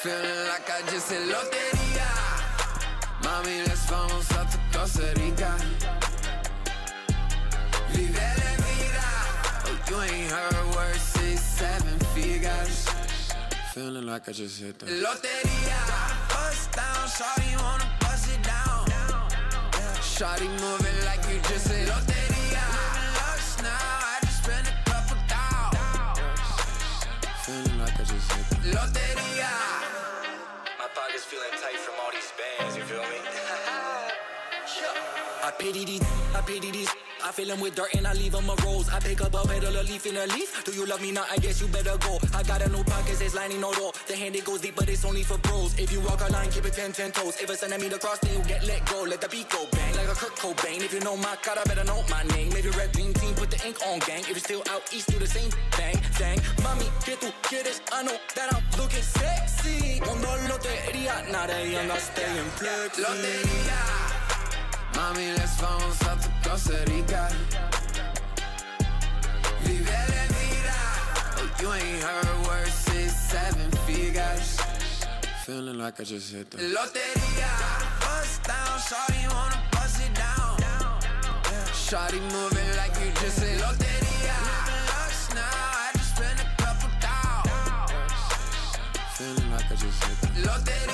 feeling like I just hit lotería. Mami, let's vamos a tu Costa Rica. Vive la vida. Oh, you ain't heard words, 6, 7 figures. Feeling like I just hit the lotería. Bust down, shawty wanna bust it down. Shawty moving like you just hit lotería. Living luxe now, I just spent a couple thousand. Feeling like I just hit the lotería. My pocket's feeling tight from all these bands, you feel me? I pity these, I fill them with dirt and I leave them a rose. I pick up a petal, a leaf in a leaf. Do you love me now? I guess you better go. I got a new pockets, it's lining no door. The hand it goes deep, but it's only for bros. If you walk a line, keep it 10 toes. If it's enemy to cross, then you get let go. Let the beat go bang, like a Kurt Cobain. If you know my cara, better know my name. Maybe red dream team, put the ink on gang. If you're still out east, do the same thing. Mami, que tú quieres? I know that I'm looking sexy. Mundo lotería, not a young, I stay in flexi. Lotería. Mami, let's vamos a tu Costa Rica. Vive la vida. Oh, you ain't heard words, 6, 7 figures. Feeling like I just hit the lotería. Bust down, shawty wanna bust it down. Shawty moving like you just hit lotería. Living luxe now, I just spent a couple thousand. Feeling like I just hit the lotería.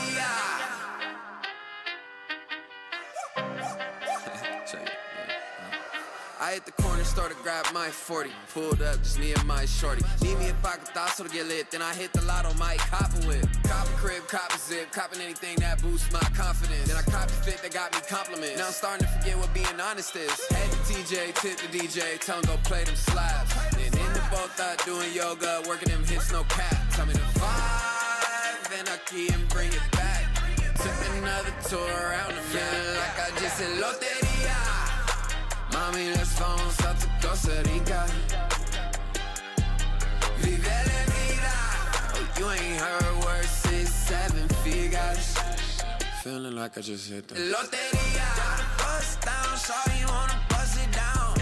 I hit the corner, started grab my 40. Pulled up, just me and my shorty. Need me a pocketazo to get lit, then I hit the lotto, might cop a whip. Cop a crib, cop a zip, copping anything that boosts my confidence. Then I cop a fit that got me compliments. Now I'm starting to forget what being honest is. Head to TJ, tip the DJ, tell him go play them slaps. Then in the boat, doing yoga, working them hips, no cap. Tell me the vibe, then I key and bring it back. Took another tour around the feeling like I just hit lotería. Mami, let's vamos a tu Costa Rica. Vive la vida. Oh, you ain't heard words, 6, 7 figures. Feeling like I just hit the lotería. Bust down, shawty wanna bust it down.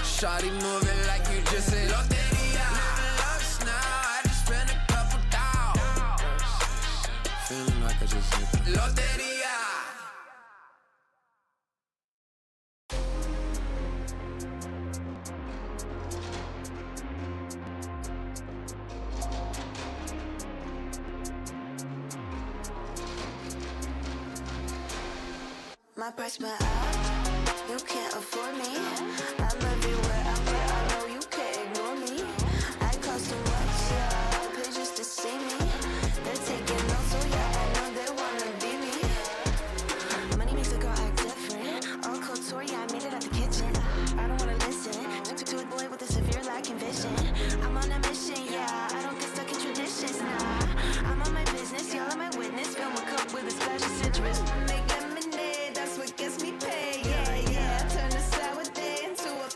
Shawty moving like you just hit lotería. Living luxe now, I just spent a couple thousand. Feeling like I just hit the lotería. My price went up, you can't afford me. I'm everywhere, I know you can't ignore me. I cost too much, yeah, pay just to see me. They're taking notes, so yeah, I know they wanna be me. Money makes a girl act different. All couture, yeah, I made it out the kitchen. I don't wanna listen to a boy with a severe lack in vision. I'm on a mission, yeah, I don't get stuck in traditions, nah. I'm on my business, y'all are my witness. Fill my cup with a splash of citrus. Make lemonade, that's what gets me paid, yeah, yeah. Turn a sour day into a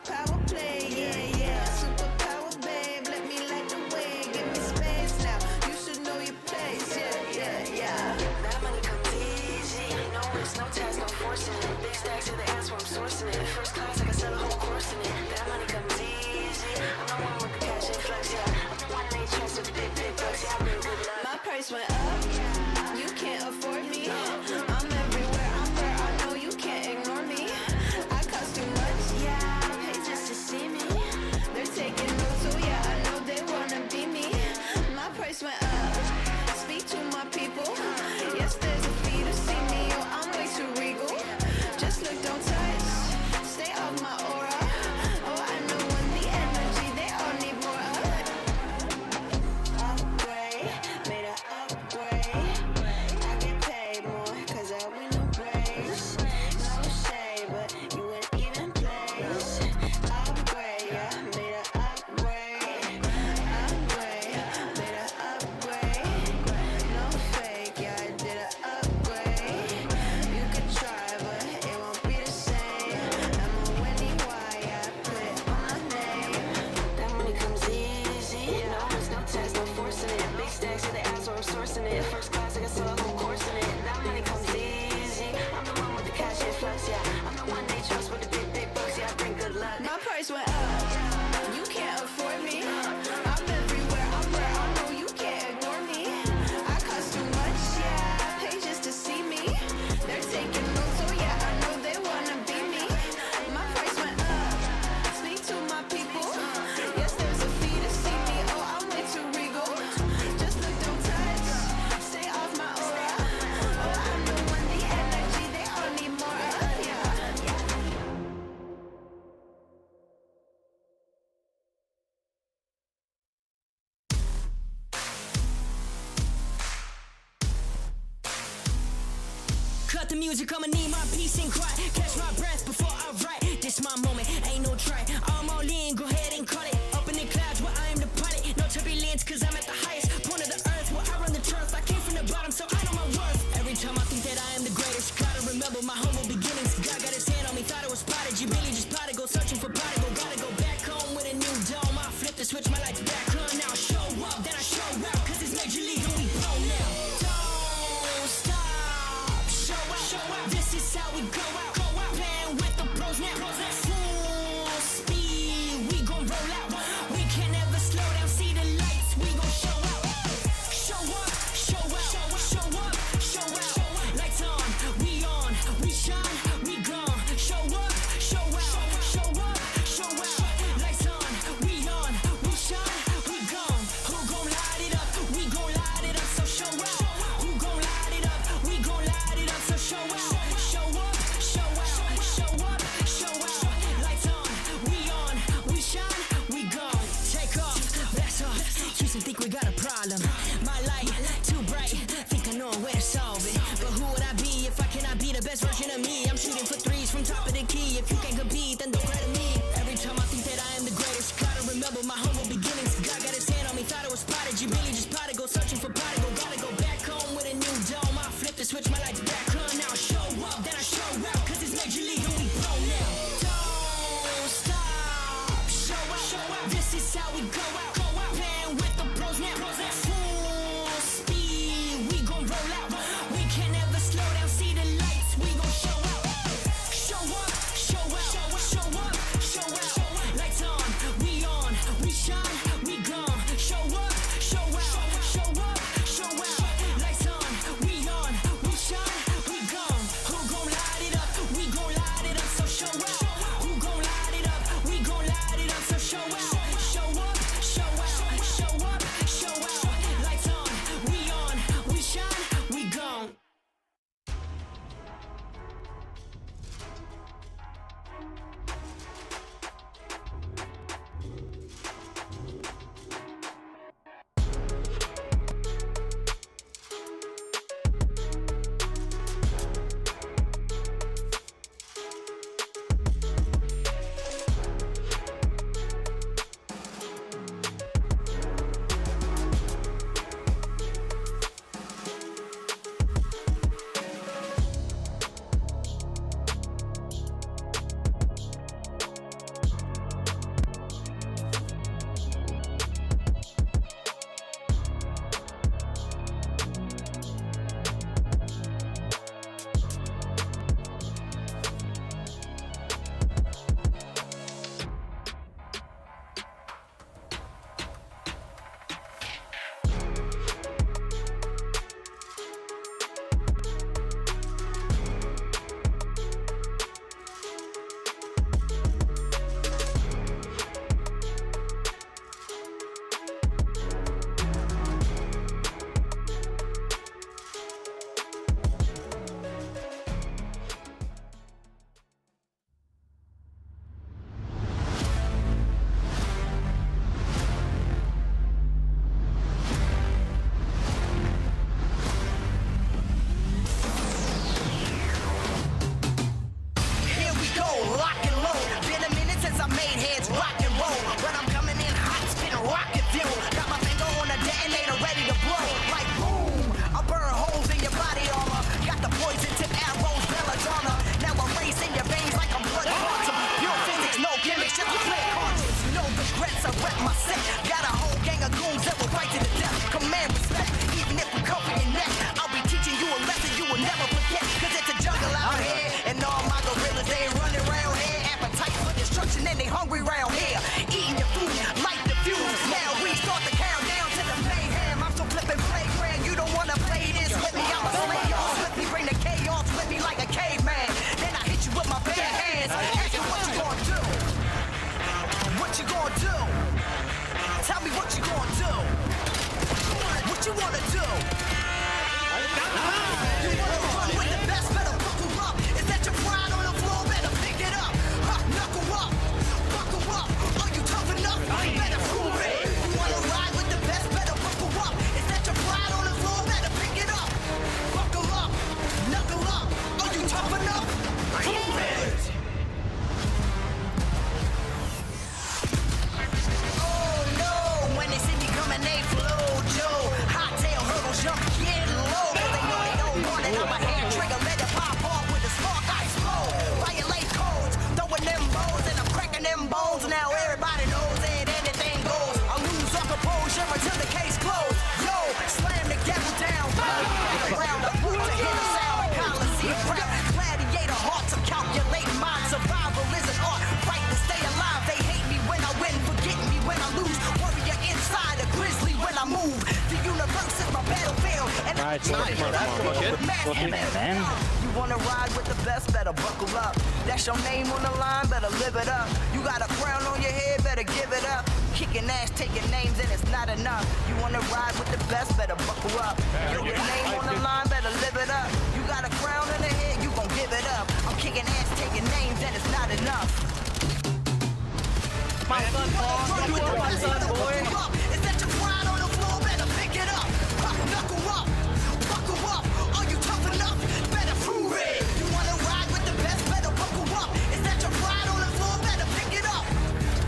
the music, I'ma need my peace and quiet. Catch my breath before I write. This my moment, ain't no try. I'm all in, go ahead and call it. Up in the clouds where I am the pilot. No turbulence, cause I'm at the highest point of the earth where I run the turf. I came from the bottom, so I know my worth. Every time I think that I am the greatest, gotta remember my humble beginnings. God got his hand on me, thought it was prodigy. Billy just plotted, go searching for prodigal. Gotta go back home with a new dome. I flip the switch, my lights back on. Now show up, then I show out, cause it's Major League and we pro now. Don't stop, show out. This is how we go out. Playing with the pros now. Full speed, we gon' roll out. We can never slow down, see the lights, we gon' show out. Show up, show out, show up, show out. Lights on, we shine, we gone. Show up, show out, show up, show out. Lights on, we shine, we gone. Who gon' light it up? We gon' light it up, so show out. Who gon' light it up? We gon' light it up, so show out. Show up, show out, show up, show out. Lights on, we shine, we gone. Take off, blast off. Used to think we got a problem. My light too bright, think I know where to solve it. But who would I be if I cannot be the best version of me? I'm shooting for threes from top of the key. If you can't compete, then don't credit me. Every time I think that I am the greatest, gotta remember my humble beginnings. God got his hand on me, thought it was prodigy. Billy just plotted, go searching for prodigal. Gotta go back home with a new dome. I flip the switch, my lights back on. Now show up, then I show out, cause it's Major League and we pro now. Don't stop, show out. This is how we go out. Playing with the pros now. Full speed, we gon' roll out. We can never slow down, see the lights, we gon' show out. Show up, show out, show up, show out. Lights on, we shine, we gone. Show up, show out, show up, show out. Lights on, we shine, we gone. Who gon' light it up? We gon' light it up, so show out. Who gon' light it up? We gon' light it up, so show out. Show up, show out, show up, show out. Lights on, we shine, we gone. Ain't Nice. Man. You wanna ride with the best, better buckle up. That's your name on the line, better live it up. You got a crown on your head, better give it up. Kicking ass, taking names, and it's not enough. You wanna ride with the best, better buckle up. Your name on the line, better live it up. You got a crown on the head, you gon' give it up. I'm kicking ass, taking names, and it's not enough. My son, Paul, my son, boy. Is that your pride on the floor? Better pick it up. Knuckle up, buckle up. Are you tough enough? Better prove it. You wanna ride with the best? Better buckle up. Is that your pride on the floor? Better pick it up.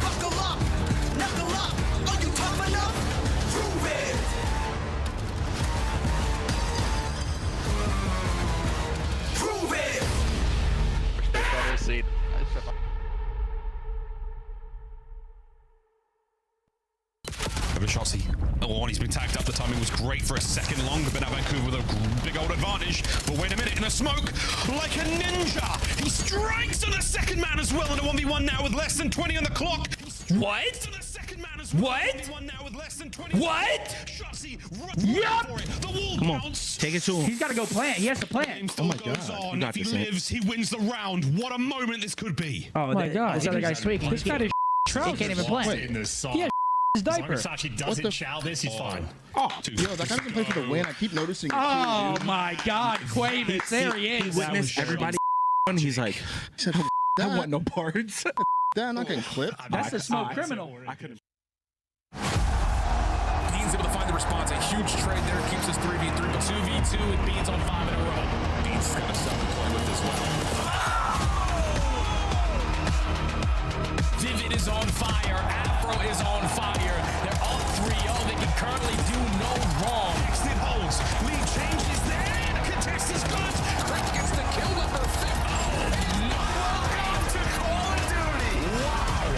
Buckle up, knuckle up. Are you tough enough? Prove it. Prove it. Better seat. Shotzi. Oh, and he's been tagged up. The timing was great for a second longer, but now Vancouver with a big old advantage. But wait a minute, in a smoke, like a ninja, he strikes on the second man as well in a 1v1 now with less than 20 on the clock. What? What? What? Come on, take it to him. He's got to go plant. He has to plant. Oh my god! If he lives, he wins the round. What a moment this could be! Oh my god! This other guy's tweaking. This guy is trousers. He can't even play. Yeah. His diaper. As long as Sachi doesn't chow this, he's fine. Oh, yo, that guy doesn't play for the win. I keep noticing it. Oh my god, Quavis, there he is. He witnessed everybody and he's like, He said, I want no parts. Dan, I can clip. That's the smoke criminal. I couldn't. Beans able to find the response. A huge trade there keeps us 3v3, but 2v2 and Beans on 5 in a row. Beans has got a stuff to play with as well. Vivid is on fire. Afro is on fire. They're all 3-0. They can currently do no wrong. Next it holds. Lead changes there. The contest is good. Craig gets the kill number 5. Oh, no. Welcome to Call of Duty. Wow.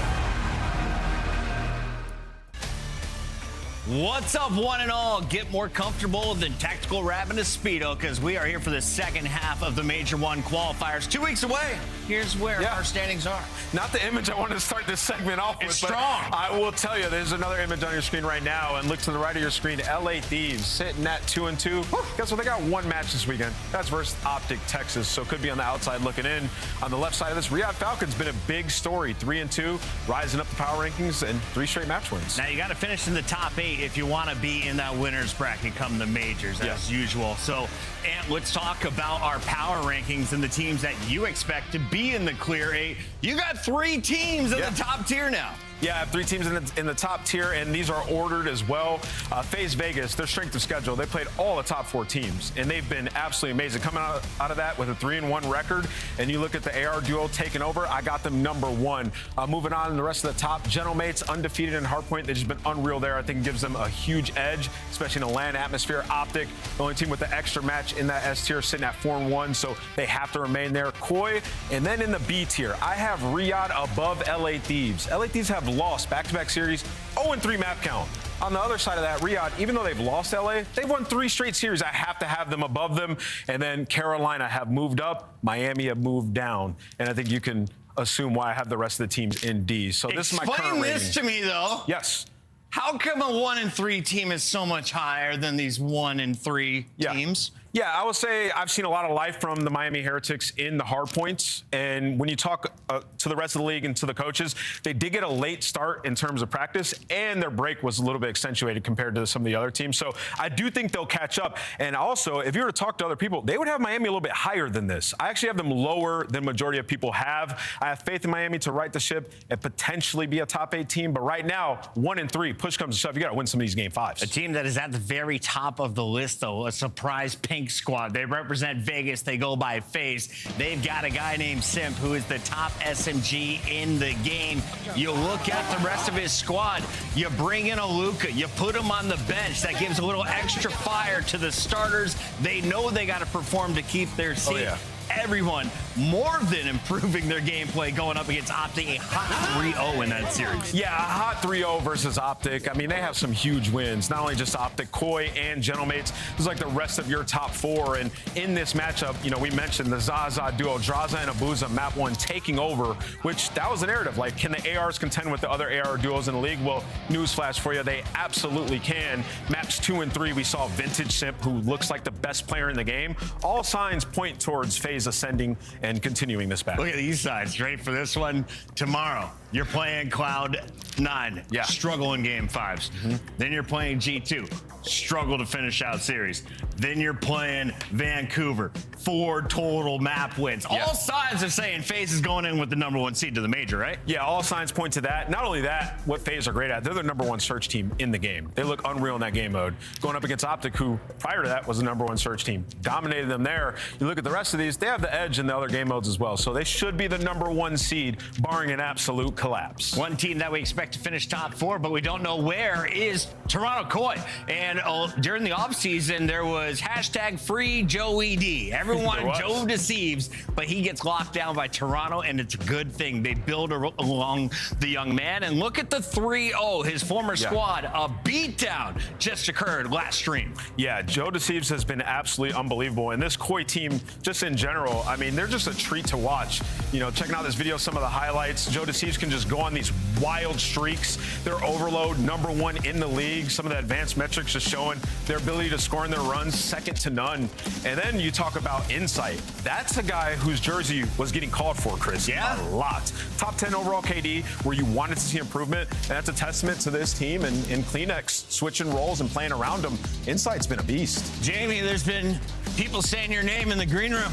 what's up, one and all? Get more comfortable than Tactical Rabbit a Speedo, because we are here for the second half of the Major 1 qualifiers. 2 weeks away. Here's where our standings are. Not the image I wanted to start this segment off with. Strong. I will tell you, there's another image on your screen right now, and look to the right of your screen. LA Thieves sitting at 2-2. Guess what? They got one match this weekend. That's versus Optic Texas, so could be on the outside looking in. On the left side of this, Riyadh Falcons been a big story. 3-2, rising up the power rankings, and 3 straight match wins. Now you got to finish in the top 8 if you want to be in that winner's bracket come the majors, as usual. So, and let's talk about our power rankings and the teams that you expect to be in the clear 8. You got 3 teams in the top tier now. Yeah, I have 3 teams in the top tier, and these are ordered as well. FaZe Vegas, their strength of schedule, they played all the top 4 teams, and they've been absolutely amazing. Coming out of that with a 3-1 record, and you look at the AR duo taking over, I got them number 1. Moving on in the rest of the top, Gentlemates, undefeated in Hardpoint. They've just been unreal there. I think it gives them a huge edge, especially in a LAN atmosphere. Optic, the only team with the extra match in that S tier, sitting at 4-1, so they have to remain there. Koi, and then in the B tier, I have Riyadh above LA Thieves. LA Thieves have lost back-to-back series, 0-3 map count. On the other side of that, Riyadh, even though they've lost LA, they've won 3 straight series. I have to have them above them. And then Carolina have moved up, Miami have moved down. And I think you can assume why I have the rest of the teams in D. So this is my current rating. Explain this to me, though. Yes. How come a 1-3 team is so much higher than these 1-3 teams? Yeah, I would say I've seen a lot of life from the Miami Heretics in the hard points. And when you talk to the rest of the league and to the coaches, they did get a late start in terms of practice, and their break was a little bit accentuated compared to some of the other teams. So I do think they'll catch up. And also, if you were to talk to other people, they would have Miami a little bit higher than this. I actually have them lower than majority of people have. I have faith in Miami to right the ship and potentially be a top 8 team. But right now, 1-3, push comes to shove, you got to win some of these game 5s. A team that is at the very top of the list, though, a surprise pink squad. They represent Vegas. They go by FaZe. They've got a guy named Simp who is the top SMG in the game. You look at the rest of his squad. You bring in a Luka. You put him on the bench. That gives a little extra fire to the starters. They know they got to perform to keep their seat. everyone more than improving their gameplay going up against Optic, a hot 3-0 in that series. Yeah, a hot 3-0 versus Optic. I mean, they have some huge wins. Not only just Optic, Koi and Gentlemates. This is like the rest of your top four. And in this matchup, you know, we mentioned the Zaza duo, Draza and Abuza, map one taking over, which that was the narrative. Like, can the ARs contend with the other AR duos in the league? Well, newsflash for you, they absolutely can. Maps 2 and 3, we saw Vintage Simp, who looks like the best player in the game. All signs point towards FaZe ascending and continuing this battle. Look at these sides. Ready for this one? Tomorrow, you're playing Cloud9. Yeah. Struggle in game 5s. Then you're playing G2. Struggle to finish out series. Then you're playing Vancouver. 4 total map wins. Yeah. All signs are saying FaZe is going in with the #1 seed to the major, right? Yeah, all signs point to that. Not only that, what FaZe are great at, they're the #1 search team in the game. They look unreal in that game mode. Going up against Optic, who prior to that was the #1 search team. Dominated them there. You look at the rest of these, they have the edge in the other game modes as well. So they should be the #1 seed, barring an absolute collapse. One team that we expect to finish top 4, but we don't know where, is Toronto Koi. And during the offseason, there was hashtag free Joe ED. Everyone, Joe deceives, but he gets locked down by Toronto, and it's a good thing. They build along the young man. And look at the 3-0, his former squad. A beatdown just occurred last stream. Yeah, Joe Deceives has been absolutely unbelievable. And this Koi team, just in general, I mean, they're just a treat to watch. You know, checking out this video, some of the highlights. Joe Deceives can just go on these wild streaks. They're overload, #1 in the league. Some of the advanced metrics just showing their ability to score in their runs, second to none. And then you talk about Insight. That's a guy whose jersey was getting called for, Chris. Yeah. A lot. Top 10 overall KD, where you wanted to see improvement. And that's a testament to this team and Kleenex switching roles and playing around them. Insight's been a beast. Jamie, there's been people saying your name in the green room.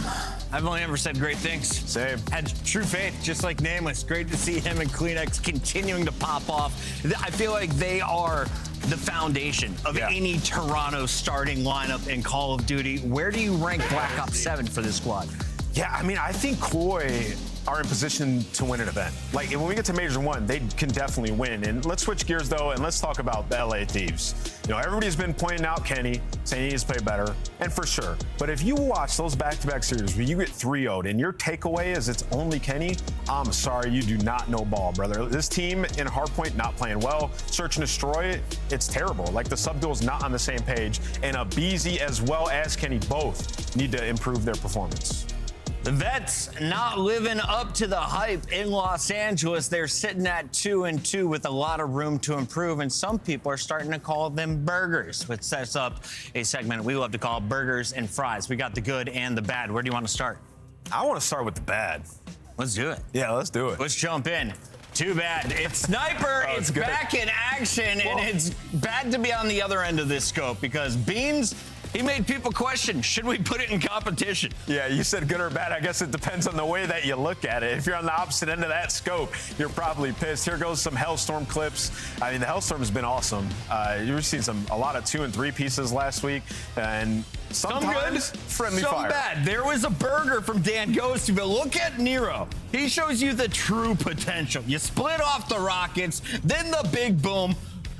I've only ever said great things. Same. Had true faith, just like Nameless. Great to see him and Kleenex continuing to pop off. I feel like they are the foundation of any Toronto starting lineup in Call of Duty. Where do you rank Black Ops 7 for this squad? Yeah, I mean, I think Koi are in position to win an event. Like, when we get to Major 1, they can definitely win. And let's switch gears, though, and let's talk about the LA Thieves. You know, everybody's been pointing out Kenny, saying he needs to play better, and for sure. But if you watch those back-to-back series where you get 3-0'd and your takeaway is it's only Kenny, I'm sorry, you do not know ball, brother. This team in Hardpoint not playing well. Search and Destroy, it's terrible. Like, the sub-duel's not on the same page, and Abizi as well as Kenny both need to improve their performance. The Vets not living up to the hype in Los Angeles. They're sitting at 2-2 with a lot of room to improve, and some people are starting to call them burgers, which sets up a segment we love to call Burgers and Fries. We got the good and the bad. Where do you want to start? I want to start with the bad. Let's do it. Yeah, let's do it. Let's jump in. Too bad. It's Sniper. Oh, it's back in action, and it's bad to be on the other end of this scope because Beans, he made people question, should we put it in competition? Yeah, you said good or bad. I guess it depends on the way that you look at it. If you're on the opposite end of that scope, you're probably pissed. Here goes some Hellstorm clips. I mean, the Hellstorm has been awesome. You've seen a lot of 2 and 3 pieces last week, and sometimes friendly some fire. Bad. There was a burger from Dan Ghosty, but look at Nero. He shows you the true potential. You split off the rockets, then the big boom.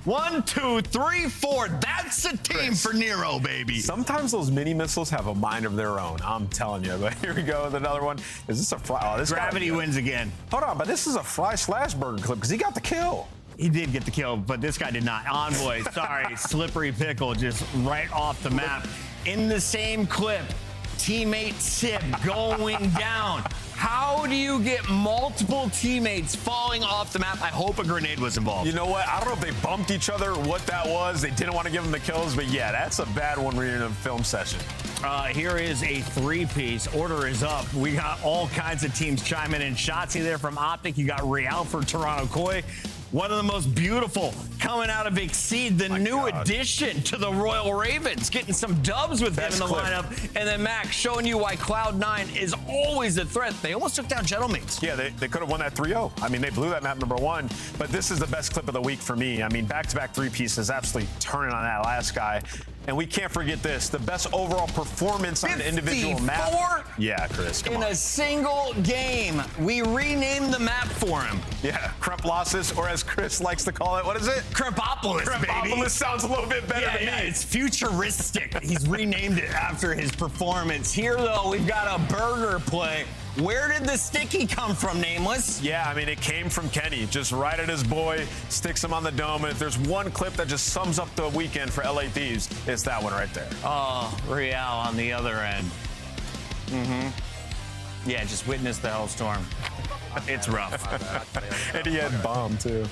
1, 2, 3, 4. That's a team for Nero, baby. Sometimes those mini missiles have a mind of their own. I'm telling you. But here we go with another one. Is this a fly? Oh, this Gravity wins again. Hold on, but this is a Fry/Burger clip because he got the kill. He did get the kill, but this guy did not. Envoy, sorry, Slippery Pickle just right off the map. In the same clip, teammate Sib going down. How do you get multiple teammates falling off the map? I hope a grenade was involved. You know what? I don't know if they bumped each other or what that was. They didn't want to give them the kills, but yeah, that's a bad one when you're in a film session. Here is a 3-piece. Order is up. We got all kinds of teams chiming in. Shotzi there from Optic. You got Real for Toronto Koi. One of the most beautiful coming out of Exceed, the new addition to the Royal Ravens, getting some dubs with him in the lineup. And then Max showing you why Cloud9 is always a threat. They almost took down Gentlemates. Yeah, they could have won that 3-0. I mean, they blew that map #1, but this is the best clip of the week for me. I mean, back-to-back 3 pieces, absolutely turning on that last guy. And we can't forget this, the best overall performance on an individual map. 54? Yeah, Chris, come on. In a single game, we renamed the map for him. Yeah, Cremplosis, or as Chris likes to call it, what is it? Crempopolis, baby. Crempopolis sounds a little bit better than me. It's futuristic. He's renamed it after his performance. Here, though, we've got a burger play. Where did the sticky come from, Nameless? Yeah, I mean, it came from Kenny. Just right at his boy, sticks him on the dome. And if there's one clip that just sums up the weekend for LA Thieves, it's that one right there. Oh, Real on the other end. Yeah, just witness the hellstorm. It's rough. And he had bomb, too.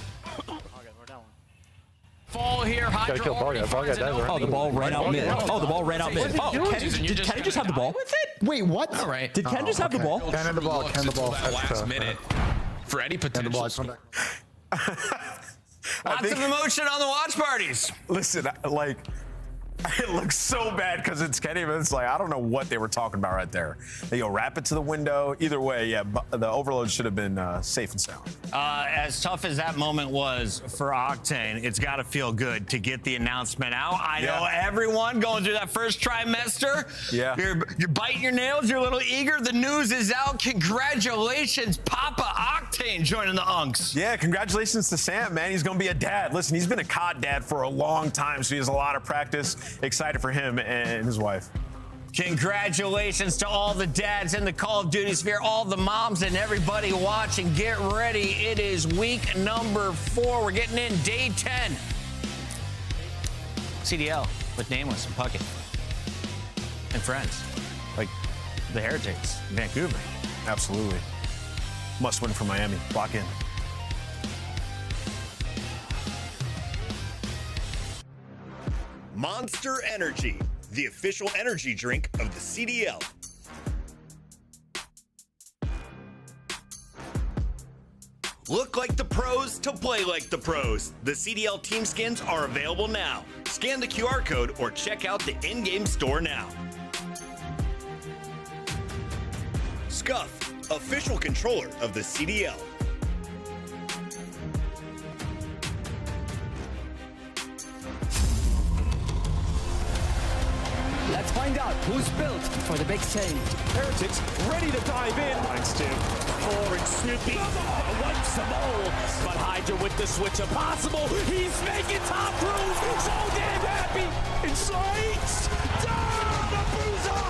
Fall here, Hydra already finds an opening. Oh, the ball ran out mid. Oh, the ball ran out mid. Oh, did Kenny just have the ball with it? Wait, what? All right. Did Ken just have the ball? Ken had the ball. Ken the ball. Last minute for any potential. Lots of emotion on the watch parties. Listen, like, it looks so bad because it's Kenny, but it's like, I don't know what they were talking about right there. They go wrap it to the window. Either way, yeah, the overload should have been safe and sound. As tough as that moment was for Octane, it's got to feel good to get the announcement out. I know everyone going through that first trimester. Yeah. You're biting your nails. You're a little eager. The news is out. Congratulations, Papa Octane joining the Unks. Yeah, congratulations to Sam, man. He's going to be a dad. Listen, he's been a COD dad for a long time, so he has a lot of practice. Excited for him and his wife. Congratulations to all the dads in the Call of Duty sphere, all the moms and everybody watching. Get ready. It is week number 4. We're getting in day 10. CDL with Nameless and Puckett and friends like the Heretics, Vancouver. Absolutely. Must win for Miami. Lock in. Monster Energy, the official energy drink of the CDL. Look like the pros to play like the pros. The CDL team skins are available now. Scan the QR code or check out the in-game store now. Scuff, official controller of the CDL. Let's find out who's built for the big stage. Heretics ready to dive in. Finds 2. 4 and Snoopy wipes them all. But Hydra with the switch impossible. He's making top room. So damn happy. Inside. Down the Bruiser.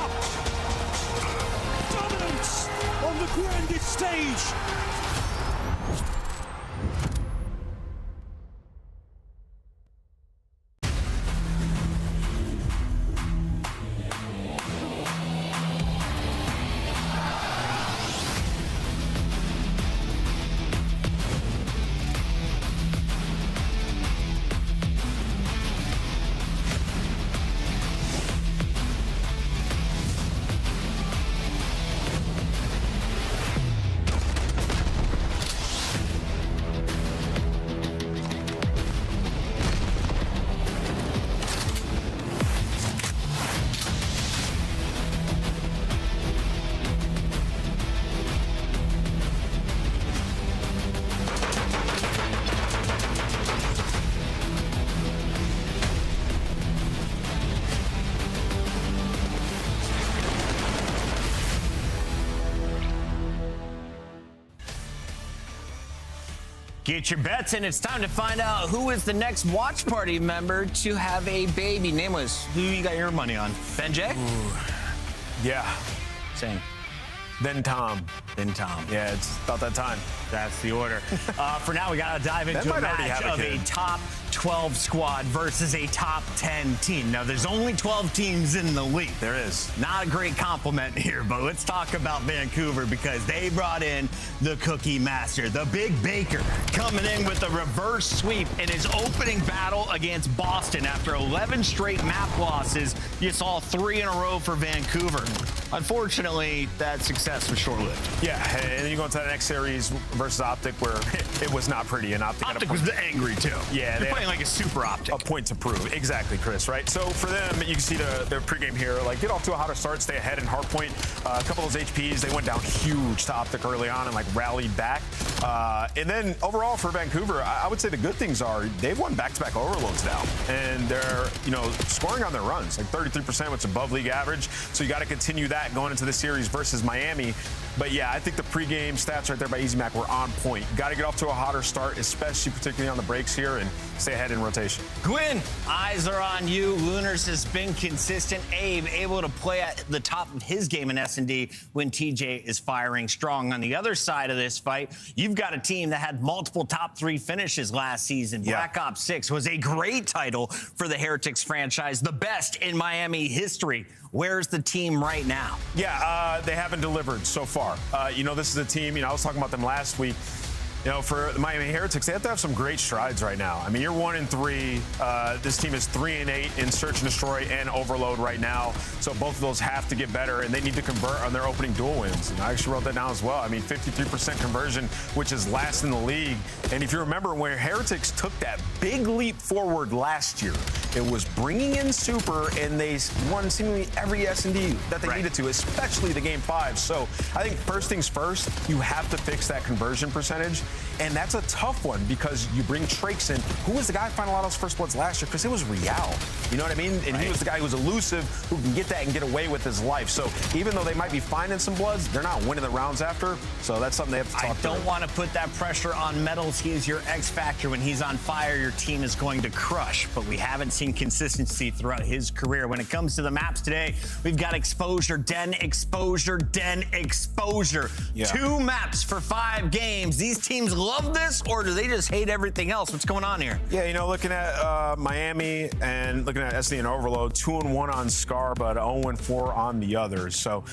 Dominance on the grandest stage. Get your bets in. It's time to find out who is the next watch party member to have a baby. Nameless, who you got your money on? Ben J? Yeah. Same. Then Tom. Then Tom. Yeah, it's about that time. That's the order. For now, we got to dive into a match of a top 12 squad versus a top 10 team. Now, there's only 12 teams in the league. There is. Not a great compliment here, but let's talk about Vancouver because they brought in the Cookie Master, the Big Baker, coming in with a reverse sweep in his opening battle against Boston. After 11 straight map losses, you saw 3 in a row for Vancouver. Unfortunately, that success was short-lived. Yeah, and then you go into the next series versus Optic, where it was not pretty, and Optic was angry too. Yeah, they're playing like a super Optic. A point to prove, exactly, Chris. Right. So for them, you can see the pregame here, like get off to a hotter start, stay ahead in hardpoint. A couple of those HPs, they went down huge to Optic early on and like rallied back. And then overall for Vancouver, I would say the good things are they've won back-to-back overloads now, and they're scoring on their runs, like 33%, which is above league average. So you got to continue that going into the series versus Miami. But yeah, I think the pregame stats right there by EasyMac were on point. Got to get off to a hotter start, especially particularly on the breaks here, and stay ahead in rotation. Gwyn, eyes are on you. Lunars has been consistent. Abe able to play at the top of his game in S&D when TJ is firing strong. On the other side of this fight, you've got a team that had multiple top 3 finishes last season. Yeah. Black Ops 6 was a great title for the Heretics franchise, the best in Miami history. Where's the team right now? Yeah, they haven't delivered so far. This is a team, I was talking about them last week. For the Miami Heretics, they have to have some great strides right now. I mean, you're 1-3. This team is 3-8 in Search and Destroy and Overload right now. So both of those have to get better, and they need to convert on their opening duel wins. I actually wrote that down as well. I mean, 53% conversion, which is last in the league. And if you remember, when Heretics took that big leap forward last year, it was bringing in Super, and they won seemingly every S&D that they needed to, especially the Game 5. So I think first things first, you have to fix that conversion percentage. And that's a tough one because you bring Trakes in. Who was the guy finding a lot of those first bloods last year? Because it was Real. You know what I mean? And he was the guy who was elusive, who can get that and get away with his life. So even though they might be finding some bloods, they're not winning the rounds after. So that's something they have to talk through. I don't want to put that pressure on Metals. He is your X factor. When he's on fire, your team is going to crush. But we haven't seen consistency throughout his career. When it comes to the maps today, we've got Exposure, Den, Exposure, Den, Exposure. Yeah. 2 maps for 5 games. These teams love this, or do they just hate everything else? What's going on here? Yeah, looking at Miami and looking at SD and Overload, 2-1 on Scar, but 0-4 on the others. So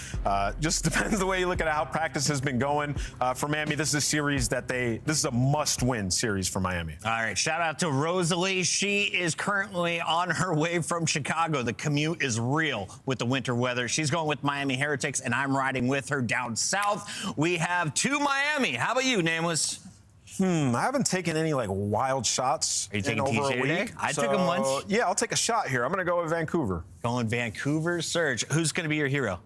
just depends the way you look at how practice has been going. For Miami, this is a series this is a must-win series for Miami. All right, shout out to Rosalie. She is currently on her way from Chicago. The commute is real with the winter weather. She's going with Miami Heretics, and I'm riding with her down south. We have 2 Miami. How about you, Nameless? I haven't taken any wild shots in over a week. I took them once. Yeah, I'll take a shot here. I'm going to go with Vancouver. Going Vancouver, Surge. Who's going to be your hero?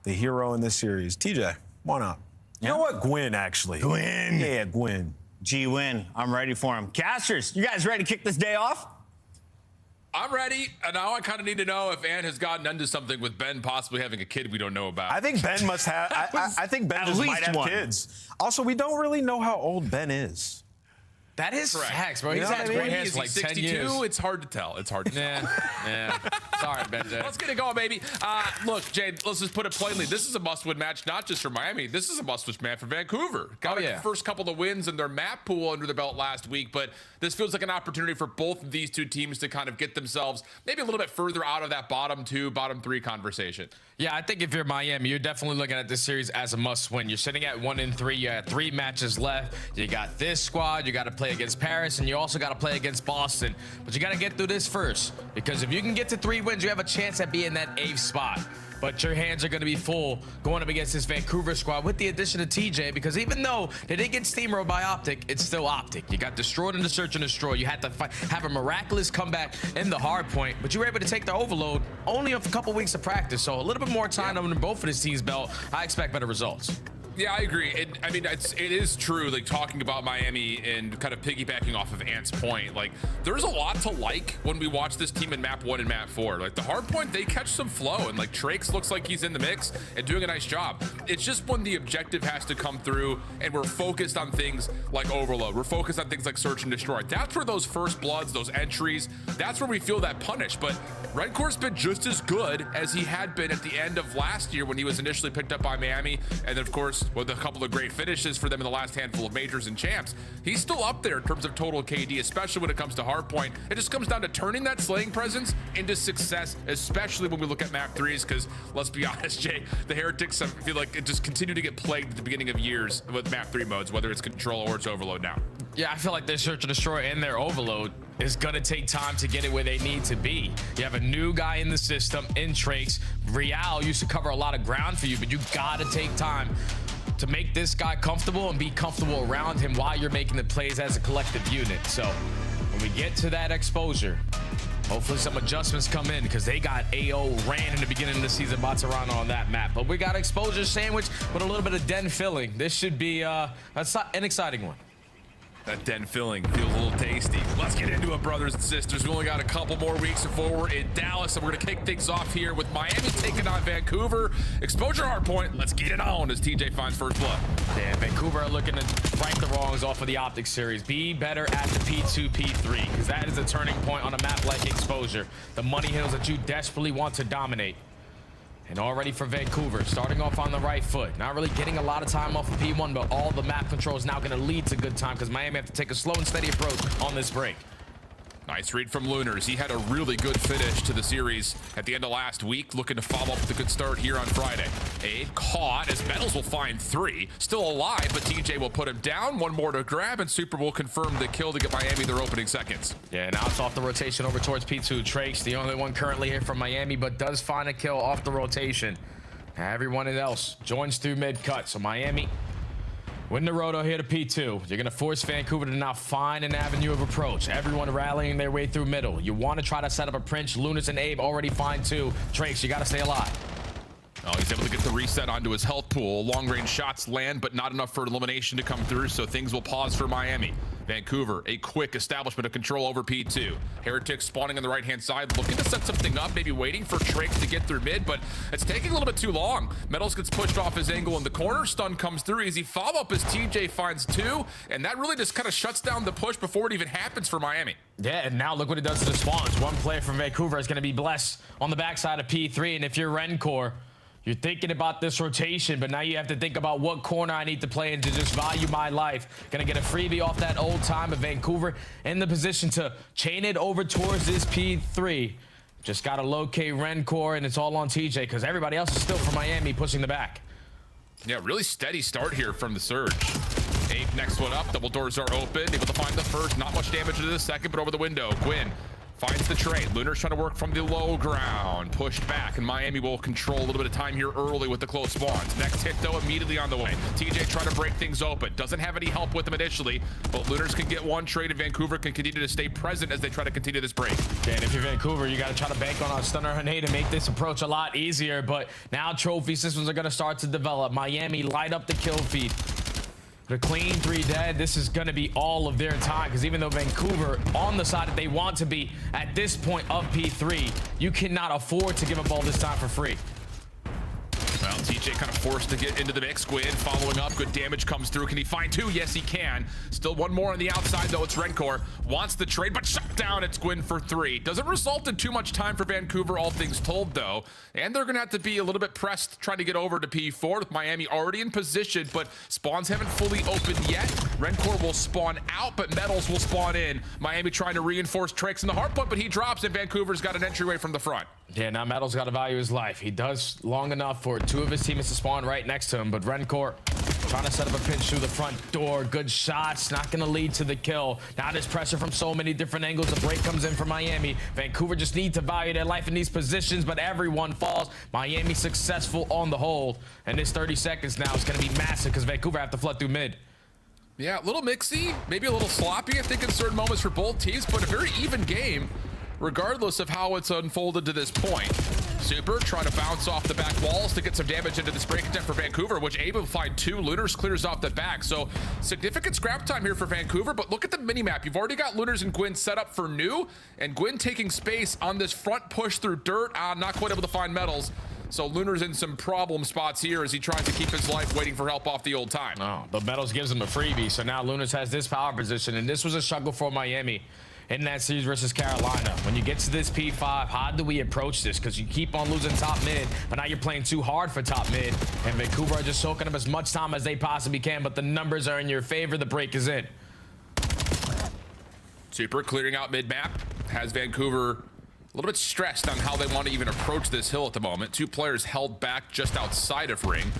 The hero in this series, TJ. Why not? You know what? Gwyn, actually. Gwyn. Yeah, Gwyn. G-Win. I'm ready for him. Casters, you guys ready to kick this day off? I'm ready, and now I kind of need to know if Ann has gotten into something with Ben possibly having a kid we don't know about. I think Ben must have. I think Ben just might have kids. Also, we don't really know how old Ben is. That is facts, bro. He's had great hands for like 10 years. It's hard to tell. It's hard to tell. Sorry, Ben. Let's get it going, baby. Look, Jade, let's just put it plainly. This is a must-win match, not just for Miami. This is a must-win match for Vancouver. Got the first couple of wins in their map pool under the belt last week, but this feels like an opportunity for both of these 2 teams to kind of get themselves maybe a little bit further out of that bottom 2, bottom 3 conversation. Yeah, I think if you're Miami, you're definitely looking at this series as a must-win. You're sitting at 1-3. You have 3 matches left. You got this squad. You got to play against Paris, and you also got to play against Boston. But you got to get through this first, because if you can get to 3 wins, you have a chance at being that 8th spot. But your hands are going to be full going up against this Vancouver squad with the addition of TJ, because even though they didn't get steamrolled by Optic, it's still Optic. You got destroyed in the Search and Destroy. You had to have a miraculous comeback in the hard point, but you were able to take the Overload only a couple weeks of practice. So a little bit more time under both of this team's belt. I expect better results. Yeah, I agree. It is true, talking about Miami and kind of piggybacking off of Ant's point, there's a lot to like when we watch this team in map 1 and map 4. The hard point, they catch some flow, and Trakes looks like he's in the mix and doing a nice job. It's just when the objective has to come through and we're focused on things like Overload, we're focused on things like Search and Destroy. That's where those first bloods, those entries, that's where we feel that punish. But Redcore's been just as good as he had been at the end of last year when he was initially picked up by Miami, and then of course with a couple of great finishes for them in the last handful of majors and champs. He's still up there in terms of total KD, especially when it comes to hardpoint. It just comes down to turning that slaying presence into success, especially when we look at map 3s, because let's be honest, Jay, the Heretics, I feel like it just continue to get plagued at the beginning of years with map 3 modes, whether it's Control or it's Overload now. Yeah, I feel like their Search and Destroy and their Overload is going to take time to get it where they need to be. You have a new guy in the system in Trakes. Real used to cover a lot of ground for you, but you got to take time to make this guy comfortable and be comfortable around him while you're making the plays as a collective unit. So when we get to that exposure, hopefully some adjustments come in, because they got AO ran in the beginning of the season by Toronto on that map. But we got exposure sandwich with a little bit of den filling. This should be an exciting one. That den filling feels a little tasty. Let's get into it, brothers and sisters. We only got a couple more weeks before we're in Dallas, and we're going to kick things off here with Miami taking on Vancouver. Exposure hard point. Let's get it on as TJ finds first blood. Yeah, Vancouver are looking to right the wrongs off of the Optics series. Be better at the P2, P3, because that is a turning point on a map like Exposure. The money hills that you desperately want to dominate. And already for Vancouver, starting off on the right foot. Not really getting a lot of time off of P1, but all the map control is now going to lead to good time, because Miami have to take a slow and steady approach on this break. Nice read from Lunars. He had a really good finish to the series at the end of last week, looking to follow up with a good start here on Friday. Abe caught as Metals will find 3. Still alive, but TJ will put him down. One more to grab, and Super will confirm the kill to get Miami their opening seconds. Yeah, now it's off the rotation over towards P2. Trace, the only one currently here from Miami, but does find a kill off the rotation. Everyone else joins through mid-cut, so Miami win the roto here to P2. You're going to force Vancouver to now find an avenue of approach. Everyone rallying their way through middle. You want to try to set up a Prince. Lunas and Abe already find 2. Trace, you got to stay alive. Oh, he's able to get the reset onto his health pool. Long-range shots land, but not enough for elimination to come through, so things will pause for Miami. Vancouver, a quick establishment of control over P2. Heretic spawning on the right-hand side, looking to set something up, maybe waiting for Trakes to get through mid, but it's taking a little bit too long. Metals gets pushed off his angle in the corner. Stun comes through. Easy follow-up as TJ finds 2, and that really just kind of shuts down the push before it even happens for Miami. Yeah, and now look what it does to the spawns. One player from Vancouver is going to be blessed on the backside of P3, and if you're Rencor, you're thinking about this rotation, but now you have to think about what corner I need to play in to just value my life. Gonna get a freebie off that old time of Vancouver in the position to chain it over towards this P3. Just gotta locate Rencor, and it's all on TJ, because everybody else is still from Miami pushing the back. Yeah, really steady start here from the Surge. Ape next one up. Double doors are open. Able to find the first. Not much damage to the second, but over the window. Gwyn finds the trade. Lunar's trying to work from the low ground. Pushed back, and Miami will control a little bit of time here early with the close spawns. Next hit, though, immediately on the way. TJ trying to break things open. Doesn't have any help with him initially, but Lunars can get one trade, and Vancouver can continue to stay present as they try to continue this break. Okay, and if you're Vancouver, you got to try to bank on a stunner grenade to make this approach a lot easier, but now trophy systems are going to start to develop. Miami light up the kill feed. The clean 3 dead. This is going to be all of their time, because even though Vancouver on the side that they want to be at this point of P3, you cannot afford to give up all this time for free. Well, TJ kind of forced to get into the mix. Gwyn following up. Good damage comes through. Can he find 2? Yes, he can. Still one more on the outside, though. It's Rencor. Wants the trade, but shut down. It's Gwyn for 3. Doesn't result in too much time for Vancouver, all things told, though. And they're going to have to be a little bit pressed trying to get over to P4 with Miami already in position, but spawns haven't fully opened yet. Rencor will spawn out, but Metals will spawn in. Miami trying to reinforce Tricks in the hard point, but he drops, and Vancouver's got an entryway from the front. Yeah, now Metals got to value his life. He does long enough for 2 of his teammates to spawn right next to him, but Rencor trying to set up a pinch through the front door. Good shots, not going to lead to the kill. Now there's pressure from so many different angles. The break comes in for Miami. Vancouver just need to value their life in these positions, but everyone falls. Miami successful on the hold, and this 30 seconds now is going to be massive, because Vancouver have to flood through mid. Yeah, a little mixy, maybe a little sloppy, I think, in certain moments for both teams, but a very even game, regardless of how it's unfolded to this point. Super trying to bounce off the back walls to get some damage into this break attempt for Vancouver, which able to find 2. Lunars clears off the back, so significant scrap time here for Vancouver, but look at the minimap. You've already got Lunars and Gwyn set up for new, and Gwyn taking space on this front push through dirt, not quite able to find Metals. So Lunar's in some problem spots here as he tries to keep his life waiting for help off the old time. Oh, but Metals gives him a freebie, so now Lunars has this power position, and this was a struggle for Miami in that series versus Carolina. When you get to this P5, how do we approach this? Because you keep on losing top mid, but now you're playing too hard for top mid, and Vancouver are just soaking up as much time as they possibly can, but the numbers are in your favor. The break is in. Super clearing out mid-map has Vancouver a little bit stressed on how they want to even approach this hill at the moment. 2 players held back just outside of ring.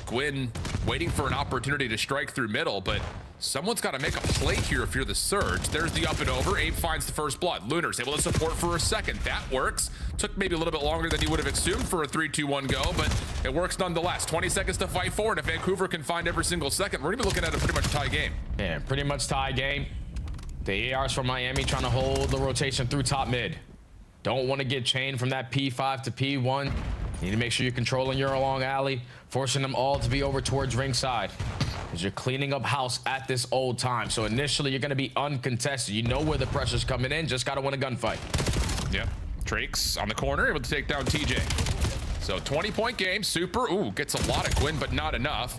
Gwyn waiting for an opportunity to strike through middle, but someone's got to make a play here if you're the Surge. There's the up and over. Abe finds the first blood. Lunar's able to support for a second. That works. Took maybe a little bit longer than you would have assumed for a 3-2-1 go, but it works nonetheless. 20 seconds to fight for, and if Vancouver can find every single second, we're going to be looking at a pretty much tie game. Yeah, pretty much tie game. The ARs from Miami trying to hold the rotation through top mid. Don't want to get chained from that P5 to P1. You need to make sure you're controlling your long alley, forcing them all to be over towards ringside, because you're cleaning up house at this old time. So initially, you're going to be uncontested. You know where the pressure's coming in. Just got to win a gunfight. Yep. Trakes on the corner, able to take down TJ. So 20-point game. Super. Ooh, gets a lot of Gwyn, but not enough.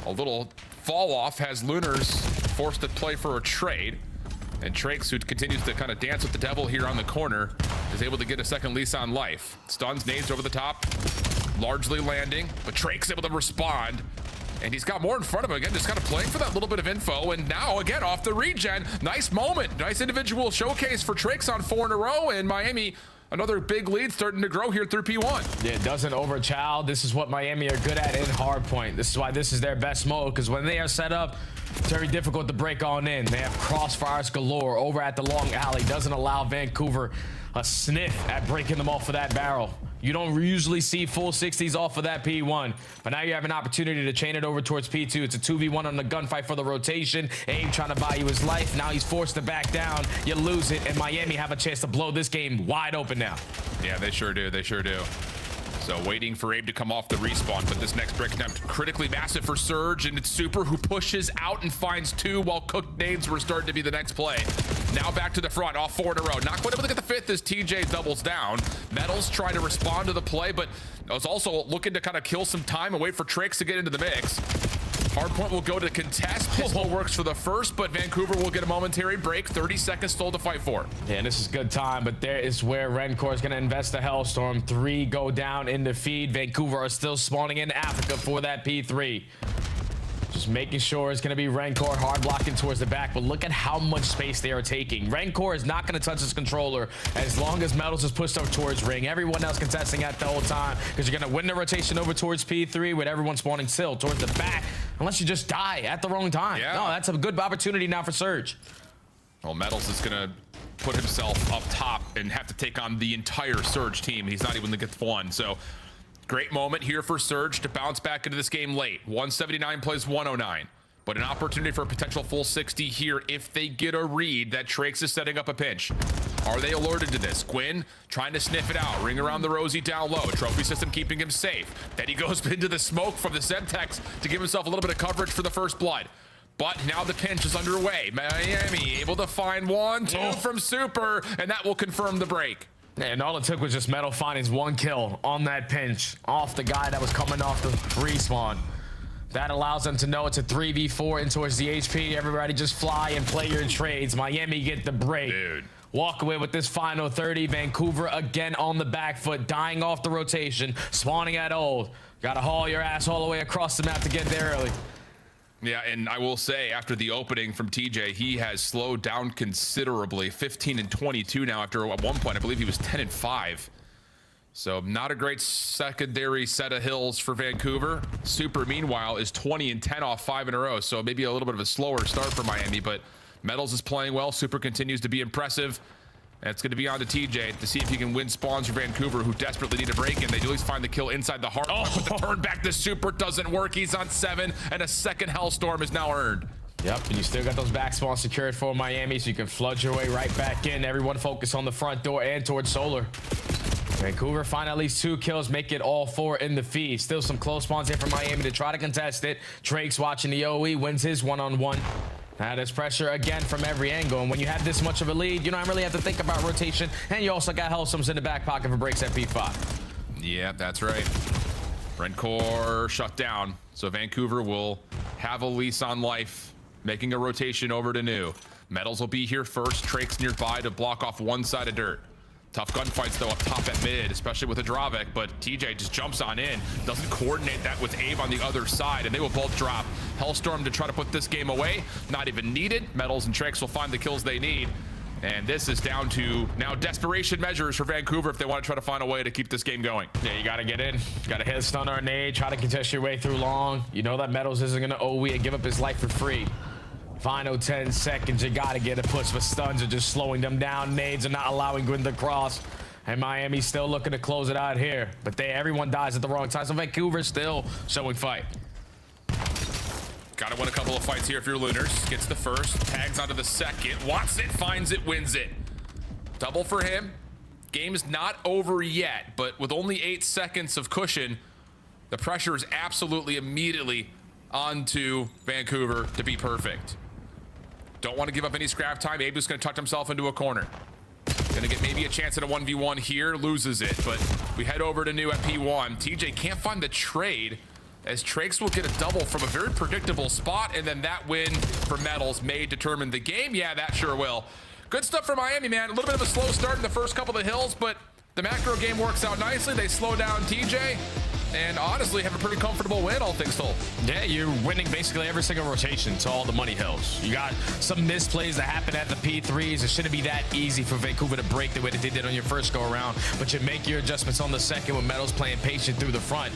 A little fall off has Lunars forced to play for a trade. And Trakes, who continues to kind of dance with the devil here on the corner, is able to get a second lease on life. Stuns, nades over the top, largely landing, but Trakes able to respond. And he's got more in front of him. Again, just kind of playing for that little bit of info. And now, again, off the regen. Nice moment. Nice individual showcase for Trakes on 4 in a row. And Miami, another big lead starting to grow here through P1. Yeah, it doesn't overchild. This is what Miami are good at in hardpoint. This is why this is their best mode, because when they are set up, it's very difficult to break on in. They have crossfires galore over at the long alley. Doesn't allow Vancouver a sniff at breaking them off of that barrel. You don't usually see full 60s off of that P1, but now you have an opportunity to chain it over towards P2. It's a 2v1 on the gunfight for the rotation. Abe trying to buy you his life. Now he's forced to back down. You lose it, and Miami have a chance to blow this game wide open now. Yeah, they sure do. They sure do. So waiting for Abe to come off the respawn, but this next break attempt critically massive for Surge, and it's Super who pushes out and finds 2 while cooked nades were starting to be the next play. Now back to the front, off 4 in a row. Not quite able to get the 5th as TJ doubles down. Metals trying to respond to the play, but was also looking to kind of kill some time and wait for Trakes to get into the mix. Hardpoint will go to contest. Pistol works for the first, but Vancouver will get a momentary break. 30 seconds still to fight for. Yeah, and this is good time, but there is where Rencor is going to invest the Hellstorm. 3 go down in the feed. Vancouver are still spawning in Africa for that P3. Just making sure it's going to be Rencor hard blocking towards the back, but look at how much space they are taking. Rencor is not going to touch his controller as long as Metals is pushed up towards ring. Everyone else contesting at the whole time, because you're going to win the rotation over towards P3 with everyone spawning still towards the back, unless you just die at the wrong time. Yeah. No, that's a good opportunity now for Surge. Well, Metals is going to put himself up top and have to take on the entire Surge team. He's not even going to get one. So great moment here for Surge to bounce back into this game late. 179 plays 109. But an opportunity for a potential full 60 here if they get a read that Trakes is setting up a pinch. Are they alerted to this? Gwyn trying to sniff it out. Ring around the Rosie down low. Trophy system keeping him safe. Then he goes into the smoke from the Semtex to give himself a little bit of coverage for the first blood. But now the pinch is underway. Miami able to find 1, 2 from Super, and that will confirm the break. And all it took was just Metal finding 1 kill on that pinch off the guy that was coming off the respawn. That allows them to know it's a 3v4 in towards the HP. Everybody just fly and play your trades. Miami get the break. Dude. Walk away with this final 30. Vancouver again on the back foot, dying off the rotation, spawning at old. Gotta haul your ass all the way across the map to get there early. Yeah, and I will say, after the opening from TJ, he has slowed down considerably. 15 and 22 now after at one point, I believe he was 10 and 5. So not a great secondary set of hills for Vancouver. Super, meanwhile, is 20 and 10 off 5 in a row. So maybe a little bit of a slower start for Miami, but Metals is playing well. Super continues to be impressive. And it's going to be on to TJ to see if he can win spawns for Vancouver, who desperately need a break, and they do at least find the kill inside the heart. But the turn back to Super doesn't work. He's on 7, and a second Hellstorm is now earned. Yep, and you still got those back spawns secured for Miami, so you can flood your way right back in. Everyone focus on the front door and towards Solar. Vancouver find at least 2 kills, make it all 4 in the feed. Still some close spawns here for Miami to try to contest it. Drake's watching the OE, wins his one-on-one. Now there's pressure again from every angle, and when you have this much of a lead, you don't really have to think about rotation, and you also got Hellstorms in the back pocket for breaks at P5. Yeah, that's right. Rencor shut down, so Vancouver will have a lease on life, making a rotation over to new. Metals will be here first. Trakes nearby to block off one side of dirt. Tough gunfights though up top at mid, especially with a Dravik, but TJ just jumps on in, doesn't coordinate that with Abe on the other side, and they will both drop. Hellstorm to try to put this game away, not even needed. Metals and Trakes will find the kills they need. And this is down to now desperation measures for Vancouver if they want to try to find a way to keep this game going. Yeah, you got to get in. You got to hit a stunner or nade, try to contest your way through long. You know that Metals isn't going to OE and give up his life for free. Final 10 seconds, you got to get a push, but stuns are just slowing them down. Nades are not allowing Gwyn to cross. And Miami's still looking to close it out here. But everyone dies at the wrong time, so Vancouver's still showing fight. Got to win a couple of fights here if you're Lunars. Gets the first, tags onto the second, wants it, finds it, wins it. Double for him. Game's not over yet, but with only 8 seconds of cushion, the pressure is absolutely immediately onto Vancouver to be perfect. Don't want to give up any scrap time. Abe's going to tuck himself into a corner. Going to get maybe a chance at a 1v1 here, loses it, but we head over to new at P1. TJ can't find the trade, as Trakes will get a double from a very predictable spot, and then that win for Metals may determine the game. Yeah, that sure will. Good stuff for Miami, man. A little bit of a slow start in the first couple of hills, but the macro game works out nicely. They slow down TJ, and honestly have a pretty comfortable win, all things told. Yeah, you're winning basically every single rotation to all the money hills. You got some misplays that happen at the P3s. It shouldn't be that easy for Vancouver to break the way that they did on your first go around, but you make your adjustments on the second with Metals playing patient through the front.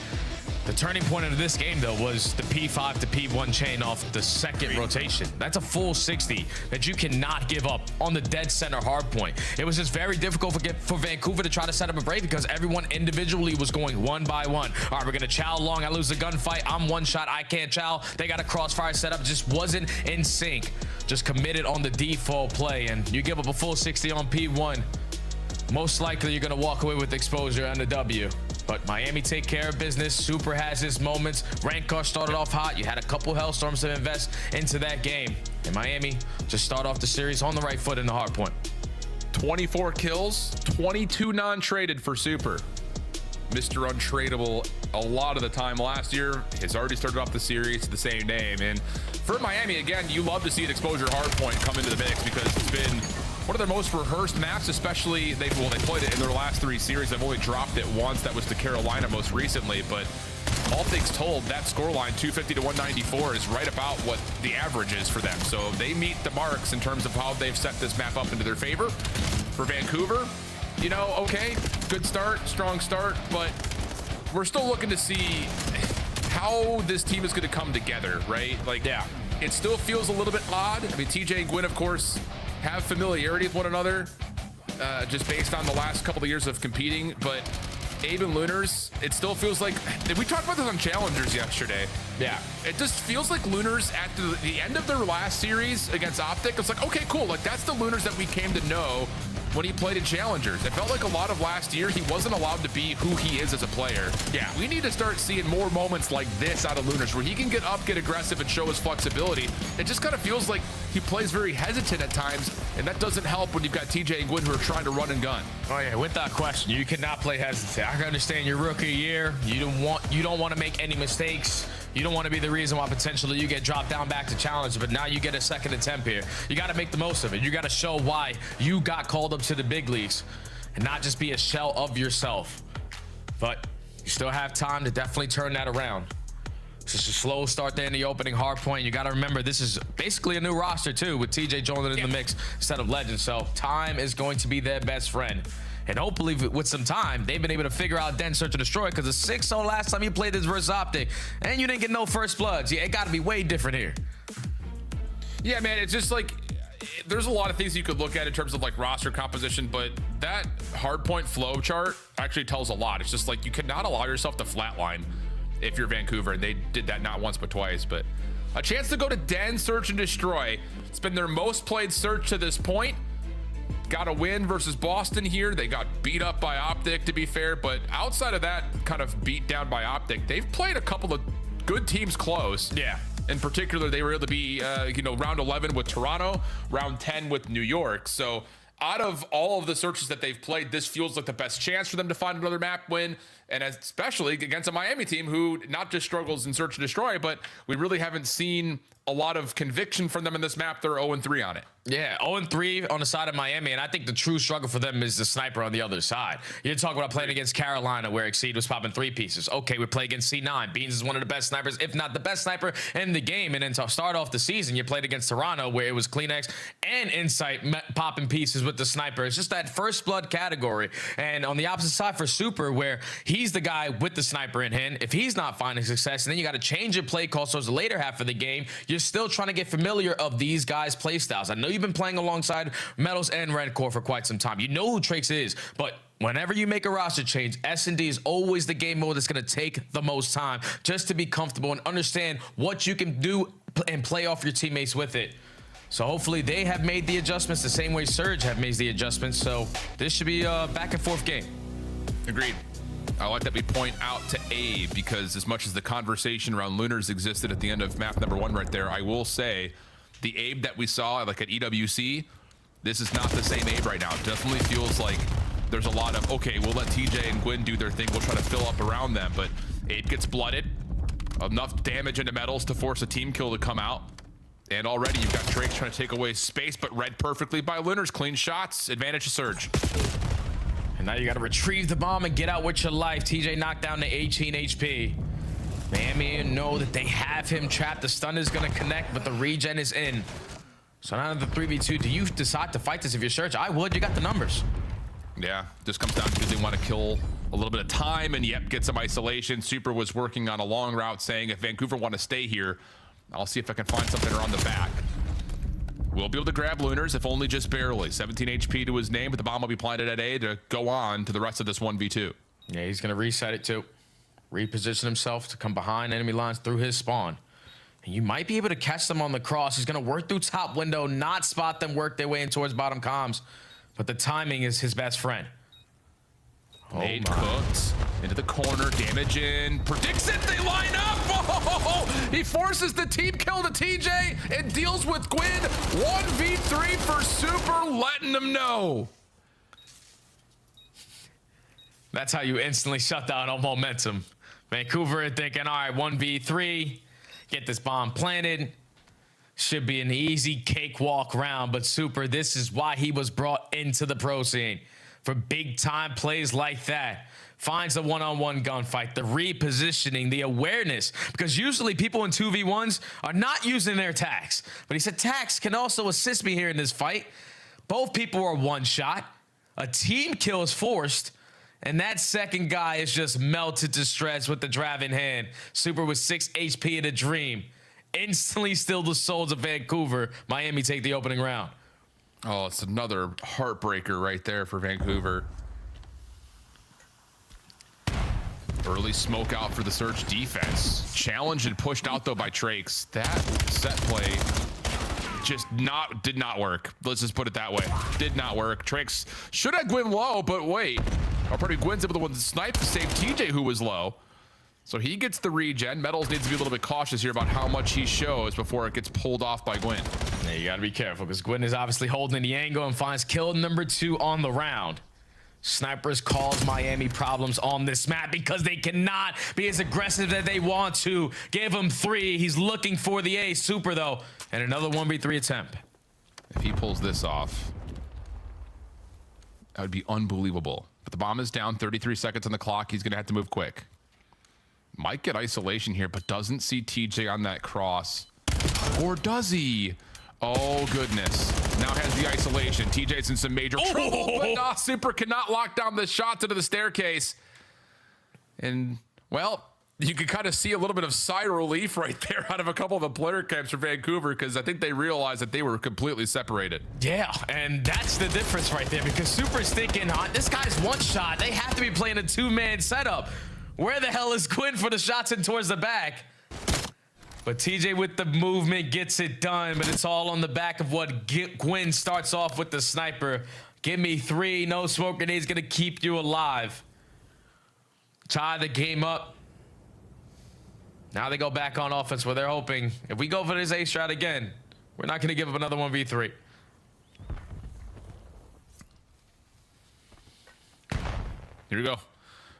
The turning point of this game, though, was the P5 to P1 chain off the second rotation. That's a full 60 that you cannot give up on the dead center hard point. It was just very difficult for Vancouver to try to set up a break because everyone individually was going one by one. All right, we're going to chow long. I lose the gunfight. I'm one shot. I can't chow. They got a crossfire set up. Just wasn't in sync. Just committed on the default play, and you give up a full 60 on P1. Most likely, you're going to walk away with exposure and a W. But Miami take care of business. Super has his moments. Rank car started off hot. You had a couple Hellstorms to invest into that game. And Miami just start off the series on the right foot in the hard point. 24 kills, 22 non-traded for Super. Mr. Untradeable a lot of the time last year. Has already started off the series the same name. And for Miami, again, you love to see an exposure hard point come into the mix because it's been one of their most rehearsed maps, especially they played it in their last 3 series. They've only dropped it once. That was to Carolina most recently. But all things told, that scoreline 250 to 194 is right about what the average is for them. So they meet the marks in terms of how they've set this map up into their favor. For Vancouver, you know, okay, good start, strong start, but we're still looking to see how this team is going to come together, right? Like, yeah, it still feels a little bit odd. I mean, TJ and Gwyn, of course, have familiarity with one another just based on the last couple of years of competing, but Abe and Lunars, it still feels like, we talked about this on Challengers yesterday. Yeah. It just feels like Lunars at the end of their last series against Optic, it's like, okay, cool, like that's the Lunars that we came to know when he played in Challengers. It felt like a lot of last year, he wasn't allowed to be who he is as a player. Yeah, we need to start seeing more moments like this out of Lunars where he can get up, get aggressive, and show his flexibility. It just kind of feels like he plays very hesitant at times, and that doesn't help when you've got TJ and Gwyn who are trying to run and gun. Oh yeah, without question, you cannot play hesitant. I can understand your rookie year. You don't want to make any mistakes. You don't want to be the reason why potentially you get dropped down back to challenge, but now you get a second attempt here. You got to make the most of it. You got to show why you got called up to the big leagues and not just be a shell of yourself. But you still have time to definitely turn that around. It's just a slow start there in the opening hard point. You got to remember, this is basically a new roster too, with TJ joining in the mix instead of Legend. So time is going to be their best friend. And hopefully with some time, they've been able to figure out Den Search and Destroy, because the 6-0 last time you played this versus Optic, and you didn't get no first bloods. Yeah, it got to be way different here. Yeah, man, it's just like, there's a lot of things you could look at in terms of like roster composition, but that hardpoint flow chart actually tells a lot. It's just like, you cannot allow yourself to flatline if you're Vancouver, and they did that not once but twice. But a chance to go to Den Search and Destroy. It's been their most played search to this point. Got a win versus Boston here. They got beat up by Optic, to be fair, but outside of that kind of beat down by Optic, they've played a couple of good teams close. Yeah. In particular, they were able to be, round 11 with Toronto, round 10 with New York. So out of all of the searches that they've played, this feels like the best chance for them to find another map win, and especially against a Miami team who not just struggles in search and destroy, but we really haven't seen a lot of conviction from them in this map. They're 0-3 on it. Yeah, 0-3 on the side of Miami, and I think the true struggle for them is the sniper on the other side. You're talking about playing against Carolina, where Exceed was popping 3 pieces. Okay, we play against C9. Beans is one of the best snipers, if not the best sniper in the game. And then to start off the season, you played against Toronto, where it was Kleenex and Insight popping pieces with the sniper. It's just that first blood category. And on the opposite side for Super, where he's the guy with the sniper in hand, if he's not finding success, and then you got to change your play call, so it's the later half of the game, you're still trying to get familiar of these guys' play styles. I know you've been playing alongside Metals and Redcore for quite some time. You know who Trax is, but whenever you make a roster change, S&D is always the game mode that's going to take the most time just to be comfortable and understand what you can do and play off your teammates with it. So hopefully they have made the adjustments the same way Surge have made the adjustments. So this should be a back and forth game. Agreed. I like that we point out to Abe, because as much as the conversation around Lunars existed at the end of map number 1 right there, I will say the Abe that we saw like at EWC, this is not the same Abe right now. It definitely feels like there's a lot of, okay, we'll let TJ and Gwyn do their thing. We'll try to fill up around them, but Abe gets blooded. Enough damage into Metals to force a team kill to come out. And already you've got Trax trying to take away space, but read perfectly by Lunars. Clean shots, advantage to Surge. And now you got to retrieve the bomb and get out with your life. TJ knocked down to 18 HP. Miami know that they have him trapped. The stun is going to connect, but the regen is in. So now the 3v2, do you decide to fight this if you're Surge? I would. You got the numbers. Yeah, just comes down to they want to kill a little bit of time and yep, get some isolation. Super was working on a long route saying if Vancouver want to stay here, I'll see if I can find something around the back. We'll be able to grab Lunars, if only just barely. 17 HP to his name, but the bomb will be planted at A to go on to the rest of this 1v2. Yeah, he's going to reset it too. Reposition himself to come behind enemy lines through his spawn. And you might be able to catch them on the cross. He's going to work through top window, not spot them, work their way in towards bottom comms. But the timing is his best friend. Nade cooked into the corner, damage in, predicts it, they line up. Oh, he forces the team kill to TJ and deals with Gwyn. 1v3 for Super, letting them know. That's how you instantly shut down all momentum. Vancouver thinking, all right, 1v3, get this bomb planted. Should be an easy cakewalk round, but Super, this is why he was brought into the pro scene. For big time plays like that. Finds the one-on-one gunfight, the repositioning, the awareness. Because usually people in 2v1s are not using their tax. But he said tax can also assist me here in this fight. Both people are one shot. A team kill is forced. And that second guy is just melted to shreds with the drive in hand. Super with 6 HP in a dream. Instantly still the souls of Vancouver. Miami take the opening round. Oh, it's another heartbreaker right there for Vancouver. Early smoke out for the Surge defense. Challenged and pushed out though by Trax. That set play just did not work. Let's just put it that way. Did not work. Trax should have Gwyn low, but wait. Already Gwyn's able to snipe to save TJ, who was low. So he gets the regen. Metals needs to be a little bit cautious here about how much he shows before it gets pulled off by Gwyn. Yeah, you gotta be careful because Gwyn is obviously holding the angle and finds kill number 2 on the round. Snipers cause Miami problems on this map because they cannot be as aggressive as they want to. Give him 3. He's looking for the A. Super though, and another 1v3 attempt. If he pulls this off, that would be unbelievable. But the bomb is down, 33 seconds on the clock. He's gonna have to move quick. Might get isolation here, but doesn't see TJ on that cross. Or does he? Oh, goodness. Now has the isolation. TJ's in some major trouble, but Super cannot lock down the shots into the staircase. And, well, you can kind of see a little bit of sigh relief right there out of a couple of the player camps for Vancouver because I think they realized that they were completely separated. Yeah, and that's the difference right there because Super's thinking, this guy's one shot. They have to be playing a 2-man setup. Where the hell is Gwyn for the shots in towards the back? But TJ with the movement gets it done, but it's all on the back of what Gwyn starts off with the sniper. Give me 3, no smoke grenades gonna keep you alive. Tie the game up. Now they go back on offense where they're hoping, if we go for this A strat again, we're not gonna give up another 1v3. Here we go.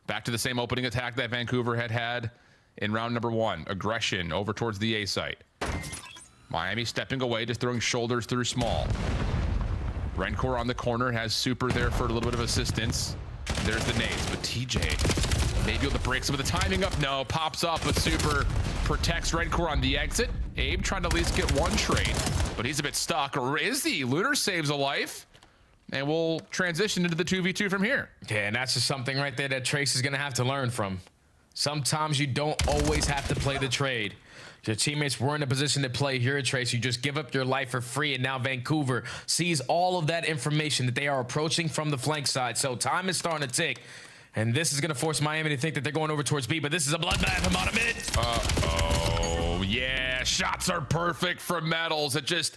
Back to the same opening attack that Vancouver had in round number 1. Aggression over towards the A site. Miami stepping away, just throwing shoulders through small. Rencor on the corner, has Super there for a little bit of assistance. There's the nades, but TJ maybe able to break some of the timing up. No, pops up, but Super protects Rencor on the exit. Abe trying to at least get one trade, but he's a bit stuck. Or is he? Lunar saves a life. And we'll transition into the 2v2 from here. Yeah, and that's just something right there that Trace is going to have to learn from. Sometimes you don't always have to play the trade. Your teammates were in a position to play here, Trace. You just give up your life for free, and now Vancouver sees all of that information that they are approaching from the flank side. So time is starting to tick, and this is going to force Miami to think that they're going over towards B, but this is a bloodbath about a minute. Uh-oh. Yeah, shots are perfect from Metals. It just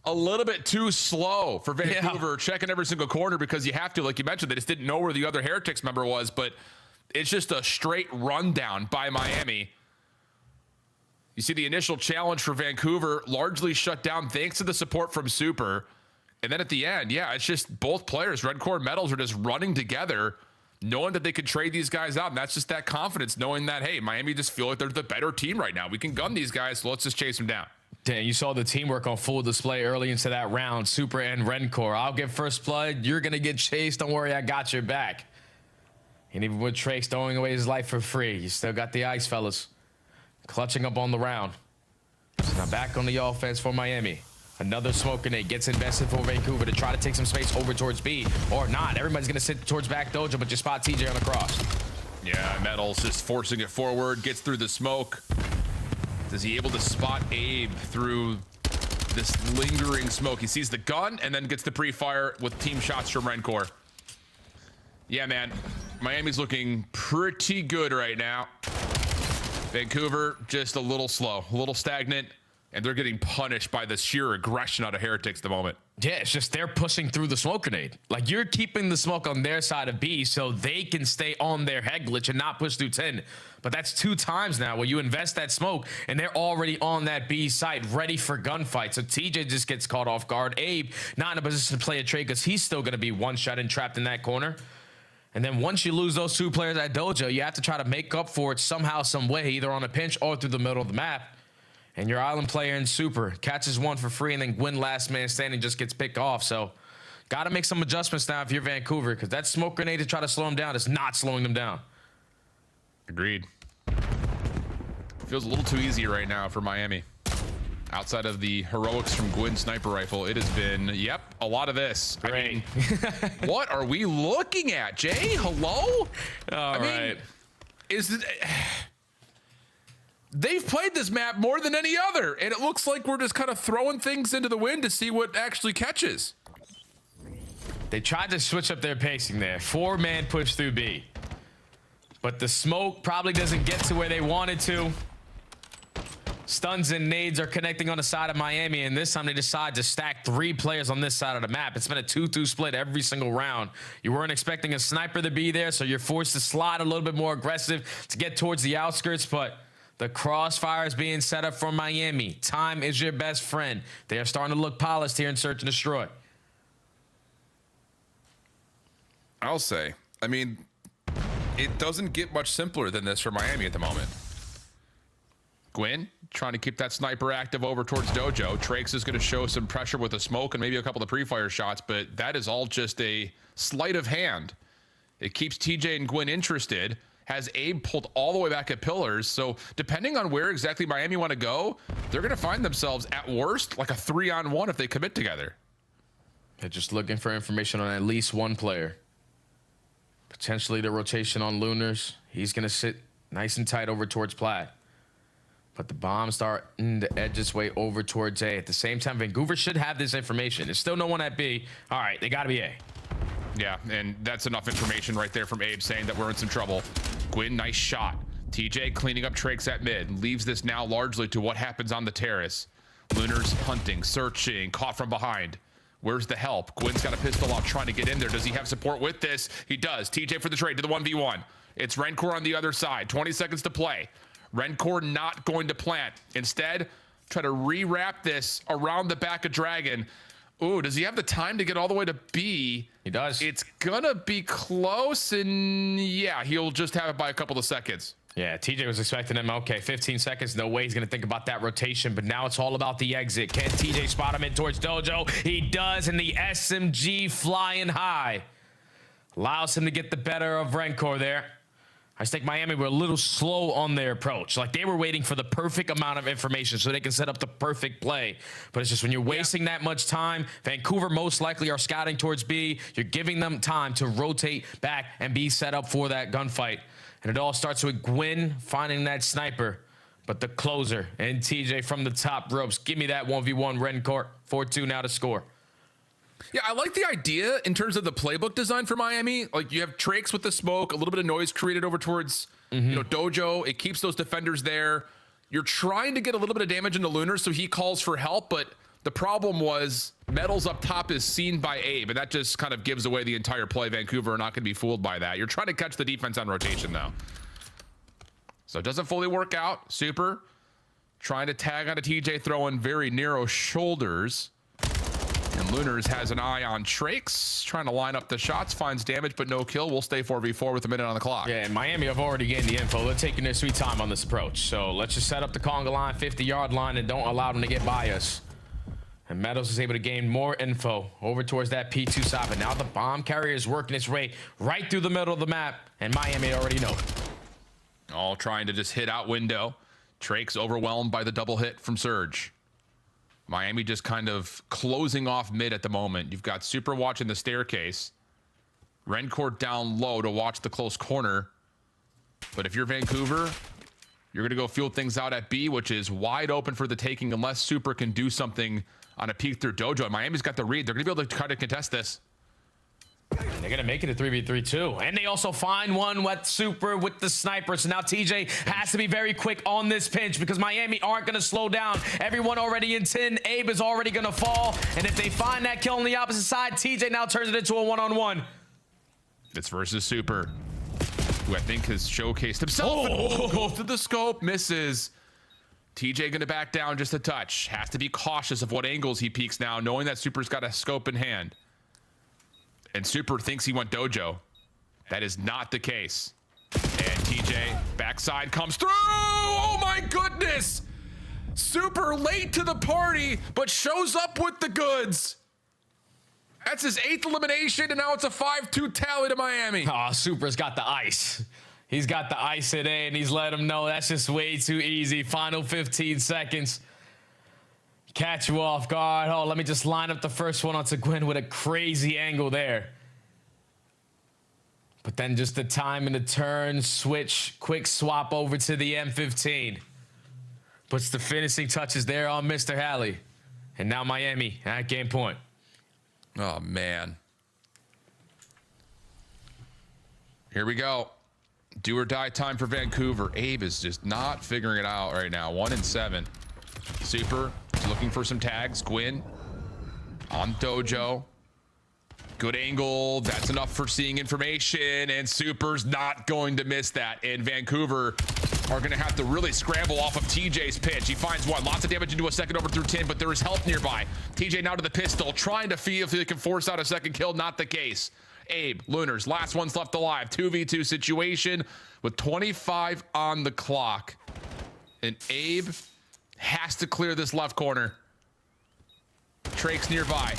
a little bit too slow for Vancouver, checking every single corner because you have to, like you mentioned, they just didn't know where the other Heretics member was, but it's just a straight rundown by Miami. You see the initial challenge for Vancouver largely shut down thanks to the support from Super. And then at the end, yeah, it's just both players, Redcore and Metals, are just running together, knowing that they could trade these guys out. And that's just that confidence, knowing that, hey, Miami just feel like they're the better team right now. We can gun these guys, so let's just chase them down. Damn, you saw the teamwork on full display early into that round. Super and Rencor. I'll get first blood. You're going to get chased. Don't worry, I got your back. And even with Trace throwing away his life for free, you still got the ice, fellas. Clutching up on the round. So now back on the offense for Miami. Another smoke grenade gets invested for Vancouver to try to take some space over towards B. Or not. Everybody's going to sit towards back dojo, but you spot TJ on the cross. Yeah, Metals just forcing it forward. Gets through the smoke. Is he able to spot Abe through this lingering smoke? He sees the gun and then gets the pre-fire with team shots from Rencor. Yeah, man. Miami's looking pretty good right now. Vancouver just a little slow, a little stagnant, and they're getting punished by the sheer aggression out of Heretics at the moment. Yeah, it's just they're pushing through the smoke grenade. Like, you're keeping the smoke on their side of B so they can stay on their head glitch and not push through 10. But that's 2 times now where you invest that smoke and they're already on that B site ready for gunfight. So TJ just gets caught off guard. Abe not in a position to play a trade because he's still going to be one shot and trapped in that corner. And then once you lose those 2 players at dojo, you have to try to make up for it somehow, some way, either on a pinch or through the middle of the map. And your island player in Super catches one for free, and then Gwyn, last man standing, just gets picked off. So got to make some adjustments now if you're Vancouver, because that smoke grenade to try to slow them down is not slowing them down. Agreed. Feels a little too easy right now for Miami. Outside of the heroics from Gwyn's sniper rifle, it has been, yep, a lot of this. Great. I mean, what are we looking at, Jay? Hello? All right. Is it... They've played this map more than any other, and it looks like we're just kind of throwing things into the wind to see what actually catches. They tried to switch up their pacing there. 4-man push through B. But the smoke probably doesn't get to where they wanted to. Stuns and nades are connecting on the side of Miami, and this time they decide to stack 3 players on this side of the map. It's been a 2-2 split every single round. You weren't expecting a sniper to be there, so you're forced to slide a little bit more aggressive to get towards the outskirts, but the crossfire is being set up for Miami. Time is your best friend. They are starting to look polished here in Search and Destroy. I'll say, I mean, it doesn't get much simpler than this for Miami at the moment. Gwyn trying to keep that sniper active over towards Dojo. Trakes is going to show some pressure with the smoke and maybe a couple of pre-fire shots, but that is all just a sleight of hand. It keeps TJ and Gwyn interested. Has Abe pulled all the way back at pillars. So depending on where exactly Miami want to go, they're going to find themselves at worst like a 3-on-1 if they commit together. They're just looking for information on at least one player. Potentially the rotation on Lunars. He's going to sit nice and tight over towards Plaid. But the bombs starting to edge its way over towards A. At the same time, Vancouver should have this information. There's still no one at B. All right, they got to be A. Yeah, and that's enough information right there from Abe saying that we're in some trouble. Gwyn, nice shot. TJ cleaning up Trakes at mid. Leaves this now largely to what happens on the terrace. Lunars hunting, searching, caught from behind. Where's the help? Gwyn's got a pistol out trying to get in there. Does he have support with this? He does. TJ for the trade to the 1v1. It's Rencor on the other side. 20 seconds to play. Rencor not going to plant. Instead, try to rewrap this around the back of Dragon. Ooh, does he have the time to get all the way to B? He does. It's gonna be close, and yeah, he'll just have it by a couple of seconds. Yeah, TJ was expecting him. Okay, 15 seconds. No way he's going to think about that rotation, but now it's all about the exit. Can TJ spot him in towards Dojo? He does, and the SMG flying high allows him to get the better of Rencor there. I just think Miami were a little slow on their approach. Like, they were waiting for the perfect amount of information so they can set up the perfect play. But it's just when you're wasting that much time, Vancouver most likely are scouting towards B. You're giving them time to rotate back and be set up for that gunfight. And it all starts with Gwyn finding that sniper. But the closer and TJ from the top ropes. Give me that 1v1 Rencourt. 4-2 now to score. Yeah, I like the idea in terms of the playbook design for Miami. Like, you have Trakes with the smoke, a little bit of noise created over towards you know, Dojo. It keeps those defenders there. You're trying to get a little bit of damage into Lunar, so he calls for help, but the problem was Metals up top is seen by Abe, and that just kind of gives away the entire play. Vancouver are not going to be fooled by that. You're trying to catch the defense on rotation, though. So it doesn't fully work out. Super trying to tag onto TJ, throwing very narrow shoulders. And Lunars has an eye on Trakes, trying to line up the shots, finds damage, but no kill. We'll stay 4v4 with a minute on the clock. Yeah, and Miami have already gained the info. They're taking their sweet time on this approach. So let's just set up the conga line, 50-yard line, and don't allow them to get by us. And Meadows is able to gain more info over towards that P2 side. But now the bomb carrier is working its way right through the middle of the map, and Miami already know. All trying to just hit out window. Trakes overwhelmed by the double hit from Surge. Miami just kind of closing off mid at the moment. You've got Super watching the staircase. Rencourt down low to watch the close corner. But if you're Vancouver, you're going to go field things out at B, which is wide open for the taking unless Super can do something on a peek through Dojo. And Miami's got the read. They're going to be able to try to contest this. And they're going to make it a 3v3 too. And they also find one with Super with the sniper. So now TJ has to be very quick on this pinch because Miami aren't going to slow down. Everyone already in 10. Abe is already going to fall. And if they find that kill on the opposite side, TJ now turns it into a one-on-one. It's versus Super, who I think has showcased himself. Goes to the scope, misses. TJ going to back down just a touch. Has to be cautious of what angles he peeks now, knowing that Super's got a scope in hand. And Super thinks he went Dojo. That is not the case. And TJ, backside comes through. Oh my goodness. Super late to the party, but shows up with the goods. That's his 8th elimination, and now it's a 5-2 tally to Miami. Oh, Super's got the ice. He's got the ice today, and he's let him know that's just way too easy. Final 15 seconds. Catch you off guard. Oh, let me just line up the first one onto Gwyn with a crazy angle there. But then just the time and the turn, switch, quick swap over to the M15. Puts the finishing touches there on Mr. Halley. And now Miami at game point. Oh, man. Here we go. Do or die time for Vancouver. Abe is just not figuring it out right now. 1-7. Super looking for some tags. Gwyn on Dojo. Good angle. That's enough for seeing information. And Super's not going to miss that. And Vancouver are going to have to really scramble off of TJ's pitch. He finds one. Lots of damage into a second over through 10, but there is help nearby. TJ now to the pistol, trying to see if he can force out a second kill. Not the case. Abe, Lunars, last one's left alive. 2v2 situation with 25 on the clock. And Abe has to clear this left corner. Trakes nearby.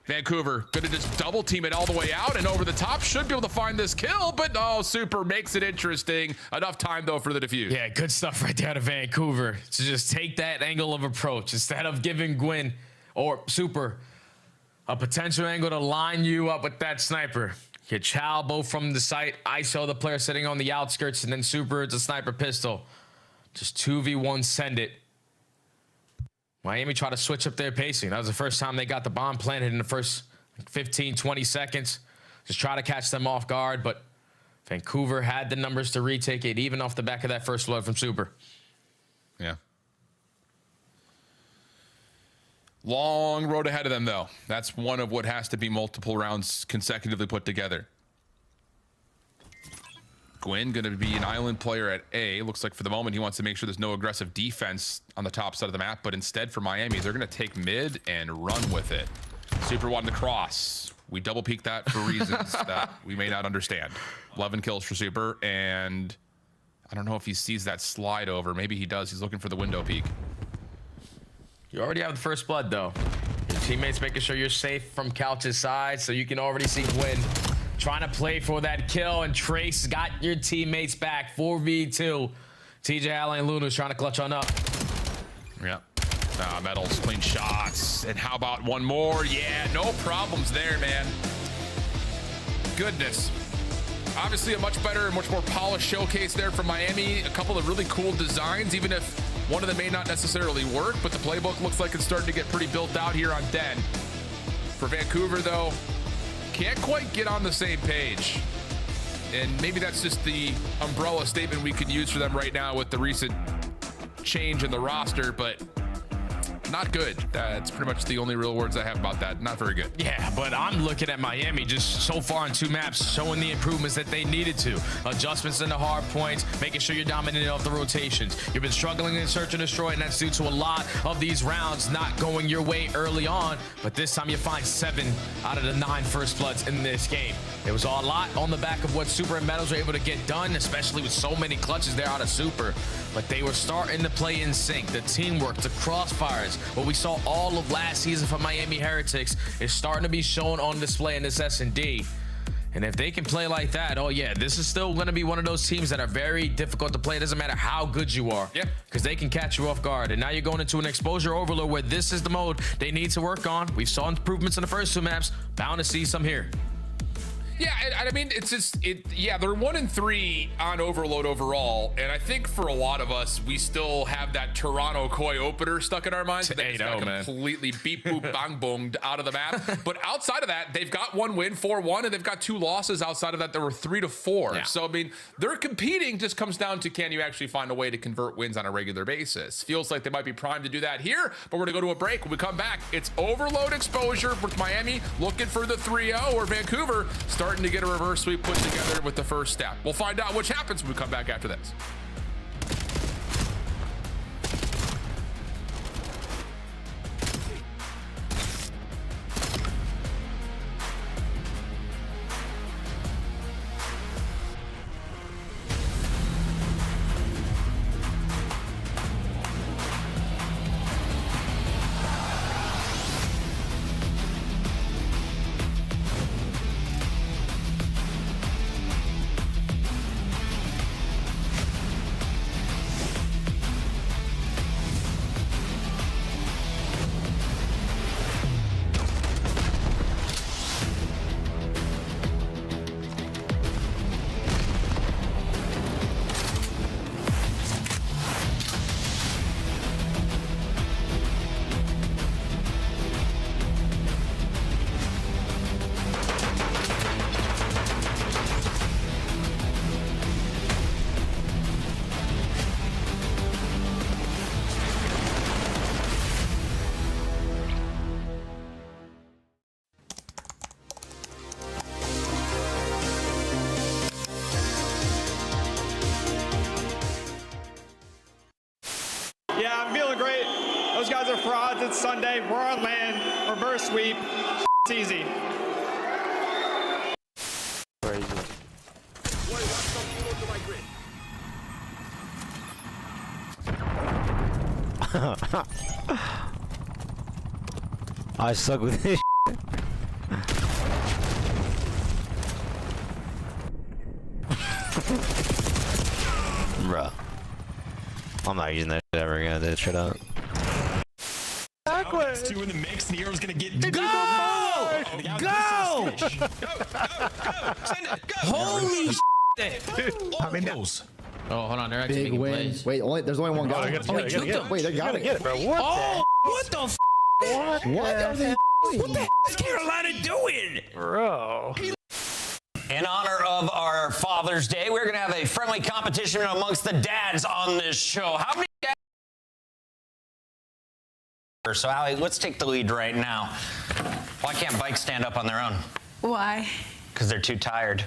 Vancouver gonna just double team it all the way out and over the top. Should be able to find this kill, but oh, Super makes it interesting. Enough time though for the defuse. Yeah, good stuff right there to Vancouver to just take that angle of approach instead of giving Gwyn or Super a potential angle to line you up with that sniper. You chow both from the site. ISO the player sitting on the outskirts, and then Super it's a sniper pistol. Just 2v1 send it. Miami tried to switch up their pacing. That was the first time they got the bomb planted in the first 15, 20 seconds. Just try to catch them off guard, but Vancouver had the numbers to retake it, even off the back of that first blood from Super. Yeah. Long road ahead of them, though. That's one of what has to be multiple rounds consecutively put together. Gwyn going to be an island player at A. Looks like for the moment he wants to make sure there's no aggressive defense on the top side of the map, but instead for Miami, they're going to take mid and run with it. Super wanting to cross. We double peek that for reasons that we may not understand. 11 kills for Super, and I don't know if he sees that slide over. Maybe he does. He's looking for the window peek. You already have the first blood, though. Your teammates making sure you're safe from Couch's side, so you can already see Gwyn trying to play for that kill, and Trace got your teammates back. 4v2. TJ Allen and Luna's trying to clutch on up. Yep. Metals, clean shots. And how about one more? Yeah, no problems there, man. Goodness. Obviously a much better and much more polished showcase there from Miami. A couple of really cool designs, even if one of them may not necessarily work, but the playbook looks like it's starting to get pretty built out here on Den. For Vancouver, though, can't quite get on the same page. And maybe that's just the umbrella statement we could use for them right now with the recent change in the roster, but not good. That's pretty much the only real words I have about that. Not very good. Yeah, but I'm looking at Miami just so far on 2 maps, showing the improvements that they needed to. Adjustments in the hard points, making sure you're dominating off the rotations. You've been struggling in search and destroy, and that's due to a lot of these rounds not going your way early on. But this time you find 7 out of the 9 first bloods in this game. It was a lot on the back of what Super and Metals were able to get done, especially with so many clutches there out of Super. But they were starting to play in sync. The teamwork, the crossfires, what we saw all of last season from Miami Heretics is starting to be shown on display in this S&D. And if they can play like that, oh yeah, this is still going to be one of those teams that are very difficult to play. It doesn't matter how good you are. Yep. Because they can catch you off guard. And now you're going into an exposure overload where this is the mode they need to work on. We saw improvements in the first 2 maps. Bound to see some here. Yeah, I mean, it's just, yeah, they're 1-3 on Overload overall, and I think for a lot of us, we still have that Toronto Koi opener stuck in our minds. That got completely beep, boop, bang, boonged out of the map. But outside of that, they've got 1 win, 4-1, and they've got 2 losses. Outside of that, there were 3-4. Yeah. So, I mean, they're competing, just comes down to can you actually find a way to convert wins on a regular basis. Feels like they might be primed to do that here, but we're going to go to a break. When we come back, it's Overload exposure with Miami looking for the 3-0, or Vancouver starting to get a reverse sweep put together with the first step. We'll find out which happens when we come back after this. Yeah, I'm feeling great. Those guys are frauds. It's Sunday. We're on land. Reverse sweep. It's easy. I suck with this. Bruh. I'm not using that shit ever again. That shit out. Backwards. 2 in the mix. Nero's gonna get. Go! Go! Send it. Go! Holy shit! I mean, Oh, hold on. They're actually making plays. Wait, there's only one guy. Wait, they got it. Bro, what What the f? What the is Carolina doing? Bro. In honor of our Father's Day, we're going to have a friendly competition amongst the dads on this show. How many dads? So, Allie, let's take the lead right now. Why can't bikes stand up on their own? Why? Because they're too tired.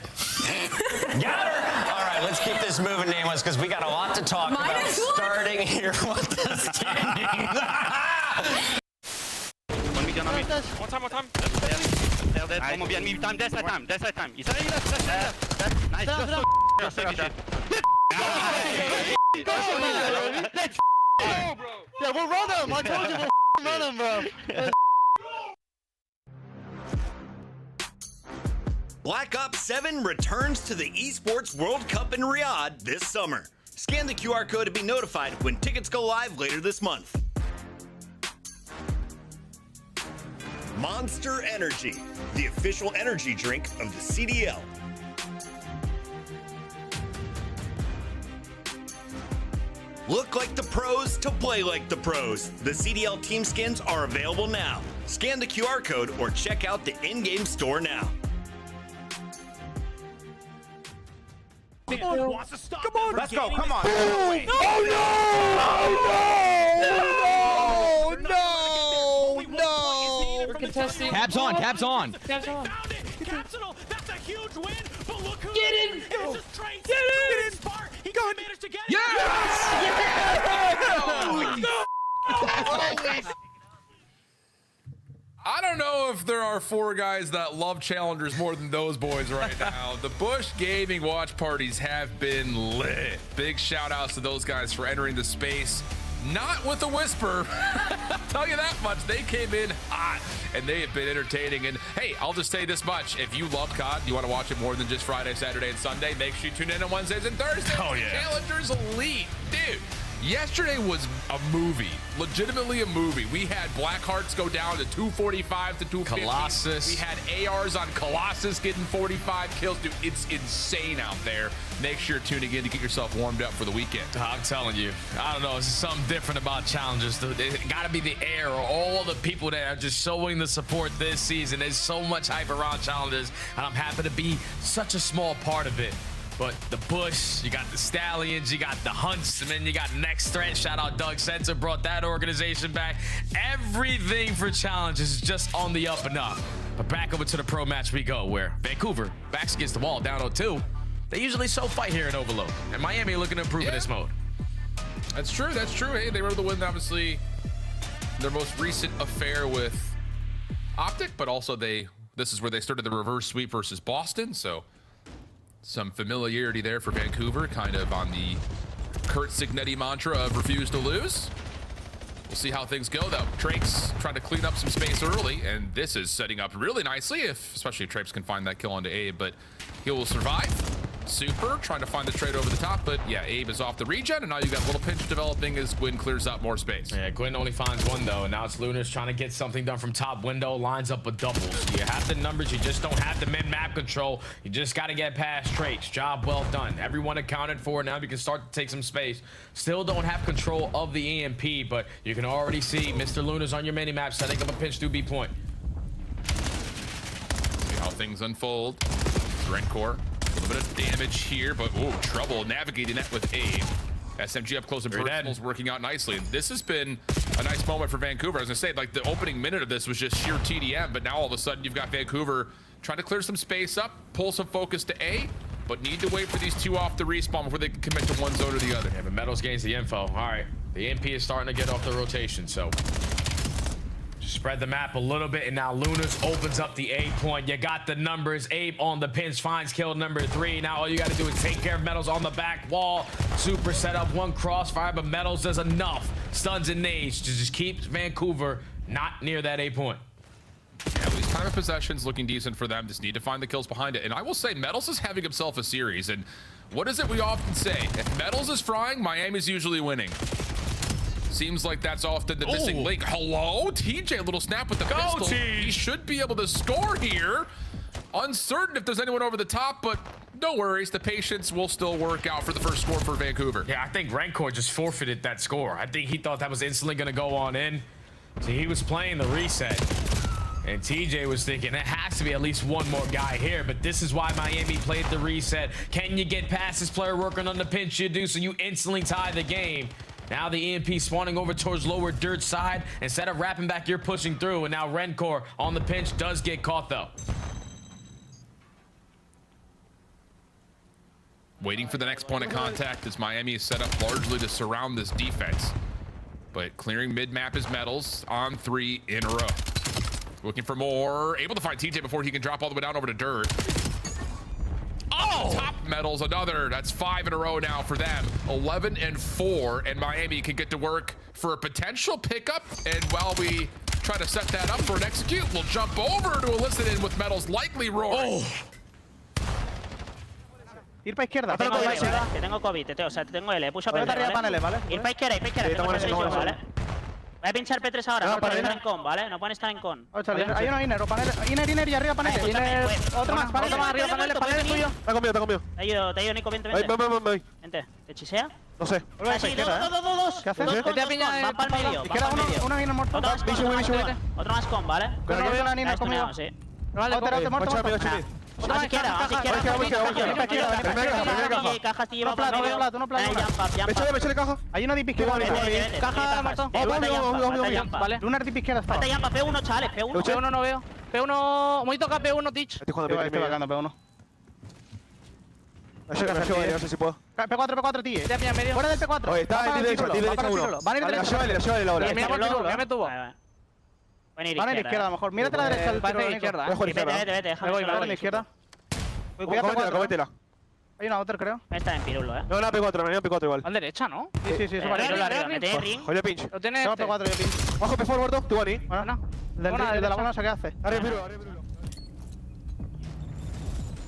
Got her! All right, let's keep this moving, Nameless, because we got a lot to talk about. Starting here with the standings. One time. One more behind me. Time. That's right time. Nice. Yeah, we'll run him. I told you we'll run him, bro. Black Ops 7 returns to the Esports World Cup in Riyadh this summer. Scan the QR code to be notified when tickets go live later this month. Monster Energy, the official energy drink of the CDL. Look like the pros to play like the pros. The CDL team skins are available now. Scan the QR code or check out the in-game store now. Come on, wants to stop. Come on, let's go. Come on. Oh no! We're contesting. Cabs on. Cabs on. That's a huge win. But look who Get in! This is Trace. Get in! Spark. He managed to get it. I don't know if there are 4 guys that love challengers more than those boys right now. The Bush Gaming watch parties have been lit. Big shout outs to those guys for entering the space. Not with a whisper. I'll tell you that much. They came in hot and they have been entertaining. And hey, I'll just say this much. If you love COD, you want to watch it more than just Friday, Saturday, and Sunday, make sure you tune in on Wednesdays and Thursdays. Oh, yeah. Challengers Elite. Dude, yesterday was a movie. Legitimately a movie. We had Blackhearts go down to 245 to 250. Colossus. We had ARs on Colossus getting 45 kills. Dude, it's insane out there. Make sure you're tuning in to get yourself warmed up for the weekend. I'm telling you, I don't know, it's something different about challenges. It got to be the air or all the people that are just showing the support this season. There's so much hype around challenges, and I'm happy to be such a small part of it. But the Bush, you got the Stallions, you got the Hunts, and then you got Next Threat. Shout out Doug Sensor, brought that organization back. Everything for challenges is just on the up and up. But back over to the pro match we go, where Vancouver backs against the wall, down 0-2. They usually so fight here in Overload, and Miami looking to improve in this mode. That's true. That's true. Hey, they were able to win, obviously, their most recent affair with Optic, but also this is where they started the reverse sweep versus Boston. So some familiarity there for Vancouver, kind of on the Kurt Signetti mantra of refuse to lose. We'll see how things go, though. Traix trying to clean up some space early, and this is setting up really nicely, especially if Traix can find that kill onto Abe, but he will survive. Super trying to find the trade over the top, but yeah, Abe is off the regen, and now you got a little pinch developing as Gwyn clears up more space. Yeah, Gwyn only finds one, though, and now it's Lunas trying to get something done from top window, lines up with doubles. You have the numbers, you just don't have the mid-map control. You just got to get past Traits. Job well done. Everyone accounted for. Now you can start to take some space. Still don't have control of the EMP, but you can already see Mr. Lunas on your mini-map setting up a pinch through B point. See how things unfold. Rentcore. A little bit of damage here, but trouble navigating that with Abe. SMG up close and personals working out nicely. And this has been a nice moment for Vancouver. I was gonna say, like, the opening minute of this was just sheer TDM, but now all of a sudden you've got Vancouver trying to clear some space up, pull some focus to A, but need to wait for these 2 off the respawn before they can commit to one zone or the other. Yeah, but Metals gains the info. All right, the MP is starting to get off the rotation, so spread the map a little bit, and now Lunas opens up the A point. You got the numbers. Abe on the pinch finds kill number 3. Now all you got to do is take care of Metals on the back wall. Super set up one crossfire, but Metals does enough stuns and nades to just keep Vancouver not near that A point. Yeah, at least time of possession's looking decent for them. Just need to find the kills behind it. And I will say, Metals is having himself a series. And what is it we often say? If Metals is frying, Miami's usually winning. Seems like that's often the missing link. Hello? TJ, a little snap with the pistol. He should be able to score here. Uncertain if there's anyone over the top, but no worries. The patience will still work out for the first score for Vancouver. Yeah, I think Rancor just forfeited that score. I think he thought that was instantly going to go on in. So he was playing the reset. And TJ was thinking, it has to be at least one more guy here, but this is why Miami played the reset. Can you get past this player working on the pinch? You do, so you instantly tie the game. Now the EMP spawning over towards lower dirt side. Instead of wrapping back, you're pushing through. And now Rencor on the pinch does get caught, though. Waiting for the next point of contact as Miami is set up largely to surround this defense. But clearing mid-map is Metals on 3 in a row. Looking for more. Able to find TJ before he can drop all the way down over to dirt. over the top. Metals, another. That's 5 in a row now for them. 11-4, and Miami can get to work for a potential pickup. And while we try to set that up for an execute, we'll jump over to elicit in with Metals likely roaring. Ir para izquierda. Que tengo COVID, Teo. O sea, tengo L. Puso P3, paneles, ¿vale? Ir para izquierda, ¿vale? Voy a pinchar P3 ahora, no pueden estar en con, ¿vale? No pueden estar en con. Hay uno inner, inner y arriba paneles. Otro más arriba paneles tuyo. Está conmigo. Te ayudo, Nico, vente. Vente, ¿te chisea? No sé. Sí, dos. ¿Qué haces? Van para el medio. Queda uno inner muerto. Otro más con, ¿vale? No veo una inner conmigo. Sí. Otro muerto. Vamos a izquierda. Cajas, te lleva para el medio. Échale caja. Hay una deep izquierda. Caja, muerto. Vale. Una deep izquierda está. Vete Yampa, P1, chavales, P1. P1 no veo. P1, muy toca P1, Teach. Estoy jugando P1. No sé si puedo. P4, tío. Fuera del P4. Oye, está en derecha uno. Van a ir derecha. Llévale la hora. Ya me tuvo. Van a ir izquierda, a lo mejor. Mírate la derecha. Vete, déjame. Voy a la izquierda. Cométela. Hay una otra, creo. Está en pirulo, No, la P4, me P4 igual. Van derecha, ¿no? Sí, eso vale. Me tenés ring. Oye, pinch. Lo tienes P4 yo pinch. Bajo P4 muerto, tú Ani. Bueno, el de la buena se qué hace. Arriba.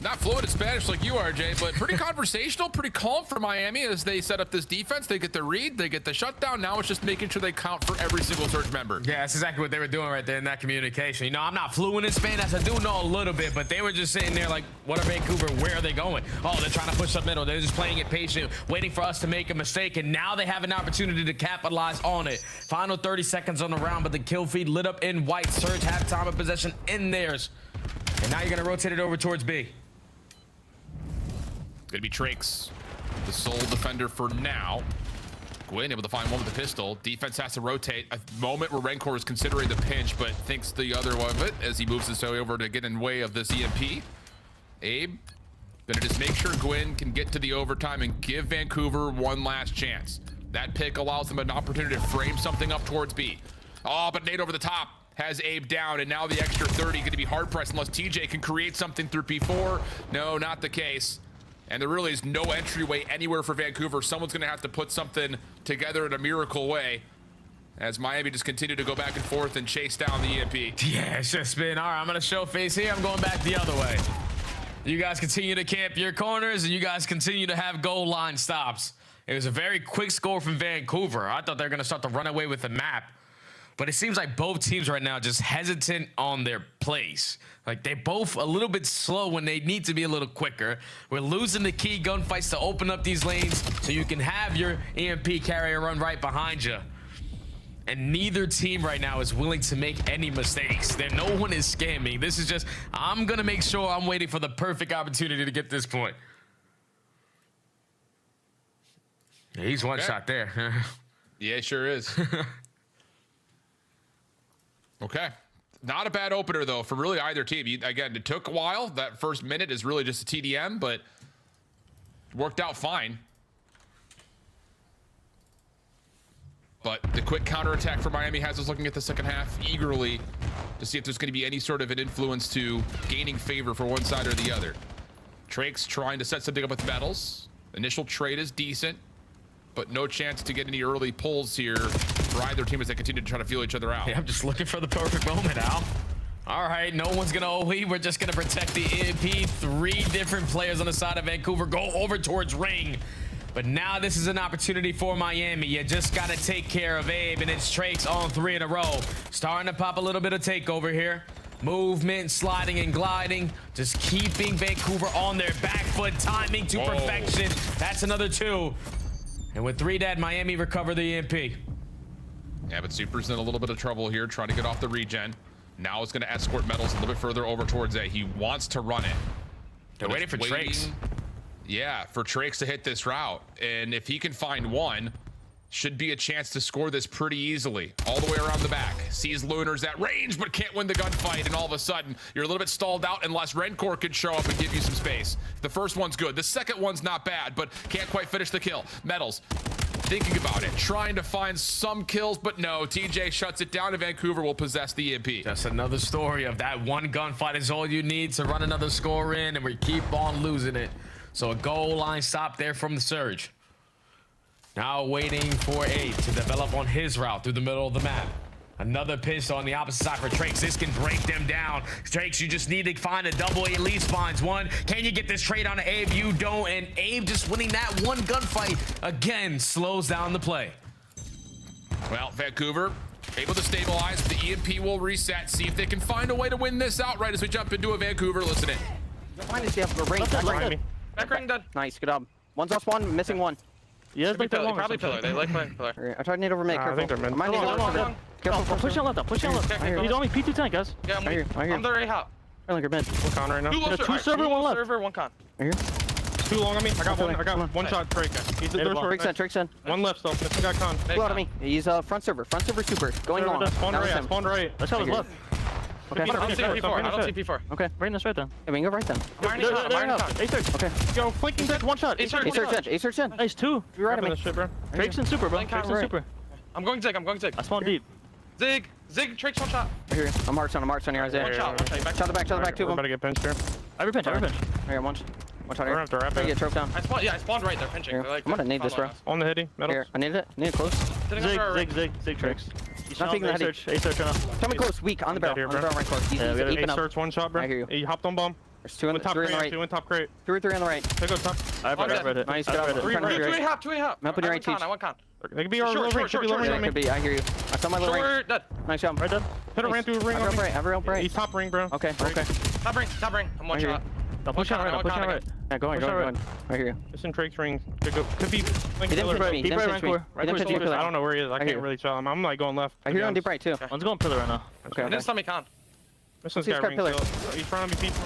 Not fluent in Spanish like you are, Jay, but pretty conversational, pretty calm for Miami as they set up this defense. They get the read, they get the shutdown. Now it's just making sure they count for every single Surge member. Yeah, that's exactly what they were doing right there in that communication. You know, I'm not fluent in Spanish. I do know a little bit, but they were just sitting there like, what are Vancouver? Where are they going? Oh, they're trying to push up middle. They're just playing it patient, waiting for us to make a mistake, and now they have an opportunity to capitalize on it. Final 30 seconds on the round, but the kill feed lit up in white. Surge have time of possession in theirs. And now you're going to rotate it over towards B. Gonna be Trakes, the sole defender for now. Gwyn able to find one with the pistol. Defense has to rotate. A moment where Rencor is considering the pinch, but thinks the other one of it as he moves his way over to get in way of this EMP. Abe, gonna just make sure Gwyn can get to the overtime and give Vancouver one last chance. That pick allows them an opportunity to frame something up towards B. Oh, but Nate over the top has Abe down, and now the extra 30 gonna be hard pressed unless TJ can create something through P4. No, not the case. And there really is no entryway anywhere for Vancouver. Someone's going to have to put something together in a miracle way as Miami just continue to go back and forth and chase down the EMP. Yeah, it's just been, all right, I'm going to show face here. I'm going back the other way. You guys continue to camp your corners, and you guys continue to have goal line stops. It was a very quick score from Vancouver. I thought they were going to start to run away with the map. But it seems like both teams right now are just hesitant on their plays. Like, they're both a little bit slow when they need to be a little quicker. We're losing the key gunfights to open up these lanes so you can have your EMP carrier run right behind you. And neither team right now is willing to make any mistakes. No one is scamming. This is just, I'm going to make sure I'm waiting for the perfect opportunity to get this point. Yeah, he's one shot there. Yeah, it sure is. Okay. Not a bad opener, though, for really either team. Again, it took a while. That first minute is really just a TDM, but worked out fine. But the quick counterattack for Miami has us looking at the second half eagerly to see if there's going to be any sort of an influence to gaining favor for one side or the other. Trakes trying to set something up with Metals. Initial trade is decent, but no chance to get any early pulls here for either team as they continue to try to feel each other out. Yeah, I'm just looking for the perfect moment, Al. All right, no one's gonna OE. We're just gonna protect the EMP. 3 different players on the side of Vancouver go over towards Ring. But now this is an opportunity for Miami. You just gotta take care of Abe, and it's Trakes on 3 in a row. Starting to pop a little bit of takeover here. Movement, sliding and gliding, just keeping Vancouver on their back foot, timing to perfection. That's another 2. And with 3 dead, Miami recover the EMP. Yeah, but Super's in a little bit of trouble here, trying to get off the regen. Now it's going to escort Metals a little bit further over towards A. He wants to run it. They're waiting for Trakes. Yeah, for Trakes to hit this route. And if he can find one, should be a chance to score this pretty easily. All the way around the back. Sees Lunars at range, but can't win the gunfight. And all of a sudden, you're a little bit stalled out unless Rencor can show up and give you some space. The first one's good. The second one's not bad, but can't quite finish the kill. Metals thinking about it, trying to find some kills, but no. TJ shuts it down, and Vancouver will possess the EMP. Just another story of that one gunfight is all you need to run another score in, and we keep on losing it. So a goal line stop there from the Surge. Now waiting for Abe to develop on his route through the middle of the map. Another pinch on the opposite side for Trakes. This can break them down. Trakes, you just need to find a double. At least finds one. Can you get this trade on Abe? You don't. And Abe just winning that one gunfight again slows down the play. Well, Vancouver able to stabilize. The EMP will reset. See if they can find a way to win this outright as we jump into a Vancouver. Listen in. Behind us, you have a ring. Back ring dead. Nice, good job. One's off one, missing one. Yeah, probably pillar. They like playing pillar. I tried to need over mid. I think they're mid. Careful. Push on left though. Push on left. He's on me. P2 tank, guys. Yeah, I'm here. I'm the right hop. I think you're mid. One con right now. Two server, one left. Server, one con. Right here. Too long on me. I got one shot. Drake. He's the Drake's in. One left though. Missing got con. Blow out of me. He's front server super. Going long. Spawn right. Let's have his left. Okay. I don't see P4. I don't see P4. Okay. Right in this right then. Yeah, we can go right then. A-search. Okay. Yo, flanking dead. One shot. A-search in. Nice, two. You're right at me. Shit, bro. Drake's in super, bro. Drake's in super. I'm going Zig. I spawned deep. Zig, Drake's one shot. I hear you. I'm marched on here, Isaiah. One shot. Shot the back, two of them. We're about to get pinched here. Every pinch. I got one shot here. We're after wrap it. Get trope down. I spawned right there, pinching. I'm gonna need this, bro. On the hitty, metal. Here, I need it. Need it close. Zig tricks. Not taking the heady. A-search right now. Coming close, weak, on the barrel. On the barrel right close. He's even up. A-search, one shot, bro. I hear you. He hopped on bomb. There's two on the right. Two in top crate. 2 or 3 on the right. They go top. I've read it. Nice, good job. Two hop. I'm up in your right, Teach. I want con. They could be our low ring. Should be low ring on me. Could be, I hear you. I saw my low ring. Nice job. Right dead. Hit a ran through a ring on me. Everyone right. He's top ring, bro. Okay. Top ring. I'm one shot. Push on right. Yeah, go on. I hear you. It's in Drake's ring. Could be. He didn't pinch me. He didn't pinch me. I don't know where he is. I can't really tell him. I'm like going left. I hear you on deep right too. One's going pillar right now. Okay. He didn't stop me con. This one's got ring still. He's trying to be people.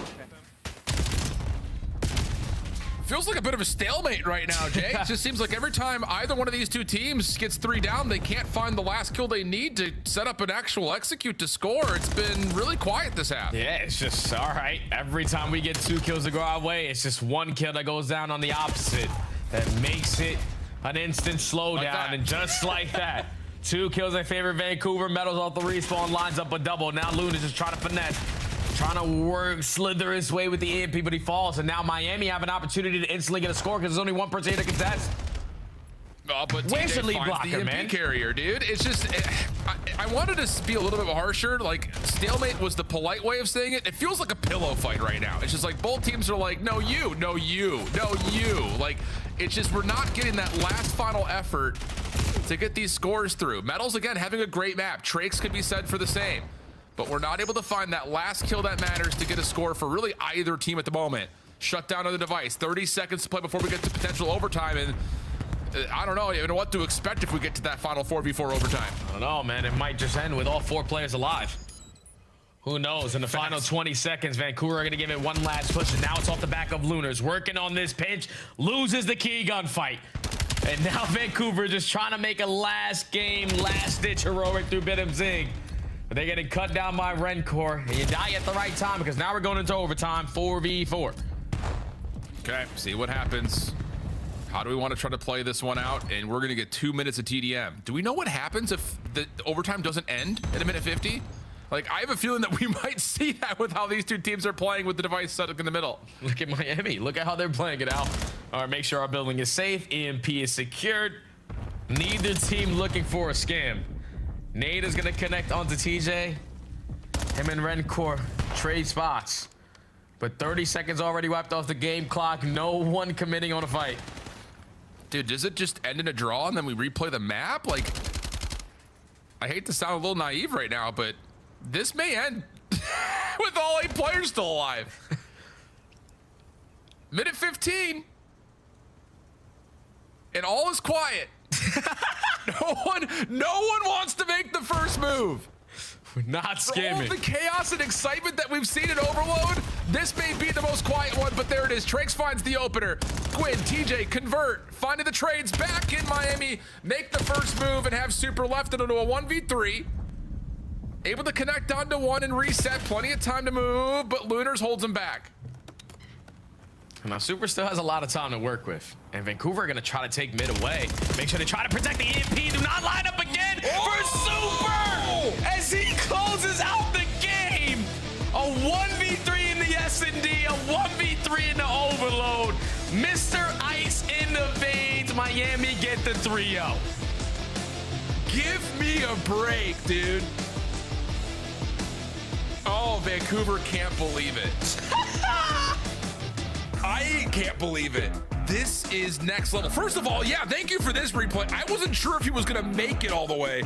Feels like a bit of a stalemate right now, Jay. It just seems like every time either one of these two teams gets 3 down, they can't find the last kill they need to set up an actual execute to score. It's been really quiet this half. Yeah, it's just all right. Every time we get 2 kills to go our way, it's just 1 kill that goes down on the opposite that makes it an instant slowdown. And just like that, 2 kills in favor of Vancouver. Metals off the respawn, lines up a double. Now Luna's just trying to finesse. Trying to slither his way with the EMP, but he falls. And now Miami have an opportunity to instantly get a score because there's only 1 person here to contest. Oh, but Where's TJ the lead finds blocker, the EMP man? carrier, dude. It's just, I wanted to be a little bit harsher. Like, stalemate was the polite way of saying it. It feels like a pillow fight right now. It's just like both teams are like, no, you. Like, it's just we're not getting that last final effort to get these scores through. Metals, again, having a great map. Trakes could be said for the same. But we're not able to find that last kill that matters to get a score for really either team at the moment. Shut down on the device. 30 seconds to play before we get to potential overtime. And I don't know even what to expect if we get to that final 4v4 overtime. I don't know, man. It might just end with all 4 players alive. Who knows? In the final 20 seconds, Vancouver are going to give it one last push. And now it's off the back of Lunars. Working on this pinch. Loses the key gunfight. And now Vancouver just trying to make a last game, last-ditch heroic through Bit and Zig. But they're getting cut down by Rencor. And you die at the right time because now we're going into overtime, 4v4. Okay, see what happens. How do we want to try to play this one out? And we're going to get 2 minutes of TDM. Do we know what happens if the overtime doesn't end at a minute 50? Like, I have a feeling that we might see that with how these two teams are playing with the device set up in the middle. Look at Miami. Look at how they're playing it out. All right, make sure our building is safe. EMP is secured. Neither team looking for a scam. Nate is going to connect onto TJ. Him and Rencor trade spots. But 30 seconds already wiped off the game clock. No one committing on a fight. Dude, does it just end in a draw and then we replay the map? Like, I hate to sound a little naive right now, but this may end with all 8 players still alive. Minute 15. And all is quiet. No one wants to make the first move. We're not scamming. For all of the chaos and excitement that we've seen in Overload, this may be the most quiet one, but there it is. Trakes finds the opener. Gwyn, TJ, convert, finding the trades back in Miami, make the first move and have Super left into a 1v3. Able to connect onto 1 and reset. Plenty of time to move, but Lunars holds him back. Now, Super still has a lot of time to work with. And Vancouver are going to try to take mid away. Make sure they try to protect the EMP. Do not line up again for Super as he closes out the game. A 1v3 in the S&D, a 1v3 in the Overload. get the 3-0. Give me a break, dude. Oh, Vancouver can't believe it. I can't believe it. This is next level. First of all, yeah, thank you for this replay. I wasn't sure if he was going to make it all the way.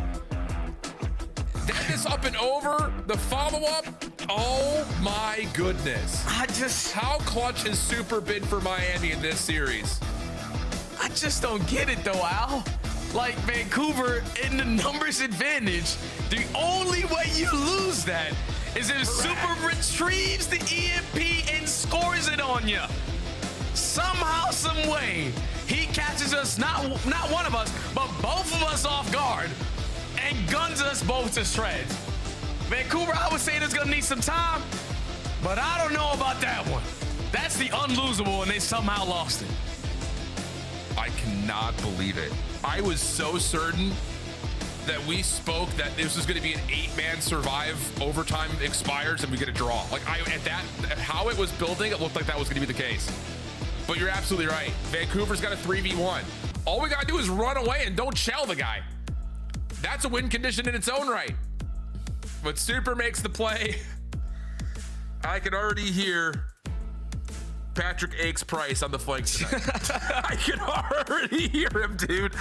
Then this up and over, the follow-up. Oh, my goodness. How clutch has Super been for Miami in this series? I just don't get it, though, Al. Like, Vancouver in the numbers advantage, the only way you lose that is if Super retrieves the EMP and scores it on you. Somehow, some way, he catches us, not one of us, but both of us off guard and guns us both to shreds. Vancouver, I would say, is going to need some time, but I don't know about that one. That's the unlosable, and they somehow lost it. I cannot believe it. I was so certain that we spoke that this was going to be an 8-man survive, overtime expires, and we get a draw. Like, at how it was building, it looked like that was going to be the case. But you're absolutely right. Vancouver's got a 3v1. All we got to do is run away and don't shell the guy. That's a win condition in its own right. But Super makes the play. I can already hear Patrick Ake's price on the flanks tonight. I can already hear him, dude.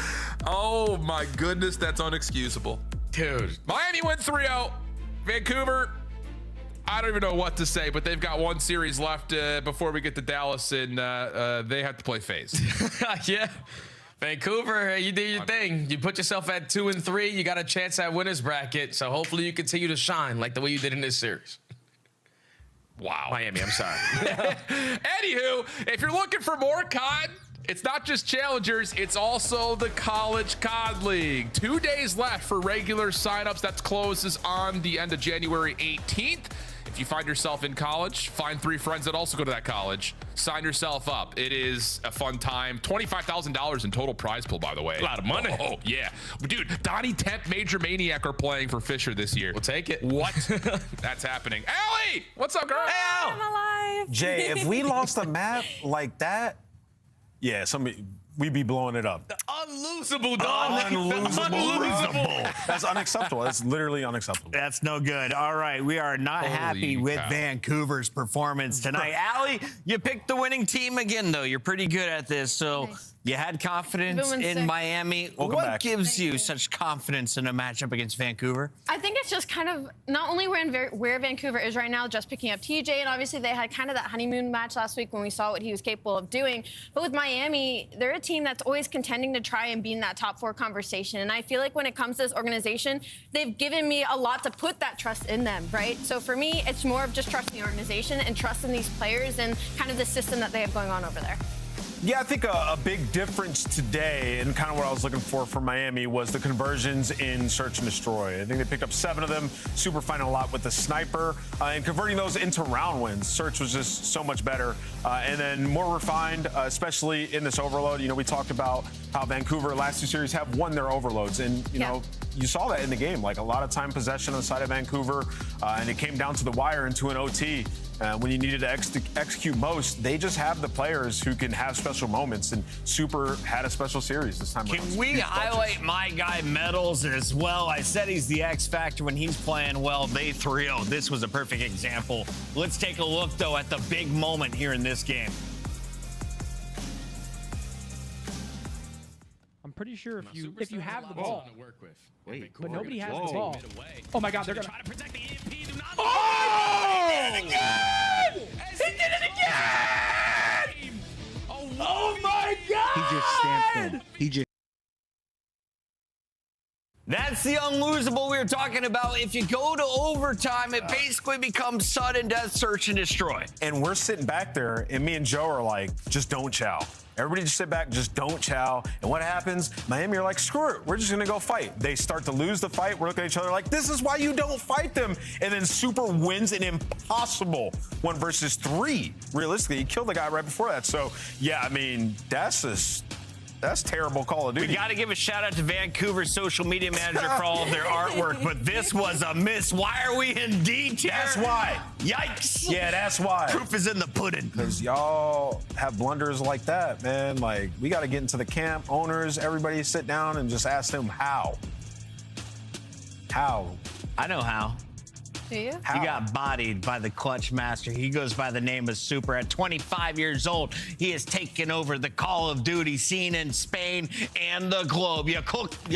Oh my goodness, that's unexcusable. Dude. Miami wins 3-0. Vancouver, I don't even know what to say, but they've got one series left before we get to Dallas, and they have to play FaZe. Yeah. Vancouver, you did your thing. You put yourself at 2-3. You got a chance at winners bracket, so hopefully you continue to shine like the way you did in this series. Wow. Miami, I'm sorry. Anywho, if you're looking for more COD, it's not just challengers, it's also the College COD League. 2 days left for regular signups. That closes on the end of January 18th. If you find yourself in college, find 3 friends that also go to that college, sign yourself up. It is a fun time. $25,000 in total prize pool, by the way. A lot of money. Oh, yeah. Dude, Donnie Temp, Major Maniac are playing for Fisher this year. We'll take it. What? That's happening. Allie, what's up, girl? Al! I'm alive. Jay, if we lost a map like that, yeah, we'd be blowing it up. Unlosable, dog. Unlosable. That's unacceptable. That's literally unacceptable. That's no good. All right, we are not happy with Vancouver's performance tonight. Allie, you picked the winning team again, though. You're pretty good at this, so you had confidence in Miami. What gives you such confidence in a matchup against Vancouver? I think it's just kind of not only where Vancouver is right now, just picking up TJ, and obviously they had kind of that honeymoon match last week when we saw what he was capable of doing. But with Miami, they're a team that's always contending to try and be in that top 4 conversation. And I feel like when it comes to this organization, they've given me a lot to put that trust in them, right? So for me, it's more of just trusting the organization and trusting these players and kind of the system that they have going on over there. Yeah, I think a big difference today, and kind of what I was looking for Miami, was the conversions in Search and Destroy. I think they picked up 7 of them. Super finding a lot with the sniper, and converting those into round wins. Search was just so much better, and then more refined, especially in this overload. You know, we talked about how Vancouver last 2 series have won their overloads, and you know, you saw that in the game. Like a lot of time possession on the side of Vancouver, and it came down to the wire into an OT. When you needed to execute most, they just have the players who can have special moments, and Super had a special series this time. Can we highlight my guy Metals as well? I said he's the X factor when he's playing well. They 3-0. This was a perfect example. Let's take a look, though, at the big moment here in this game. I'm pretty sure if you have the ball. Wait, but nobody has the ball. Oh my God, they're gonna try to protect the EMP. Do not. Oh! He did it again! He did it again! Oh my God! He just stamped him. He just. That's the unlosable we were talking about. If you go to overtime, it basically becomes sudden death, search, and destroy. And we're sitting back there, and me and Joe are like, just don't chow. Everybody just sit back, just don't chow. And what happens? Miami are like, screw it, we're just gonna go fight. They start to lose the fight. We're looking at each other like, this is why you don't fight them. And then Super wins an impossible 1 versus 3. Realistically, he killed the guy right before that. So, yeah, I mean, that's just That's terrible Call of Duty. We got to give a shout out to Vancouver's social media manager for all of their artwork, but this was a miss. Why are we in D tier? That's why. Yikes. Yeah, that's why. Proof is in the pudding. Because y'all have blunders like that, man. Like, we got to get into the camp, owners, everybody sit down and just ask them how. How? I know how. Do you? He got bodied by the clutch master. He goes by the name of Super. At 25 years old, he has taken over the Call of Duty scene in Spain and the globe. You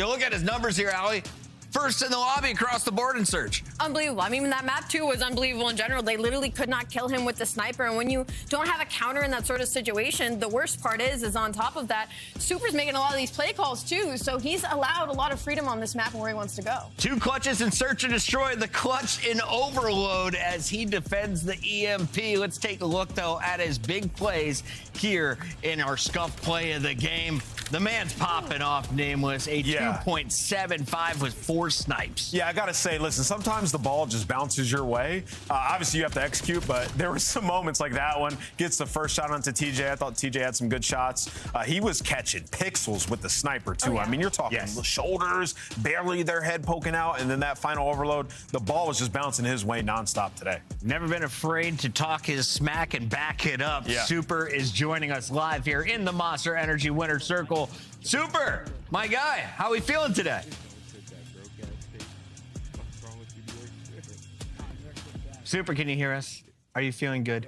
look at his numbers here, Allie. First in the lobby across the board in search. Unbelievable. I mean, that map, too, was unbelievable in general. They literally could not kill him with the sniper. And when you don't have a counter in that sort of situation, the worst part is on top of that, Super's making a lot of these play calls, too. So he's allowed a lot of freedom on this map and where he wants to go. 2 clutches in search and destroy. The clutch in overload as he defends the EMP. Let's take a look, though, at his big plays here in our scuff play of the game. The man's popping off, Nameless. A 2.75 with 4 snipes. Yeah, I got to say, listen, sometimes the ball just bounces your way. Obviously, you have to execute, but there were some moments like that one. Gets the first shot onto TJ. I thought TJ had some good shots. He was catching pixels with the sniper, too. I mean, you're talking shoulders, barely their head poking out, and then that final overload, the ball was just bouncing his way nonstop today. Never been afraid to talk his smack and back it up. Yeah. Super is joining us live here in the Monster Energy Winner Circle. Super, my guy, how are we feeling today? Super, can you hear us? Are you feeling good?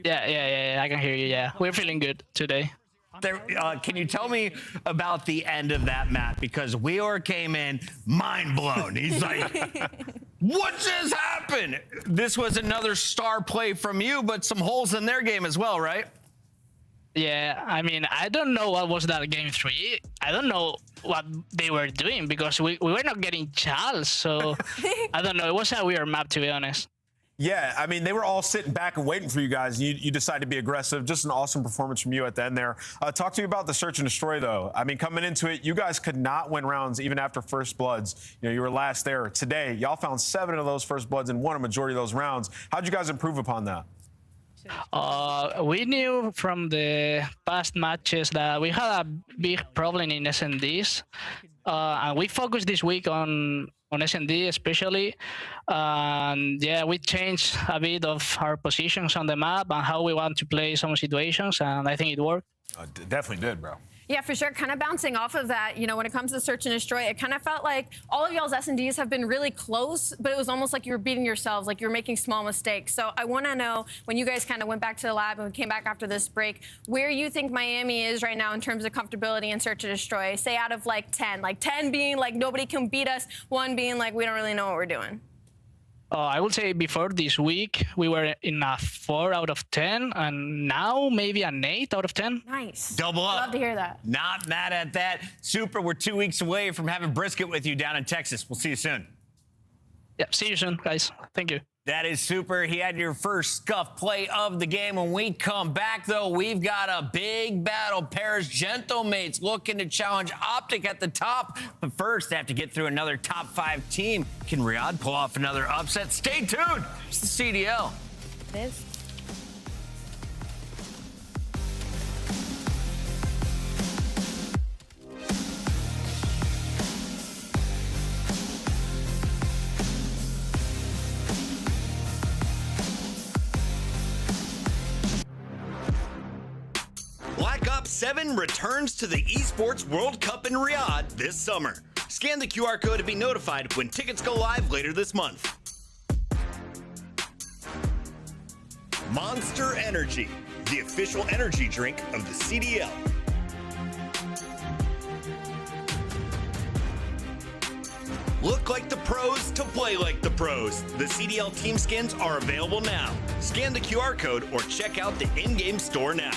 Yeah, I can hear you. Yeah, we're feeling good today. Can you tell me about the end of that map? Because Wheeler came in mind blown. He's like, what just happened? This was another star play from you, but some holes in their game as well, right? Yeah, I mean, I don't know what was that game 3. I don't know what they were doing because we were not getting Charles. So I don't know. It was a weird map, to be honest. Yeah, I mean, they were all sitting back and waiting for you guys. And you decided to be aggressive. Just an awesome performance from you at the end there. Talk to me about the search and destroy, though. I mean, coming into it, you guys could not win rounds even after first bloods. You know, you were last there. Today, y'all found 7 of those first bloods and won a majority of those rounds. How'd you guys improve upon that? We knew from the past matches that we had a big problem in SNDs, and we focused this week on SND especially. And yeah, we changed a bit of our positions on the map and how we want to play some situations, and I think it worked. Definitely did, bro. Yeah, for sure. Kind of bouncing off of that, you know, when it comes to search and destroy, it kind of felt like all of y'all's S&Ds have been really close, but it was almost like you were beating yourselves, like you were making small mistakes. So I want to know, when you guys kind of went back to the lab and we came back after this break, where you think Miami is right now in terms of comfortability in search and destroy, say out of like 10. Like 10 being like nobody can beat us, 1 being like we don't really know what we're doing. I would say before this week, we were in a 4 out of 10, and now maybe an 8 out of 10. Nice. Double up. Love to hear that. Not mad at that. Super, we're 2 weeks away from having brisket with you down in Texas. We'll see you soon. Yeah, see you soon, guys. Thank you. That is Super. He had your first scuff play of the game. When we come back, though, we've got a big battle. Paris Gentlemates looking to challenge Optic at the top. But first, they have to get through another top 5 team. Can Riyadh pull off another upset? Stay tuned. It's the CDL. It is. Black Ops 7 returns to the Esports World Cup in Riyadh this summer. Scan the QR code to be notified when tickets go live later this month. Monster Energy, the official energy drink of the CDL. Look like the pros to play like the pros. The CDL team skins are available now. Scan the QR code or check out the in-game store now.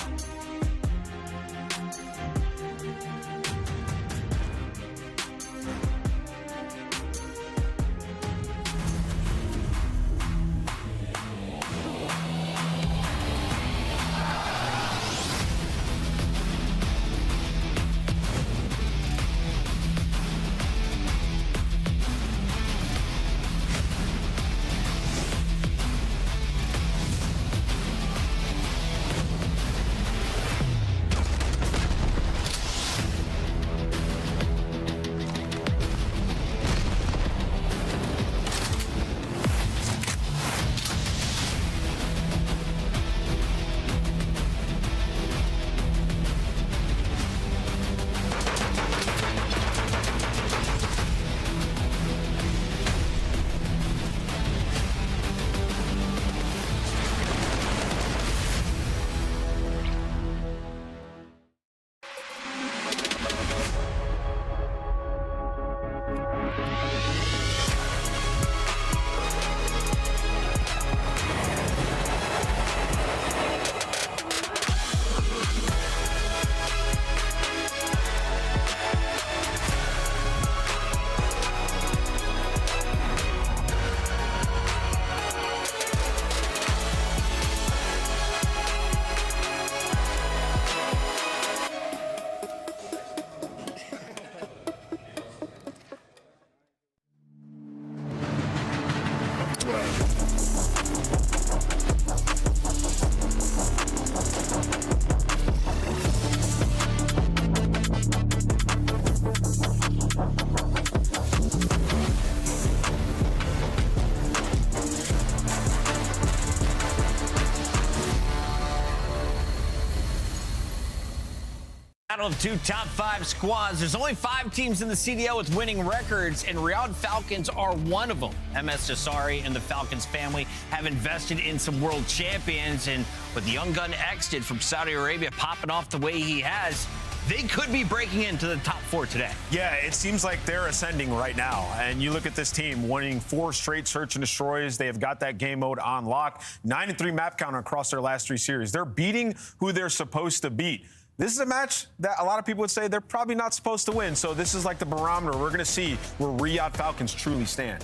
battle of two top 5 squads. There's only 5 teams in the CDL with winning records, and Riyadh Falcons are one of them. MS Jasari and the Falcons family have invested in some world champions, and with the young gun X from Saudi Arabia popping off the way he has, they could be breaking into the top 4 today. Yeah, it seems like they're ascending right now. And you look at this team winning 4 straight search and destroys. They have got that game mode on lock. 9-3 map count across their last 3 series. They're beating who they're supposed to beat. This is a match that a lot of people would say they're probably not supposed to win. So this is like the barometer. We're going to see where Riyadh Falcons truly stand.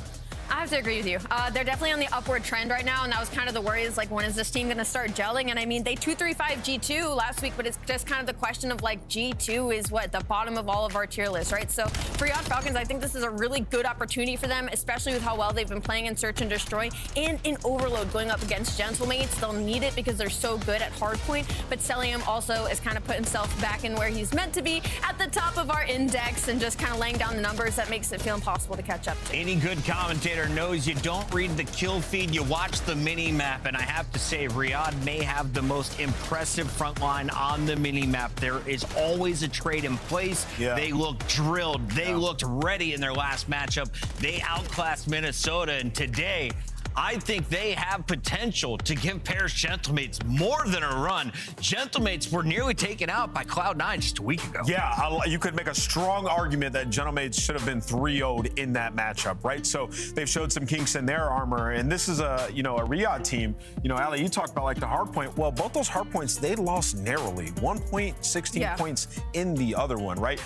I have to agree with you. They're definitely on the upward trend right now, and that was kind of the worry is, like, when is this team going to start gelling? And I mean, they 2-3-5 G2 last week, but it's just kind of the question of, like, G2 is what? The bottom of all of our tier lists, right? So for Riyadh Falcons, I think this is a really good opportunity for them, especially with how well they've been playing in Search and Destroy and in Overload going up against Gentlemates. They'll need it because they're so good at hardpoint, but Celium also has kind of put himself back in where he's meant to be, at the top of our index, and just kind of laying down the numbers that makes it feel impossible to catch up to. Any good commentator knows you don't read the kill feed, you watch the mini-map, and I have to say, Riyadh may have the most impressive front line on the mini-map. There is always a trade in place. Yeah. They look drilled. They looked ready in their last matchup. They outclassed Minnesota, and today, I think they have potential to give Paris Gentlemates more than a run. Gentlemates were nearly taken out by Cloud9 just a week ago. Yeah, you could make a strong argument that Gentlemates should have been 3-0'd in that matchup, right? So they've showed some kinks in their armor, and this is a Riyadh team. Ali, you talked about like the hard point. Well, both those hard points, they lost narrowly. 1 point, 16 points in the other one, right?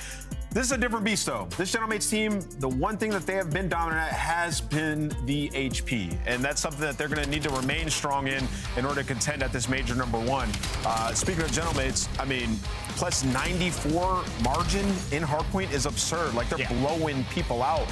This is a different beast, though. This Gentlemates team, the one thing that they have been dominant at has been the HP. And that's something that they're going to need to remain strong in order to contend at this major #1. Speaking of Gentlemates, I mean, plus 94 margin in hardpoint is absurd. Like, they're blowing people out.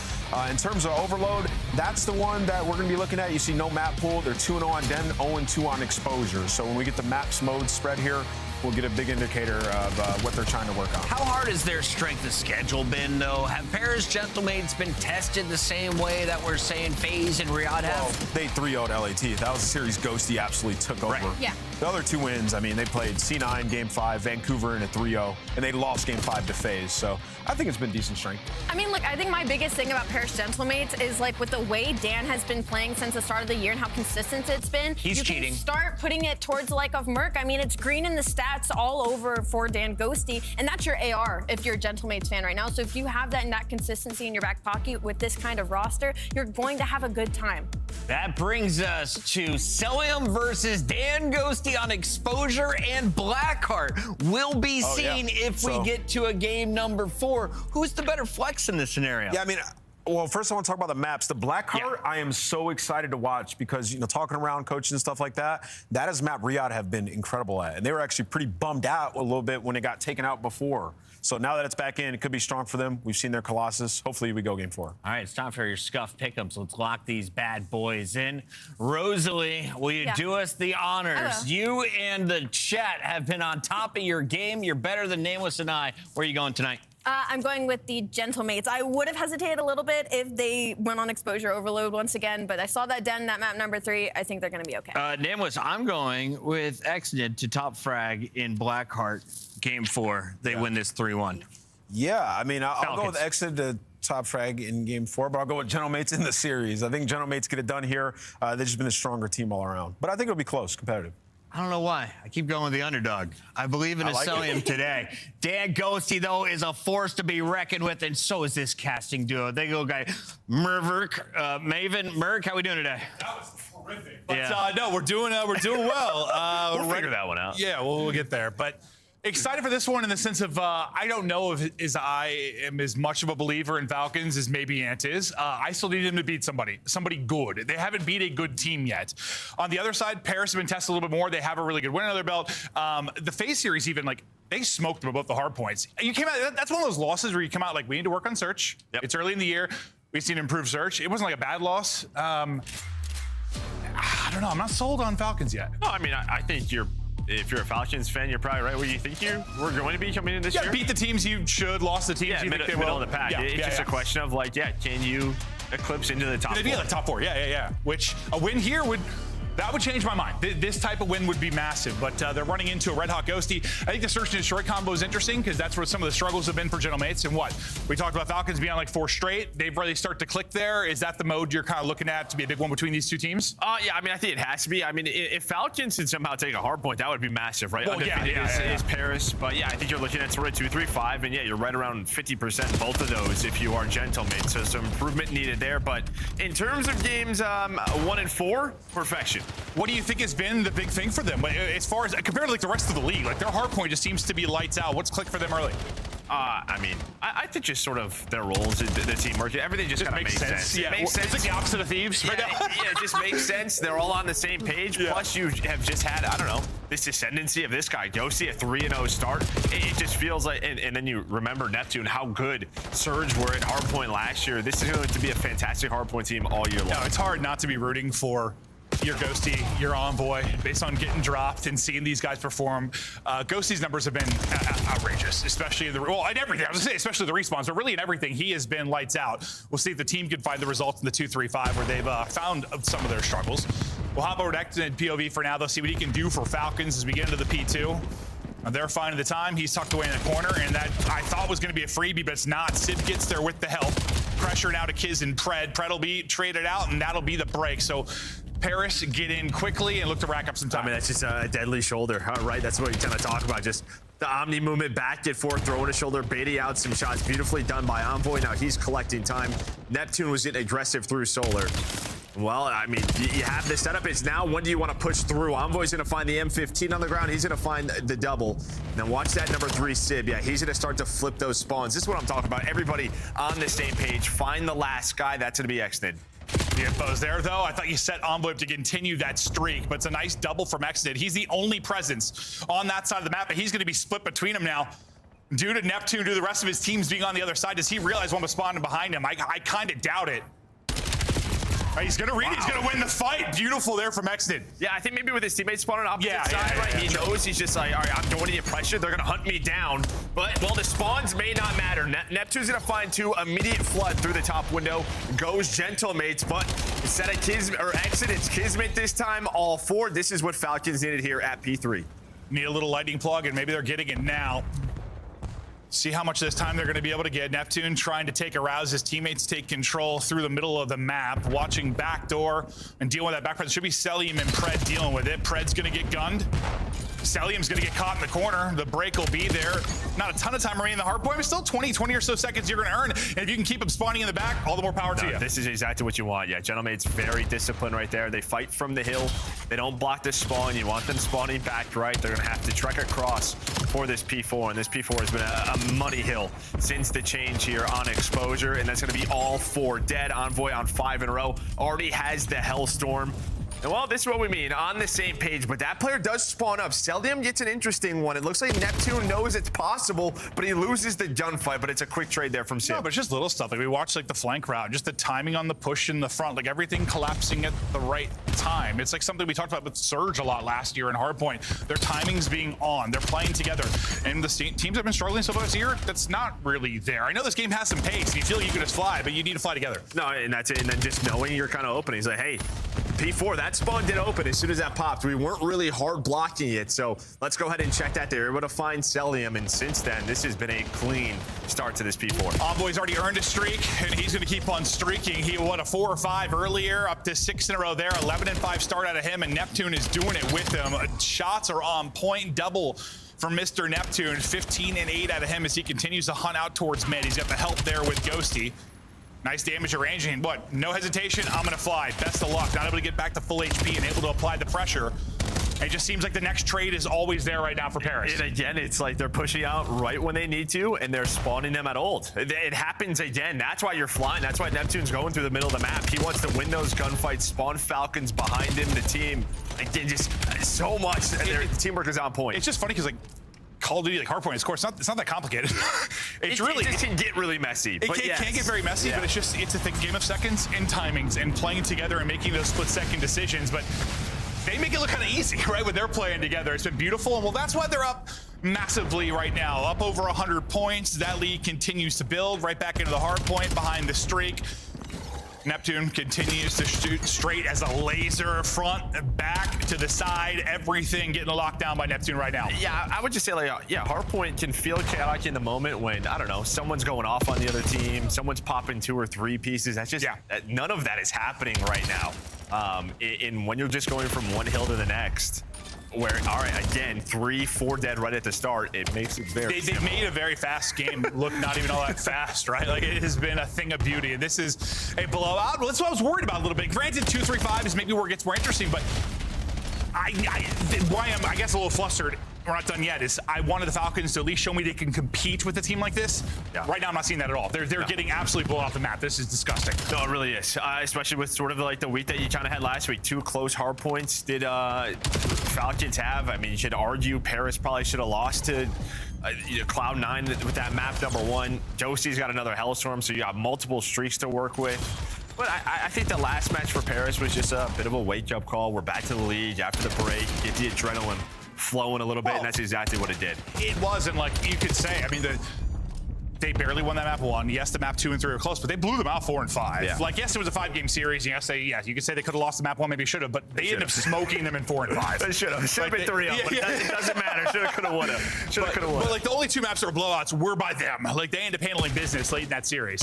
In terms of Overload, that's the one that we're going to be looking at. You see no map pool. They're 2-0 on Den, 0-2 on exposure. So when we get the maps mode spread here, we'll get a big indicator of what they're trying to work on. How hard has their strength of schedule been, though? Have Paris Gentlemates been tested the same way that we're saying FaZe and Riyadh have? They 3-0'd LAT. That was a series Ghosty absolutely took over. Yeah. The other 2 wins, I mean, they played C9 Game 5, Vancouver in a 3-0, and they lost Game 5 to FaZe. So I think it's been decent strength. I mean, look, I think my biggest thing about Paris Gentlemates is, like, with the way Dan has been playing since the start of the year and how consistent it's been. He's cheating. You can start putting it towards the like of Merc. I mean, it's green in the stats all over for Dan Ghosty, and that's your AR if you're a Gentlemates fan right now. So if you have that and that consistency in your back pocket with this kind of roster, you're going to have a good time. That brings us to Celium versus Dan Ghosty on Exposure and Blackheart. We'll be seen if we get to a game #4. Who's the better flex in this scenario? Yeah, I mean, well, first I want to talk about the maps. The Blackheart, I am so excited to watch because, talking around coaching and stuff like that, that is a map Riyadh have been incredible at. And they were actually pretty bummed out a little bit when it got taken out before. So now that it's back in, it could be strong for them. We've seen their Colossus. Hopefully we go game 4. All right, it's time for your scuff pick'ems. Let's lock these bad boys in. Rosalie, will you do us the honors? You and the chat have been on top of your game. You're better than Nameless and I. Where are you going tonight? I'm going with the Gentlemates. I would have hesitated a little bit if they went on Exposure Overload once again, but I saw that Den, that map #3. I think they're going to be okay. Nameless, I'm going with Exnid to top frag in Blackheart game 4. They win this 3-1. Yeah, I mean, I'll go with Exnid to top frag in game 4, but I'll go with Gentlemates in the series. I think Gentlemates get it done here. They've just been a stronger team all around. But I think it'll be close, competitive. I don't know why. I keep going with the underdog. I believe in Celium today. Dan Ghosty, though, is a force to be reckoned with, and so is this casting duo. They go guy Maven, Merc, how we doing today? That was horrific. But no, we're doing well. We'll figure that one out. Yeah, we'll get there. But excited for this one in the sense of I don't know if I am as much of a believer in Falcons as maybe Ant is. I still need him to beat somebody good. They haven't beat a good team yet. On the other side, Paris have been tested a little bit more. They have a really good win under their belt. The FaZe series even, like, they smoked them above the hard points. You came out, that's one of those losses where you come out like, we need to work on search. It's early in the year. We've seen improved search. It wasn't like a bad loss. I don't know. I'm not sold on Falcons yet. No, I mean, I think if you're a Falcons fan, you're probably right where you think we're going to be coming in this year. Beat the teams you should, lost the teams you think they will. Middle of the pack. It's just a question of, like, can you eclipse into the top 4? Yeah, the top 4. Yeah. Which a win here would That would change my mind. This type of win would be massive, but they're running into a Red Hot Ghosty. I think the Search and Destroy combo is interesting because that's where some of the struggles have been for Gentle Mates. And what? We talked about Falcons being on like 4 straight. They've really started to click there. Is that the mode you're kind of looking at to be a big one between these two teams? Yeah, I mean, I think it has to be. I mean, if Falcons can somehow take a hard point, that would be massive, right? Well, Undefeated is Paris. But yeah, I think you're looking at sort of 2, 3, 5. And yeah, you're right around 50% both of those if you are Gentle Mates. So some improvement needed there. But in terms of games 1 and 4, perfection. What do you think has been the big thing for them as far as compared to like the rest of the league? Like their hard point just seems to be lights out. What's clicked for them early? I mean, I think just sort of their roles, the teamwork, everything just kind of makes sense. Yeah, it makes sense. It's like the opposite of thieves right now. Yeah, it just makes sense. They're all on the same page. Yeah. Plus, you have just had, I don't know, this ascendancy of this guy, Ghosty, a 3-0 start. It just feels like, and then you remember Neptune, how good Surge were at hardpoint last year. This is going to be a fantastic hardpoint team all year long. No, it's hard not to be rooting for your Ghosty, your Envoy, based on getting dropped and seeing these guys perform. Ghosty's numbers have been outrageous, especially in everything. I was gonna say, especially the respawns, but really in everything, he has been lights out. We'll see if the team can find the results in the 2-3-5 where they've found some of their struggles. We'll hop over to Exton and POV for now. They'll see what he can do for Falcons as we get into the P2. They're finding the time. He's tucked away in the corner, and that I thought was going to be a freebie, but it's not. Sid gets there with the help. Pressure now to Kiz and Pred. Pred will be traded out, and that'll be the break. So Paris get in quickly and look to rack up some time. I mean, that's just a deadly shoulder, right? That's what we tend to talk about. Just the Omni movement back and forth, throwing a shoulder, baiting out some shots. Beautifully done by Envoy. Now he's collecting time. Neptune was getting aggressive through Solar. Well, I mean, you have this setup. It's now, when do you want to push through? Envoy's going to find the M15 on the ground. He's going to find the double. Now watch that number 3 Sib. Yeah, he's going to start to flip those spawns. This is what I'm talking about. Everybody on the same page. Find the last guy. That's going to be Exnid. The info's there, though. I thought you set Envoy up to continue that streak, but it's a nice double from Exnid. He's the only presence on that side of the map, but he's going to be split between them now. Due to Neptune, due to the rest of his teams being on the other side, does he realize one was spawning behind him? I kind of doubt it. He's gonna read. Wow. He's gonna win the fight. Beautiful there from Exnid. Yeah, I think maybe with his teammates spawning opposite side, right? He knows he's just like, all right, I'm going to get pressure. They're gonna hunt me down. But well, the spawns may not matter. Neptune's gonna find 2 immediate flood through the top window. Goes Gentle Mates, but instead of Exit, it's Kismet this time. All 4. This is what Falcons needed here at P3. Need a little lightning plug, and maybe they're getting it now. See how much of this time they're going to be able to get. Neptune trying to take a rouse. His teammates take control through the middle of the map, watching backdoor and dealing with that back. Should be Celium and Pred dealing with it. Pred's going to get gunned. Celium's going to get caught in the corner. The break will be there. Not a ton of time remaining in the hard point, but still 20 or so seconds you're going to earn. And if you can keep them spawning in the back, all the more power to you. This is exactly what you want. Yeah, Gentlemate's very disciplined right there. They fight from the hill. They don't block this spawn. You want them spawning back right. They're going to have to trek across for this P4. And this P4 has been a muddy hill since the change here on exposure. And that's going to be all 4 dead. Envoy on 5 in a row. Already has the Hellstorm. And well, this is what we mean, on the same page, but that player does spawn up. Seldium gets an interesting one. It looks like Neptune knows it's possible, but he loses the gunfight, but it's a quick trade there from Sim. No, but it's just little stuff. Like we watched like the flank route, just the timing on the push in the front, like everything collapsing at the right time. It's like something we talked about with Surge a lot last year in Hardpoint. Their timing's being on, they're playing together. And the teams have been struggling so far this year, that's not really there. I know this game has some pace, and you feel like you can just fly, but you need to fly together. No, and that's it. And then just knowing you're kind of open. He's like, hey, P4, that spawn did open as soon as that popped. We weren't really hard blocking it, so let's go ahead and check that. They were able to find Celium, and since then, this has been a clean start to this P4. Envoy's already earned a streak, and he's going to keep on streaking. He won a 4 or 5 earlier, up to 6 in a row there. 11 and 5 start out of him, and Neptune is doing it with him. Shots are on point, double from Mr. Neptune. 15 and 8 out of him as he continues to hunt out towards mid. He's got the help there with Ghosty. Nice damage arranging. What? No hesitation. I'm going to fly. Best of luck. Not able to get back to full HP and able to apply the pressure. It just seems like the next trade is always there right now for Paris. And again, it's like they're pushing out right when they need to, and they're spawning them at ult. It happens again. That's why you're flying. That's why Neptune's going through the middle of the map. He wants to win those gunfights, spawn Falcons behind him, the team. Again, just so much. Their teamwork is on point. It's just funny because, like, Call of Duty, like Hardpoint, of course, it's not that complicated. It can get really messy. It can get very messy, but it's a game of seconds and timings and playing together and making those split-second decisions. But they make it look kind of easy, right, when they're playing together. It's been beautiful, and well, that's why they're up massively right now, up over 100 points. That lead continues to build right back into the hard point behind the streak. Neptune continues to shoot straight as a laser, front, back, to the side, everything getting locked down by Neptune right now. Yeah, I would just say, like, yeah, Hardpoint can feel chaotic in the moment when, I don't know, someone's going off on the other team, someone's popping 2 or 3 pieces. That's just, none of that is happening right now. In when you're just going from one hill to the next, where, all right, again, 3, 4 dead right at the start, it makes it very They made a very fast game look not even all that fast, right? Like, it has been a thing of beauty, and this is a blowout. Well, that's what I was worried about a little bit. Granted, 2-3-5 is maybe where it gets more interesting, but why I'm, I guess, a little flustered, we're not done yet, is I wanted the Falcons to at least show me they can compete with a team like this. Yeah. Right now, I'm not seeing that at all. They're getting absolutely blown off the map. This is disgusting. No, it really is, especially with sort of like the week that you kind of had last week. 2 close hard points did Falcons have. I mean, you should argue Paris probably should have lost to Cloud9 with that map number 1. Josie's got another Hellstorm, so you got multiple streaks to work with. But I think the last match for Paris was just a bit of a wake-up call. We're back to the league after the break, get the adrenaline flowing a little bit, and that's exactly what it did. It wasn't like you could say, I mean, they barely won that map 1. Yes, the map 2 and 3 were close, but they blew them out 4 and 5. Yeah. Like, yes, it was a 5-game series. You could say they could have lost the map 1, maybe should have, but they ended up smoking them in 4 and 5. They should have. Should have been 3-0, but it doesn't matter. Should have, could have, would have. Should have, could have, would have. But like the only 2 maps that were blowouts were by them. Like, they ended up handling business late in that series.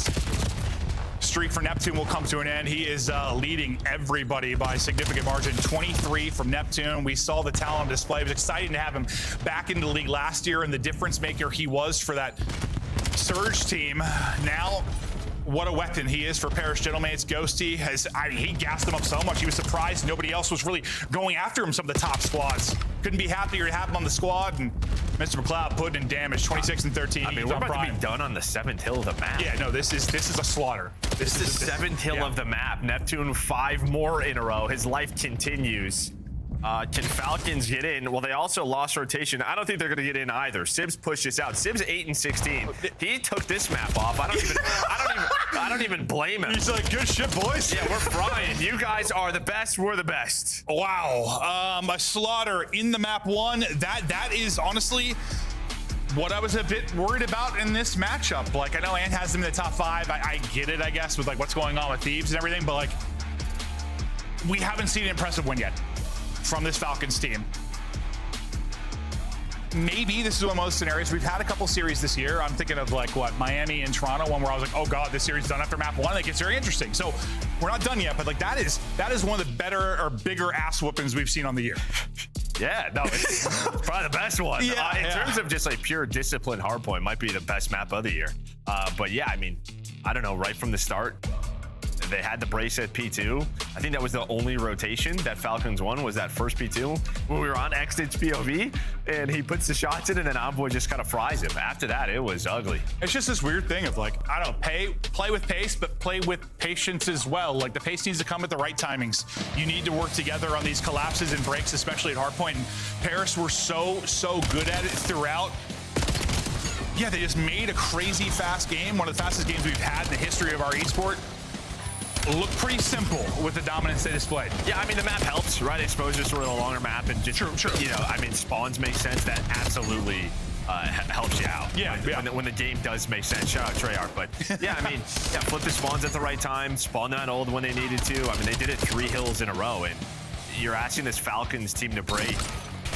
Streak for Neptune will come to an end. He is leading everybody by a significant margin. 23 from Neptune. We saw the talent on display. It was exciting to have him back into the league last year and the difference maker he was for that Surge team. Now, what a weapon he is for Paris Gentlemates. Ghosty he gassed them up so much. He was surprised nobody else was really going after him, some of the top squads. Couldn't be happier to have him on the squad, and Mr. McLeod putting in damage, 26 and 13. I mean, we're about to be done on the 7th hill of the map. Yeah, no, this is a slaughter. This is the 7th hill of the map. Neptune 5 more in a row. His life continues. Can Falcons get in? Well, they also lost rotation. I don't think they're going to get in either. Sibs pushed this out. Sibs 8 and 16. He took this map off. I don't even blame him. He's like, good shit, boys. Yeah, we're frying. You guys are the best. We're the best. Wow. A slaughter in the map 1. That is honestly what I was a bit worried about in this matchup. Like, I know Ant has them in the top 5. I get it, I guess, with like what's going on with Thieves and everything, but like, we haven't seen an impressive win yet from this Falcons team. Maybe this is one of those scenarios. We've had a couple series this year. I'm thinking of like what, Miami and Toronto, one where I was like, oh God, this series is done after map 1. It gets very interesting. So we're not done yet, but like that is one of the better or bigger ass whoopings we've seen on the year. Yeah, no, it's probably the best one. Yeah, in terms of just like pure discipline, hardpoint might be the best map of the year. But yeah, I mean, I don't know, right from the start, they had the brace at P2. I think that was the only rotation that Falcons won, was that first P2 when we were on X's POV, and he puts the shots in, and then Envoy just kind of fries him. After that, it was ugly. It's just this weird thing of like, I don't know, play with pace, but play with patience as well. Like, the pace needs to come at the right timings. You need to work together on these collapses and breaks, especially at hardpoint. And Paris were so good at it throughout. Yeah, they just made a crazy fast game, one of the fastest games we've had in the history of our esport. Look pretty simple with the dominance they displayed. Yeah, I mean, the map helps, right? Exposure sort of a longer map, and just, you know, I mean, spawns make sense. That absolutely helps you out. Yeah, when the game does make sense. Shout out Treyarch. But yeah, I mean, yeah, flip the spawns at the right time, spawn them at old when they needed to. I mean, they did it 3 hills in a row, and you're asking this Falcons team to break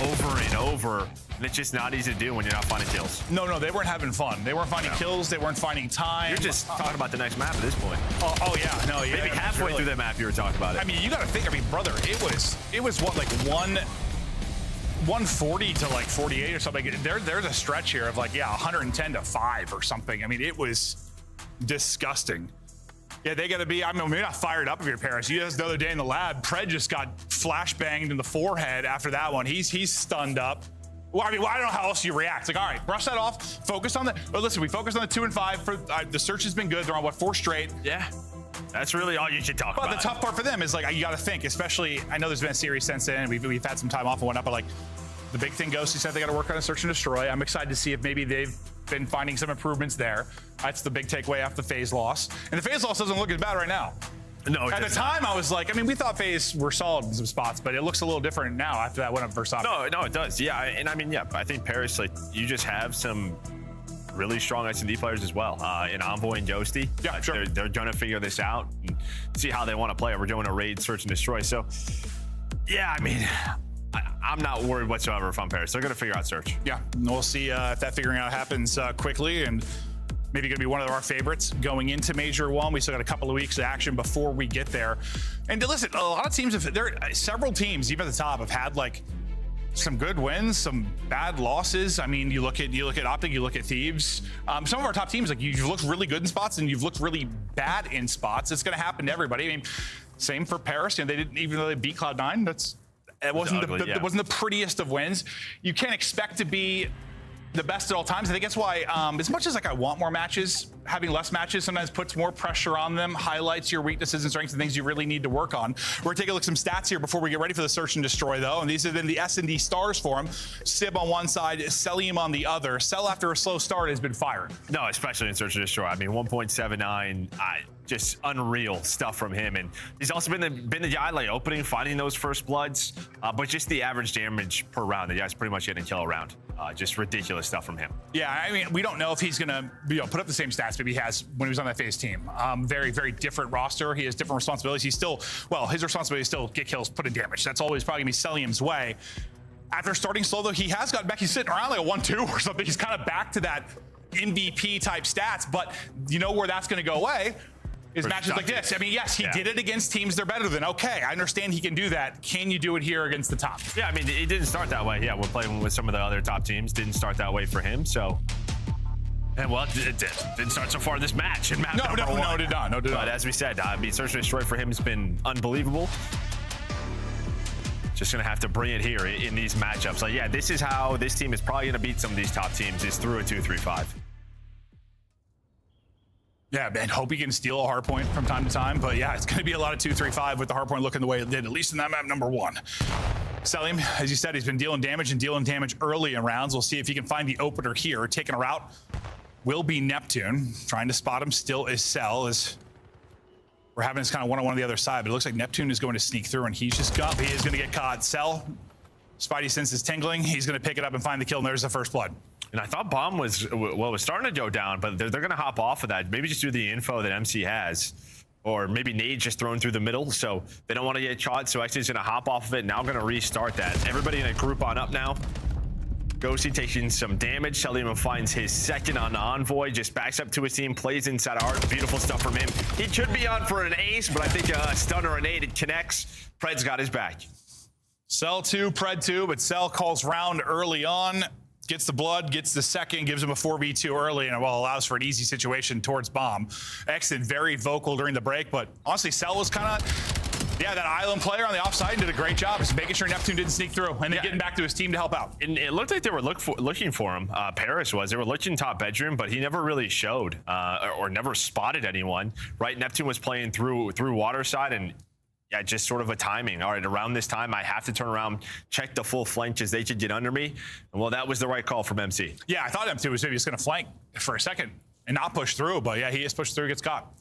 over and over. And it's just not easy to do when you're not finding kills. No, they weren't having fun. They weren't finding kills. They weren't finding time. You're just talking about the next map at this point. Oh yeah, no, yeah. Maybe halfway through that map, you were talking about it. I mean, you got to think. I mean, brother, it was what, like 140 to like 48 or something. There's a stretch here of like, yeah, 110 to 5 or something. I mean, it was disgusting. Yeah, they got to be, I mean, maybe not fired up if you're Paris. You just the other day in the lab, Pred just got flashbanged in the forehead after that one. He's stunned up. Well, I mean, I don't know how else you react. Like, all right, brush that off. Focus on the. But listen, we focused on the 2 and 5. For the search has been good. They're on what, 4 straight. Yeah, that's really all you should talk about. But the tough part for them is like, you got to think. Especially, I know there's been a series since then. We've had some time off and whatnot. But like, the big thing goes. He said they got to work on a search and destroy. I'm excited to see if maybe they've been finding some improvements there. That's the big takeaway after the phase loss. And the phase loss doesn't look as bad right now. No, at the time, I was like, I mean, we thought FaZe were solid in some spots, but it looks a little different now after that went up versus Optic. No, it does. Yeah, and I mean, yeah, I think Paris, like, you just have some really strong S&D players as well. In Envoy and Ghosty. Yeah, sure. They're going to figure this out and see how they want to play it. We're doing a raid, search, and destroy. So, yeah, I mean, I'm not worried whatsoever if I'm Paris. They're going to figure out search. Yeah, we'll see if that figuring out happens quickly, and maybe going to be one of our favorites going into Major 1. We still got a couple of weeks of action before we get there. And listen, a lot of teams, several teams, even at the top, have had like some good wins, some bad losses. I mean, you look at Optic, you look at Thieves. Some of our top teams, like you've looked really good in spots and you've looked really bad in spots. It's going to happen to everybody. I mean, same for Paris. They didn't, even though they beat Cloud9, it wasn't it wasn't the prettiest of wins. You can't expect to be the best at all times. I think that's why, as much as like I want more matches, having less matches sometimes puts more pressure on them, highlights your weaknesses and strengths and things you really need to work on. We're gonna take a look at some stats here before we get ready for the search and destroy, though. And these have been the S&D stars for him. Sib on one side, Selim on the other. Cell, after a slow start, has been fired. No, especially in search and destroy. I mean, 1.79, just unreal stuff from him. And he's also been the guy like opening, finding those first bloods, but just the average damage per round. The guy's pretty much getting a kill a round. Just ridiculous stuff from him. Yeah, I mean, we don't know if he's gonna put up the same stats maybe he has when he was on that FaZe team. Very, very different roster. He has different responsibilities. He's still, well, his responsibility is still get kills, put in damage. That's always probably gonna be Selim's way. After starting slow, though, he has gotten back. He's sitting around like a 1-2 or something. He's kind of back to that MVP type stats, but you know where that's gonna go away is matches like this. I mean, yes, he did it against teams they're better than. Okay, I understand he can do that. Can you do it here against the top? Yeah, I mean, it didn't start that way. Yeah, we're playing with some of the other top teams. Didn't start that way for him, so. And well, it didn't start so far this match. In map number 1. No, it did not. No, it did not. But as we said, I mean, search and destroy for him has been unbelievable. Just gonna have to bring it here in these matchups. Like, yeah, this is how this team is probably gonna beat some of these top teams, is through a 2-3-5. Yeah, man, hope he can steal a hard point from time to time. But yeah, it's going to be a lot of 2-3-5 with the hard point looking the way it did, at least in that map number 1. Selim, as you said, he's been dealing damage early in rounds. We'll see if he can find the opener here. Taking a route will be Neptune. Trying to spot him still is Cell, as we're having this kind of one-on-one on the other side. But it looks like Neptune is going to sneak through, and he's just got, he is going to get caught. Cell, Spidey sense is tingling. He's going to pick it up and find the kill, and there's the first blood. And I thought Bomb was starting to go down, but they're going to hop off of that. Maybe just do the info that MC has, or maybe Nade just thrown through the middle, so they don't want to get shot. So X is going to hop off of it. Now I'm going to restart that. Everybody in a group on up now. Ghosty taking some damage. Selim finds his second on Envoy, just backs up to his team, plays inside art. Beautiful stuff from him. He should be on for an ace, but I think a stun or a nade, it connects. Pred's got his back. Cell 2, Pred 2, but Cell calls round early on. Gets the blood, gets the second, gives him a 4v2 early, and allows for an easy situation towards Bomb. Exit very vocal during the break, but honestly, Cell was kind of, that island player on the offside did a great job, just making sure Neptune didn't sneak through, and then getting back to his team to help out. And it looked like they were looking for him. Paris was. They were looking top bedroom, but he never really showed or never spotted anyone. Right? Neptune was playing through waterside, and yeah, just sort of a timing. All right, around this time, I have to turn around, check the full flank as they could get under me. And well, that was the right call from MC. Yeah, I thought MC was maybe just going to flank for a second and not push through, but yeah, he is pushed through, gets caught.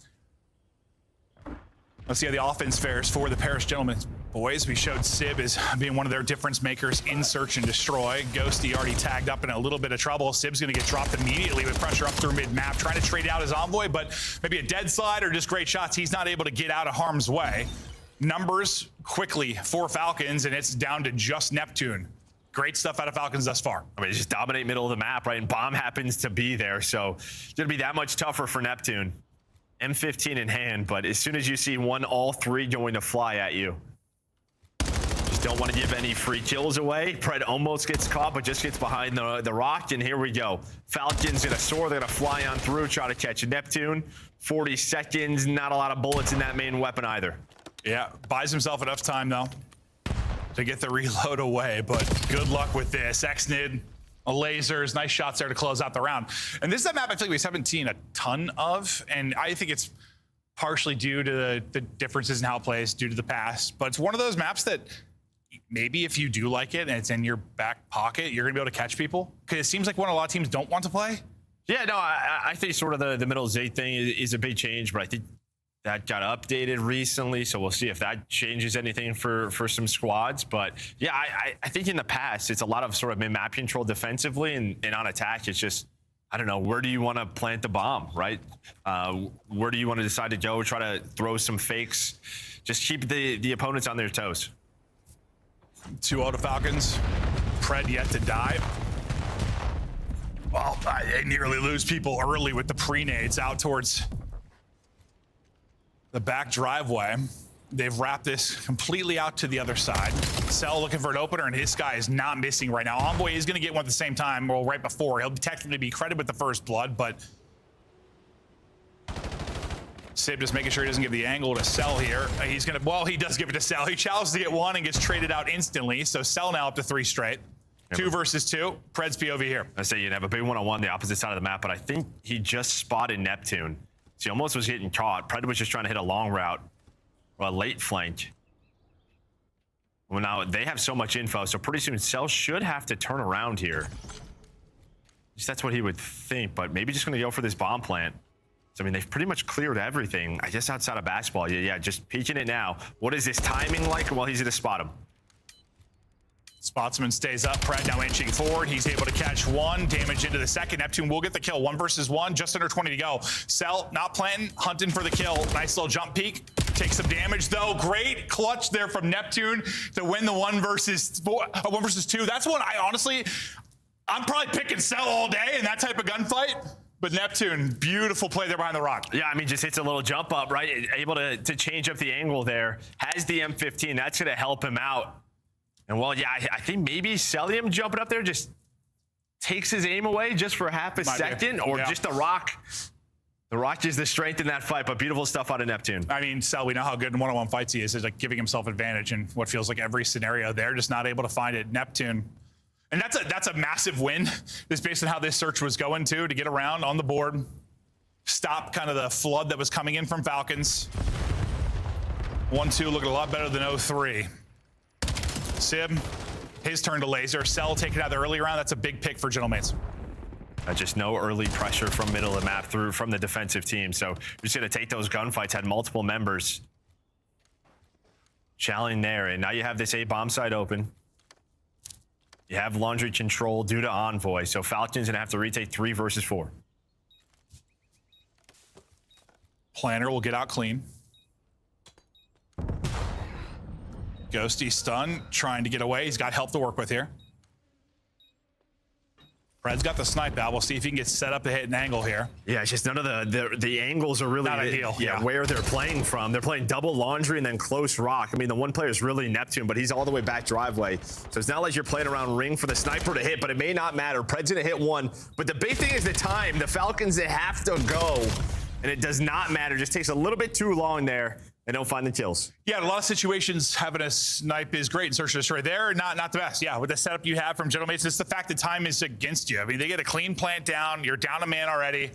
Let's see how the offense fares for the Paris Gentlemen. Boys, we showed Sib as being one of their difference makers in search and destroy. Ghosty already tagged up in a little bit of trouble. Sib's going to get dropped immediately with pressure up through mid-map, trying to trade out his Envoy, but maybe a dead slide or just great shots. He's not able to get out of harm's way. Numbers quickly for Falcons, and it's down to just Neptune. Great stuff out of Falcons thus far. I mean, just dominate middle of the map, right? And Bomb happens to be there, so it's going to be that much tougher for Neptune. M15 in hand, but as soon as you see all three going to fly at you, just don't want to give any free kills away. Pred almost gets caught, but just gets behind the rock, and here we go. Falcons going to soar, they're going to fly on through, try to catch Neptune. 40 seconds, not a lot of bullets in that main weapon either. Yeah, buys himself enough time, though, to get the reload away, but good luck with this. Xnid, lasers, nice shots there to close out the round. And this is that map I feel like we haven't seen a ton of, and I think it's partially due to the differences in how it plays, due to the past, but it's one of those maps that maybe if you do like it and it's in your back pocket, you're gonna be able to catch people, because it seems like one a lot of teams don't want to play. Yeah, no, I think sort of the middle Zay thing is a big change, but I think that got updated recently, so we'll see if that changes anything for some squads. But yeah, I think in the past, it's a lot of sort of mid-map control defensively, and on attack, it's just I don't know, where do you want to plant the bomb, right? Where do you want to decide to go? Try to throw some fakes. Just keep the opponents on their toes. 2-0 to Falcons. Pred yet to die. Well, they nearly lose people early with the pre-nades out towards the back driveway. They've wrapped this completely out to the other side. Cell looking for an opener, and his guy is not missing right now. Envoy is going to get one at the same time, well, right before. He'll technically be credited with the first blood, but Sib just making sure he doesn't give the angle to Cell here. He's going to, well, he does give it to Cell. He challenges to get one and gets traded out instantly. So Cell now up to 3 straight. 2 versus 2. Pred's POV here. I say you'd have a big one-on-one the opposite side of the map, but I think he just spotted Neptune. So he almost was getting caught. Pred was just trying to hit a long route or a late flank. Well, now they have so much info, so pretty soon Cell should have to turn around here. At least that's what he would think, but maybe just going to go for this bomb plant. So, I mean, they've pretty much cleared everything, I guess, outside of basketball. Yeah, just peeking it now. What is this timing like? Well, he's going to spot him. Spotsman stays up. Pred now inching forward. He's able to catch one. Damage into the second. Neptune will get the kill. 1 versus 1. Just under 20 to go. Cell not planting. Hunting for the kill. Nice little jump peek. Takes some damage, though. Great clutch there from Neptune to win the 1 versus 2. That's one I honestly, I'm probably picking Cell all day in that type of gunfight. But Neptune, beautiful play there behind the rock. Yeah, I mean, just hits a little jump up, right? Able to change up the angle there. Has the M15. That's going to help him out. And, well, yeah, I think maybe Celium jumping up there just takes his aim away just for half a second. Or just the rock. The rock is the strength in that fight, but beautiful stuff out of Neptune. I mean, Cell, we know how good in one-on-one fights he is. He's like giving himself advantage in what feels like every scenario there. Just not able to find it. Neptune. And that's a massive win, just based on how this search was going to get around on the board. Stop kind of the flood that was coming in from Falcons. 1-2 looking a lot better than 0-3. Sib, his turn to laser. Cell taking out the early round. That's a big pick for Gentlemates. Just no early pressure from middle of the map through from the defensive team. So you're just going to take those gunfights. Had multiple members challenging there. And now you have this A bomb site open. You have laundry control due to Envoy. So Falcons going to have to retake 3 versus 4. Planner will get out clean. Ghosty stun, trying to get away. He's got help to work with here. Pred's got the snipe out. We'll see if he can get set up to hit an angle here. Yeah, it's just none of the angles are really not ideal. Yeah, where they're playing from. They're playing double laundry and then close rock. I mean, the one player is really Neptune, but he's all the way back driveway. So it's not like you're playing around ring for the sniper to hit, but it may not matter. Pred's gonna hit one, but the big thing is the time. The Falcons, they have to go, and it does not matter. It just takes a little bit too long there. They don't find the kills. Yeah, in a lot of situations, having a snipe is great in search and destroy. There, not the best. Yeah, with the setup you have from Gentlemates, it's the fact that time is against you. I mean, they get a clean plant down. You're down a man already.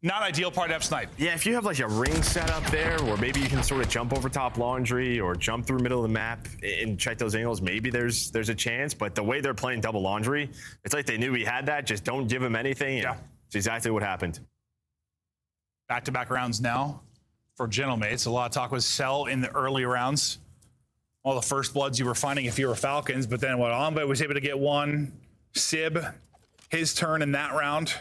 Not ideal part to have snipe. Yeah, if you have like a ring set up there, or maybe you can sort of jump over top laundry or jump through middle of the map and check those angles, maybe there's a chance. But the way they're playing double laundry, it's like they knew he had that. Just don't give him anything. Yeah, it's exactly what happened. Back-to-back rounds now for Gentlemates. A lot of talk was Cell in the early rounds. All the first bloods you were finding if you were Falcons, but then what Envoy was able to get one. Sib, his turn in that round.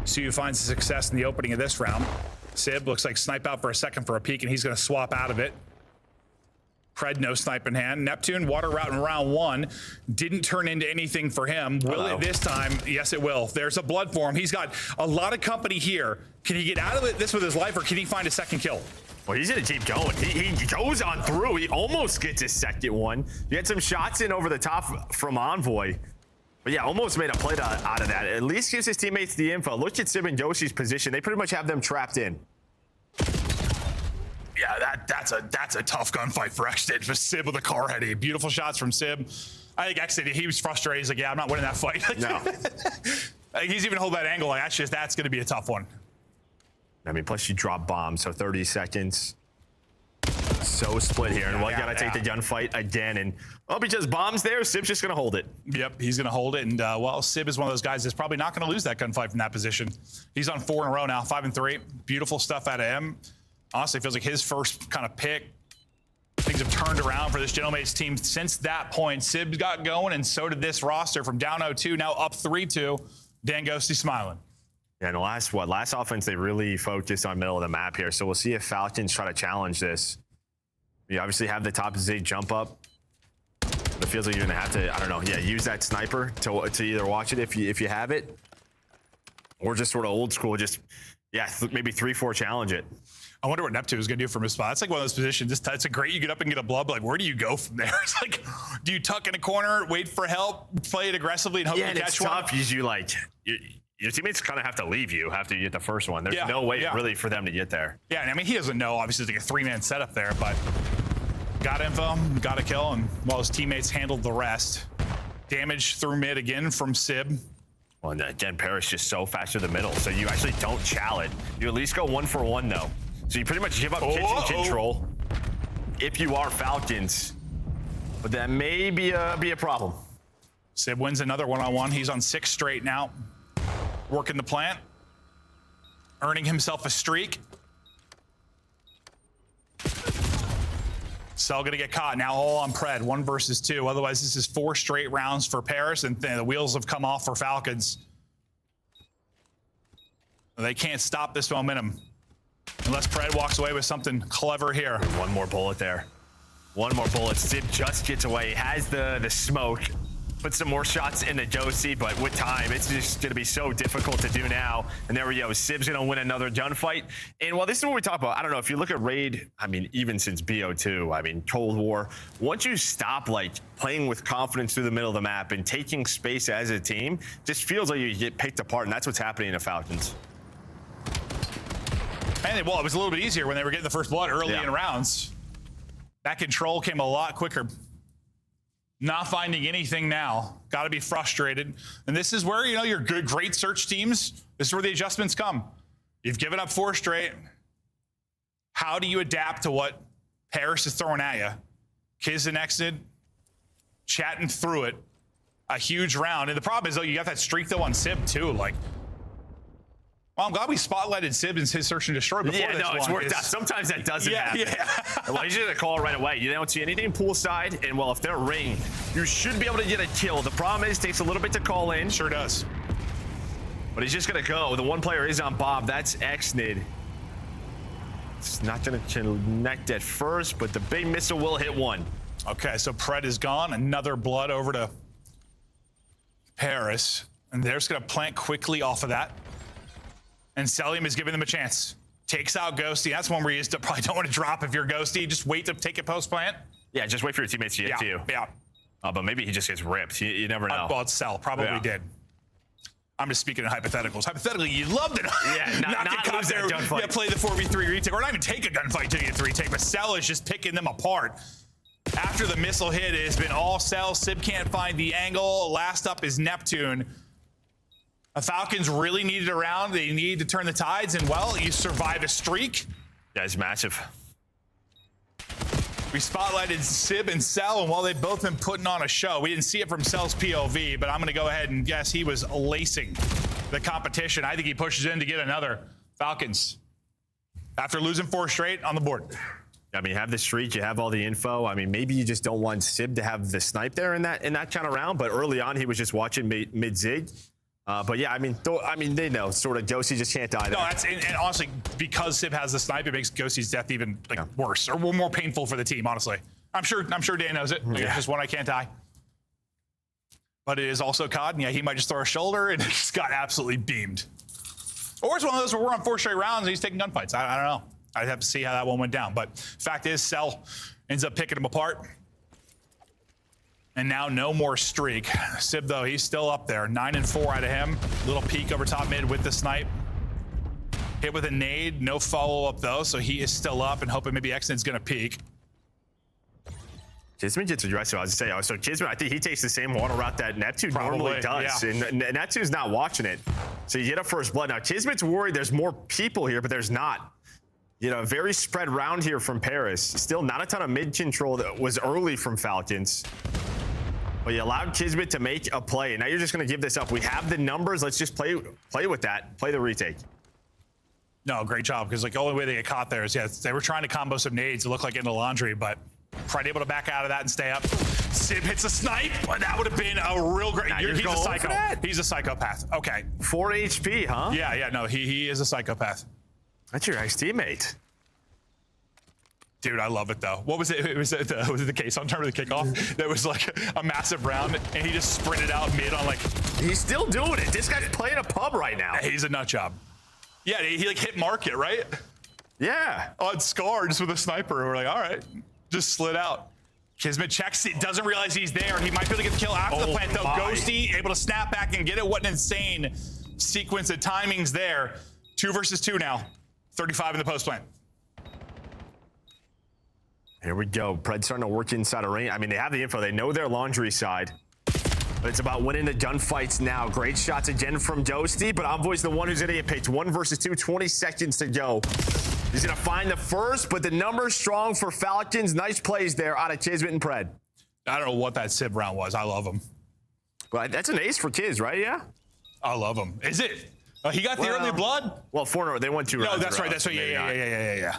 Suyu finds the success in the opening of this round. Sib looks like snipe out for a second for a peek, and he's going to swap out of it. Pred, no snipe in hand. Neptune, water route in round 1. Didn't turn into anything for him. Will it this time? Yes, it will. There's a blood for him. He's got a lot of company here. Can he get out of this with his life, or can he find a second kill? Well, he's going to keep going. He goes on through. He almost gets his second one. You had some shots in over the top from Envoy. But yeah, almost made a play out of that. At least gives his teammates the info. Look at Sib and Yoshi's position. They pretty much have them trapped in. Yeah, that's a tough gunfight for Exit. For Sib with a car heady. Beautiful shots from Sib. I think Exit, he was frustrated. He's like, yeah, I'm not winning that fight. No. He's even holding that angle. Like, that's going to be a tough one. I mean, plus you drop bombs, so 30 seconds. So split here, and you gotta take the gunfight again. And because bombs there, Sib's just gonna hold it. Yep, he's gonna hold it. And well, Sib is one of those guys that's probably not gonna lose that gunfight from that position. He's on 4 in a row now, 5 and 3. Beautiful stuff out of him. Honestly, feels like his first kind of pick Things have turned around for this Gentlemates team since that point. Sib got going, and so did this roster from down 0-2, now up 3-2. Dan Ghosty smiling. Yeah, and last offense, they really focused on middle of the map here. So we'll see if Falcons try to challenge this. You obviously have the top Zig jump up. It feels like you're gonna have to, I don't know, use that sniper to either watch it if you have it, or just sort of old school, just maybe 3-4 challenge it. I wonder what Neptune is going to do from his spot. It's like one of those positions. It's a great, you get up and get a blood, but like, where do you go from there? It's like, do you tuck in a corner, wait for help, play it aggressively, and hope you catch it's one? tough because your teammates kind of have to leave you after you get the first one. There's no way really for them to get there. Yeah, and I mean, he doesn't know, obviously, it's like a 3-man setup there, but got info, got a kill, and while his teammates handled the rest. Damage through mid again from Sib. Well, and again, Paris just so fast to the middle, so you actually don't chow it. You at least go 1-for-1, though. So you pretty much give up kitchen control if you are Falcons, but that may be a problem. Sib wins another one-on-one. He's on 6 straight now. Working the plant, earning himself a streak. Cell gonna get caught now, all on Pred, 1 versus 2. Otherwise, this is 4 straight rounds for Paris, and the wheels have come off for Falcons. They can't stop this momentum unless Pred walks away with something clever here. One more bullet there. One more bullet. Sib just gets away. He has the smoke. Put some more shots into Josie, but with time, it's just going to be so difficult to do now. And there we go. Sib's going to win another gunfight. And while this is what we talk about, I don't know, if you look at Raid, I mean, even since BO2, I mean, Cold War, once you stop, like, playing with confidence through the middle of the map and taking space as a team, just feels like you get picked apart, and that's what's happening to Falcons. And well, it was a little bit easier when they were getting the first blood early in rounds. That control came a lot quicker. Not finding anything now. Got to be frustrated. And this is where, your good, great search teams, this is where the adjustments come. You've given up 4 straight. How do you adapt to what Paris is throwing at you? Kiz and Exid chatting through it. A huge round. And the problem is, though, you got that streak, though, on Sib, too. Like, well, I'm glad we spotlighted Sib and his search and destroy before this it's one. worked out. Sometimes that doesn't happen. Yeah. Well, he's gonna call right away. You don't see anything poolside, and well, if they're ring, you should be able to get a kill. The problem is, it takes a little bit to call in. Sure does. But he's just gonna go. The one player is on Bob. That's Xnid. It's not gonna connect at first, but the big missile will hit one. Okay, so Pred is gone. Another blood over to Paris, and they're just gonna plant quickly off of that. And Selim is giving them a chance. Takes out Ghosty. That's one where you just probably don't want to drop if you're Ghosty. Just wait to take it post-plant. Yeah, just wait for your teammates to get to you. Yeah. But maybe he just gets ripped. You never know. Well, it's Cell. Probably did. I'm just speaking in hypotheticals. Hypothetically, you'd love to not get caught there. Yeah, play the 4v3 retake, or not even take a gunfight to get 3 retake. But Cell is just picking them apart. After the missile hit, it has been all Cell. Sib can't find the angle. Last up is Neptune. The Falcons really needed a round. They need to turn the tides, and well, you survive a streak. Yeah, it's massive. We spotlighted Sib and Cell, and while they've both been putting on a show, we didn't see it from Cell's POV, but I'm going to go ahead and guess he was lacing the competition. I think he pushes in to get another. Falcons, after losing 4 straight, on the board. I mean, you have the streak, you have all the info. I mean, maybe you just don't want Sib to have the snipe there in that kind of round, but early on, he was just watching mid-zig. But yeah, I mean, they know sort of Ghosty just can't die there. No, and honestly, because Sib has the snipe, it makes Ghosty's death even worse or more painful for the team. Honestly, I'm sure Dan knows it. It's just one I can't die. But it is also COD, and he might just throw a shoulder and it just got absolutely beamed. Or it's one of those where we're on 4 straight rounds and he's taking gunfights. I don't know. I'd have to see how that one went down. But fact is, Cell ends up picking him apart. And now no more streak. Sib, though, he's still up there. 9-4 out of him. Little peek over top mid with the snipe. Hit with a nade. No follow-up, though, so he is still up and hoping maybe Xnid's going to peek. Kismet gets aggressive. I was going to say, so Kismet, I think he takes the same water route that Neptune normally does. Yeah. And Neptune's not watching it. So you get a first blood. Now, Kismet's worried there's more people here, but there's not. A very spread round here from Paris. Still not a ton of mid control that was early from Falcons. But you allowed Kismet to make a play. Now you're just going to give this up. We have the numbers. Let's just play with that. Play the retake. No, great job. Because the only way they get caught there is, they were trying to combo some nades to look like in the laundry, but Pride able to back out of that and stay up. Sib hits a snipe. That would have been a real great. He's a psycho. He's a psychopath. Okay. 4 HP, huh? Yeah. No, he is a psychopath. That's your ex-teammate. Dude, I love it though. What was it? Was it the case on turn of the kickoff? That was like a massive round, and he just sprinted out mid on like. He's still doing it. This guy's playing a pub right now. He's a nut job. Yeah, he like hit market, right? Yeah. On Scar, just with a sniper. We're like, all right, just slid out. Kismet checks it, doesn't realize he's there. He might be able to get the kill after the plant though. Ghosty able to snap back and get it. What an insane sequence of timings there. 2 versus 2 now. 35 in the post plant. Here we go. Pred starting to work inside a ring. I mean, they have the info. They know their laundry side. But it's about winning the gunfights now. Great shots again from Ghosty, but Envoy's the one who's going to get picked. 1 versus 2, 20 seconds to go. He's going to find the first, but the number's strong for Falcons. Nice plays there out of Kismet and Pred. I don't know what that Sib round was. I love him. Well, that's an ace for Kiz, right? Yeah? I love him. Is it? He got the early blood? Well, 4-0. They won 2 rounds. No, that's right. That's right. Yeah.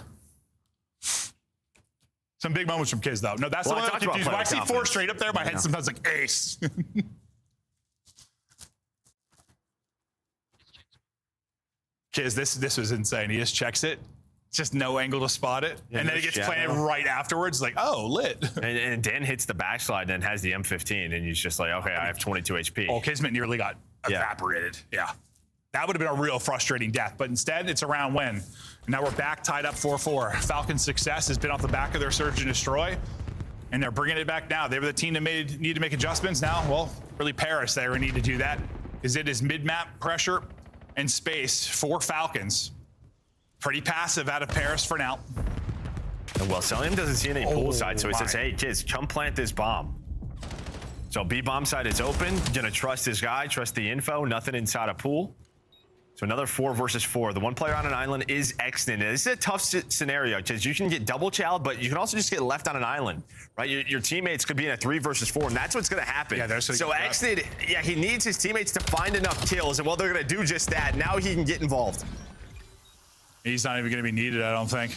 Some big moments from Kiz, though. No, that's the one I'm confused. When I see 4 straight up there, my head sometimes like ace. Kiz, this was insane. He just checks it. Just no angle to spot it. Yeah, and then it gets planted right afterwards. Like, oh, lit. And Dan hits the backslide and has the M15. And he's just like, okay, I have 22 HP. Oh, Kismet nearly got evaporated. Yeah. That would have been a real frustrating death. But instead, it's a round win. And now we're back tied up 4-4. Falcons' success has been off the back of their Surge and Destroy. And they're bringing it back now. They were the team that need to make adjustments. Now, well, really Paris, they need to do that. Because it is mid-map pressure and space for Falcons. Pretty passive out of Paris for now. And well, Celium doesn't see any poolside, so he says, hey, kids, come plant this bomb. So B bomb side is open. Gonna trust this guy, trust the info, nothing inside a pool. So another 4 versus 4. The one player on an island is Exton. This is a tough scenario because you can get double chowed, but you can also just get left on an island, right? Your teammates could be in a 3 versus 4, and that's what's going to happen. Yeah, so Exton, he needs his teammates to find enough kills, and well, they're going to do just that. Now he can get involved. He's not even going to be needed, I don't think.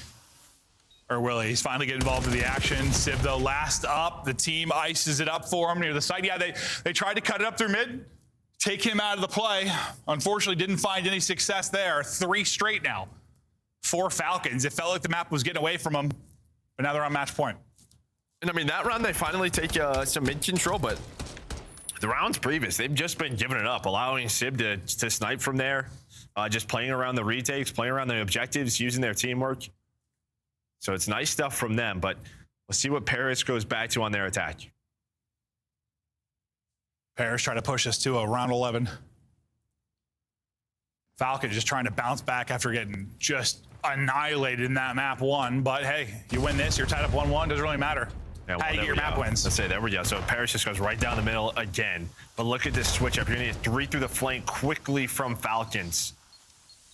Or will he? He's finally getting involved in the action. Civ, though, last up. The team ices it up for him near the site. Yeah, they tried to cut it up through mid. Take him out of the play. Unfortunately, didn't find any success there. 3 straight now. 4 Falcons. It felt like the map was getting away from them, but now they're on match point. And I mean, that round, they finally take some mid control, but the rounds previous, they've just been giving it up, allowing Sib to snipe from there, just playing around the retakes, playing around the objectives, using their teamwork. So it's nice stuff from them, but we'll see what Paris goes back to on their attack. Paris trying to push us to a round 11. Falcon just trying to bounce back after getting just annihilated in that map 1. But hey, you win this, you're tied up 1-1. Doesn't really matter. Yeah, well, how you get your map wins. Let's say there we go. So Paris just goes right down the middle again. But look at this switch up. You're going to get 3 through the flank quickly from Falcons.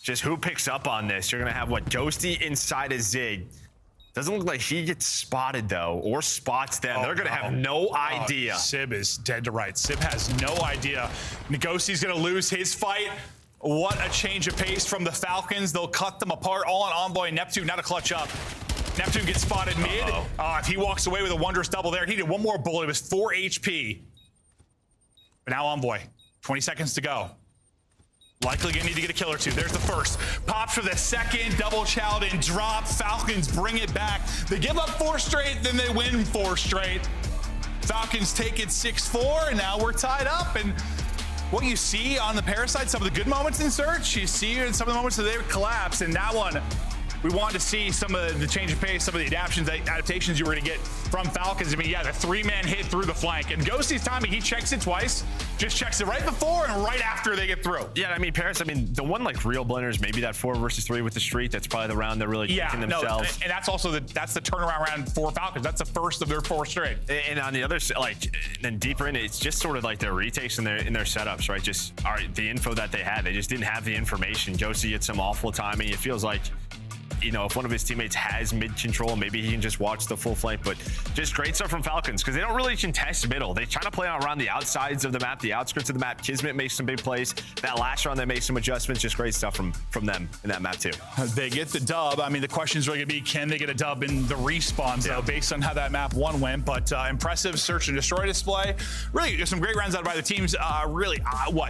Just who picks up on this? You're going to have what? Ghosty inside a Zig. Doesn't look like he gets spotted, though, or spots them. They're going to have no idea. Sib is dead to rights. Sib has no idea. Ngosti's going to lose his fight. What a change of pace from the Falcons. They'll cut them apart. All on Envoy and Neptune. Now to clutch up. Neptune gets spotted mid. If he walks away with a wondrous double there, he did one more bullet. It was 4 HP. But now Envoy. 20 seconds to go. Likely gonna need to get a kill or 2. There's the first. Pops for the second. Double chowed and drop. Falcons bring it back. They give up 4 straight, then they win 4 straight. Falcons take it 6-4, and now we're tied up. And what you see on the Paris side, some of the good moments in Search, you see in some of the moments that they collapse. And that one, we wanted to see some of the change of pace, some of the adaptations you were going to get from Falcons. I mean, yeah, the 3-man hit through the flank. And Ghosty's timing, he checks it twice, just checks it right before and right after they get through. Yeah, I mean, Paris, the one like real blenders, maybe that 4 versus 3 with the street, that's probably the round they're really kicking themselves. And that's also that's the turnaround round for Falcons. That's the first of their 4 straight. And on the other side, like, then deeper in it, it's just sort of like their retakes in their setups, right? Just the info that they had. They just didn't have the information. Ghosty gets some awful timing. It feels like you know, if one of his teammates has mid control, maybe he can just watch the full flank. But just great stuff from Falcons because they don't really contest middle. They try to play around the outsides of the map, the outskirts of the map. Kismet makes some big plays. That last round, they made some adjustments. Just great stuff from them in that map too. They get the dub. I mean, the question is really going to be, can they get a dub in the respawns, though, based on how that map 1 went. But impressive search and destroy display. Really, there's some great rounds out by the teams.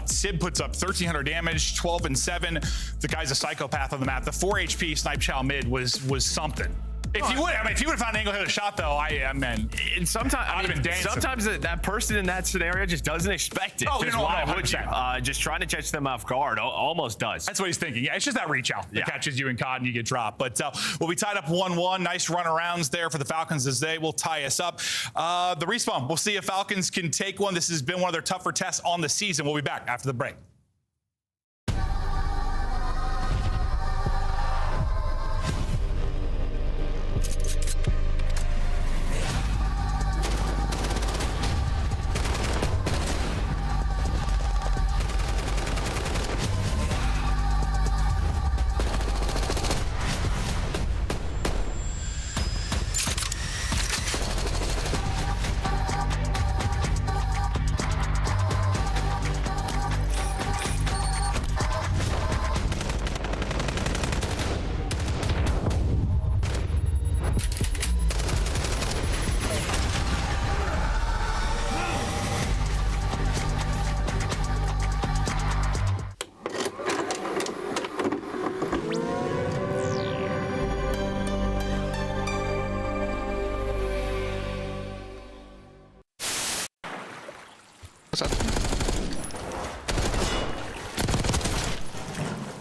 Sib puts up 1,300 damage, 12 and 7. The guy's a psychopath on the map. The 4 HP snipe chow mid was something. If you would have found an angle hit a shot though, and sometimes that person in that scenario just doesn't expect it. Oh, why would you? Just trying to catch them off guard almost does. That's what he's thinking. Yeah, it's just that reach out that catches you in COD and you get dropped. But we'll be tied up 1-1. Nice run arounds there for the Falcons as they will tie us up. The respawn. We'll see if Falcons can take one. This has been one of their tougher tests on the season. We'll be back after the break.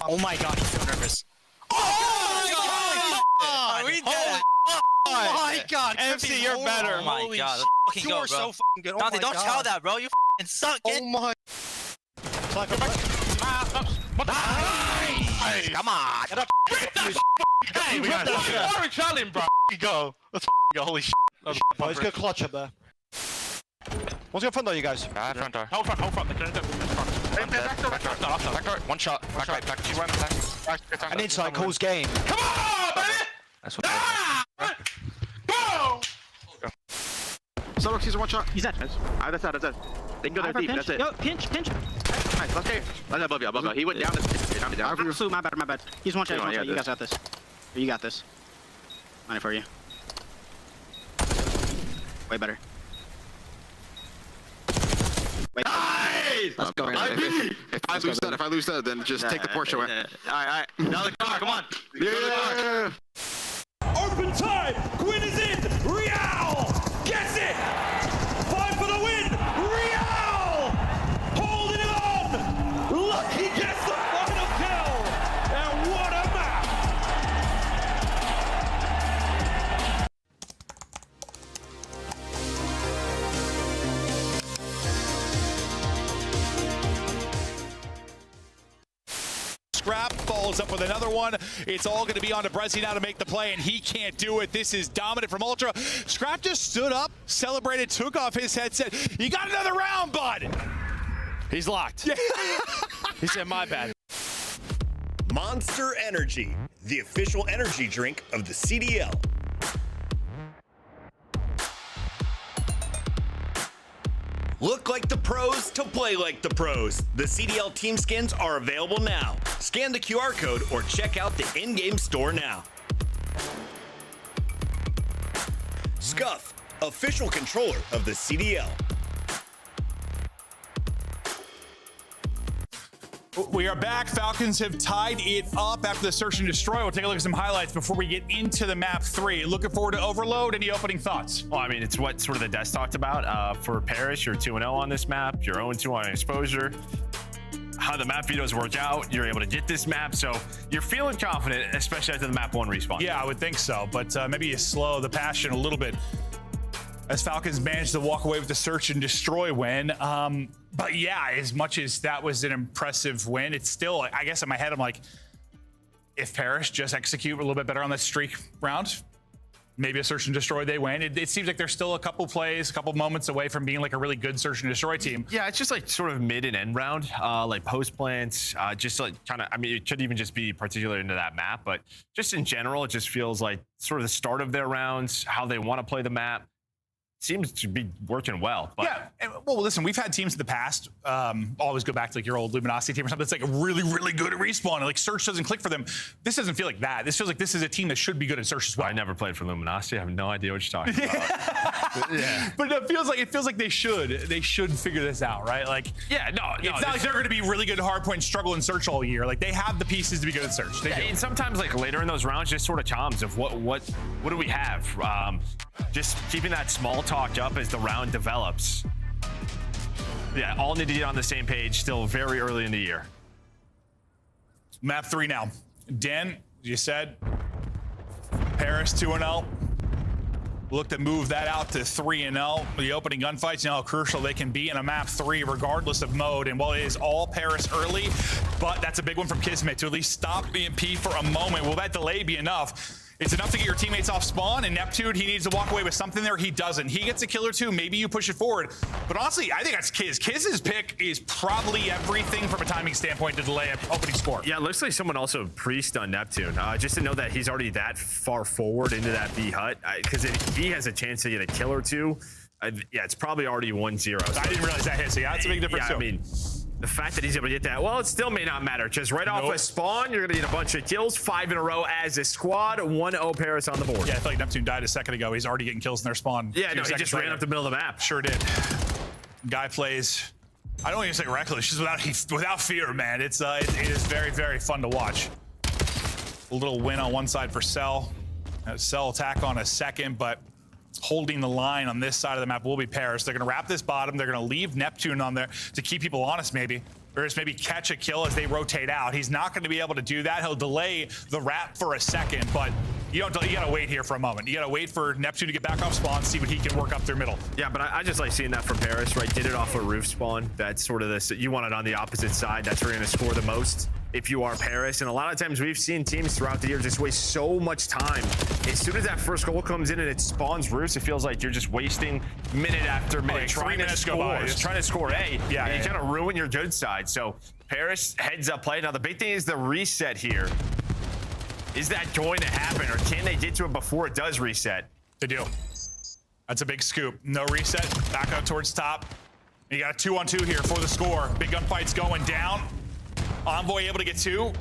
Oh my god, he's so nervous. Oh my god, MC, you're better. Oh my god, let's fucking go, bro. So fucking good. Dante, don't tell that, bro. You fucking suck. Oh my. Come on. Get up. Hey, we got this. What are we challenging, bro? Go. Let's go. Holy shit. Let's go clutch up there. One's got front door, you guys. Front door. Hold front. Back door. One shot. Back right. She's right back. And inside calls game. Come on, baby! That's what go! Starbucks, he's a one shot. He's dead. That's it. They can go there deep, that's it. Yo, pinch. Nice, let's go. That's above you. He went down. My bad. He's one shot. You guys got this. You got this. Money for you. Way better. Nice! Let's go. If I lose that, then just take the Porsche away. Alright. Another car, come on. Yeah. Open time. Quinn is in. Real gets it. 5 for the win. Real holding it on. Lucky gets the final kill. And what a map. Scrap follows up with another one. It's all going to be on to Brezzy now to make the play, and he can't do it. This is dominant from Ultra. Scrap just stood up, celebrated, took off his headset. You got another round, bud. He's locked. He said, my bad. Monster Energy, the official energy drink of the CDL. Look like the pros to play like the pros. The CDL team skins are available now. Scan the QR code or check out the in-game store now. Scuff, official controller of the CDL. We are back. Falcons have tied it up after the search and destroy. We'll take a look at some highlights before we get into the map 3. Looking forward to Overload. Any opening thoughts? Well, I mean, it's what sort of the desk talked about. For Paris, you're 2-0 on this map. You're 0-2 on exposure. How the map vetoes work out, you're able to get this map. So you're feeling confident, especially after the map 1 respawn. Yeah, I would think so. But maybe you slow the passion a little bit as Falcons managed to walk away with the search and destroy win. But yeah, as much as that was an impressive win, it's still, I guess in my head, I'm like, if Paris just execute a little bit better on that streak round, maybe a search and destroy, they win. It seems like they're still a couple plays, a couple moments away from being like a really good search and destroy team. Yeah, it's just like sort of mid and end round, like post plants, just like kind of, I mean, it could even just be particular into that map, but just in general, it just feels like sort of the start of their rounds, how they want to play the map. Seems to be working well. But. Yeah, well, listen, we've had teams in the past, always go back to like your old Luminosity team or something that's like really, really good at respawn, and like search doesn't click for them. This doesn't feel like that. This feels like this is a team that should be good at search as well. I never played for Luminosity. I have no idea what you're talking about. Yeah. But it feels like they should figure this out, right? Like, yeah, no, it's not like they're going to be really good at hardpoint and struggle in search all year. Like they have the pieces to be good at search. They do. And sometimes like later in those rounds, just sort of comms of what do we have? Just keeping that small talk up as the round develops. Yeah, all need to get on the same page. Still very early in the year. Map 3 now. Dan, you said Paris 2-0. Look to move that out to 3-0. The opening gunfights, you know how crucial they can be in a map 3, regardless of mode. And while it is all Paris early, but that's a big one from Kismet to at least stop EMP for a moment. Will that delay be enough? It's enough to get your teammates off spawn, and Neptune, he needs to walk away with something there. He doesn't. He gets a kill or two. Maybe you push it forward. But honestly, I think that's Kiz. Kiz's pick is probably everything from a timing standpoint to delay an opening score. Yeah, it looks like someone also pre-stunned Neptune. Just to know that he's already that far forward into that B hut, because if he has a chance to get a kill or two, yeah, it's probably already 1-0. I didn't realize that hit, so yeah, that's a big difference too. I mean, the fact that he's able to get that, well, it still may not matter. Just right off a spawn, you're going to get a bunch of kills, 5 in a row as a squad, 1-0 Paris on the board. Yeah, I feel like Neptune died a second ago. He's already getting kills in their spawn. Yeah, no, he just ran up the middle of the map. Sure did. Guy plays, I don't even say reckless, just without fear, man. It is very, very fun to watch. A little win on one side for Cell. Cell attack on a second, but holding the line on this side of the map will be Paris. They're going to wrap this bottom. They're going to leave Neptune on there to keep people honest, maybe. Or just maybe catch a kill as they rotate out. He's not going to be able to do that. He'll delay the wrap for a second, but you got to wait here for a moment. You got to wait for Neptune to get back off spawn, see what he can work up their middle. Yeah, but I just like seeing that from Paris, right? Did it off a roof spawn. That's sort of this. You want it on the opposite side. That's where you're going to score the most if you are Paris. And a lot of times we've seen teams throughout the year just waste so much time. As soon as that first goal comes in and it spawns roofs, it feels like you're just wasting minute after minute trying to score A. Yeah, and you kind of ruin your good side. So Paris heads up play. Now the big thing is the reset here. Is that going to happen, or can they get to it before it does reset? They do. That's a big scoop. No reset. Back up towards top. You got a 2-on-2 here for the score. Big gunfight's going down. Envoy able to get 2.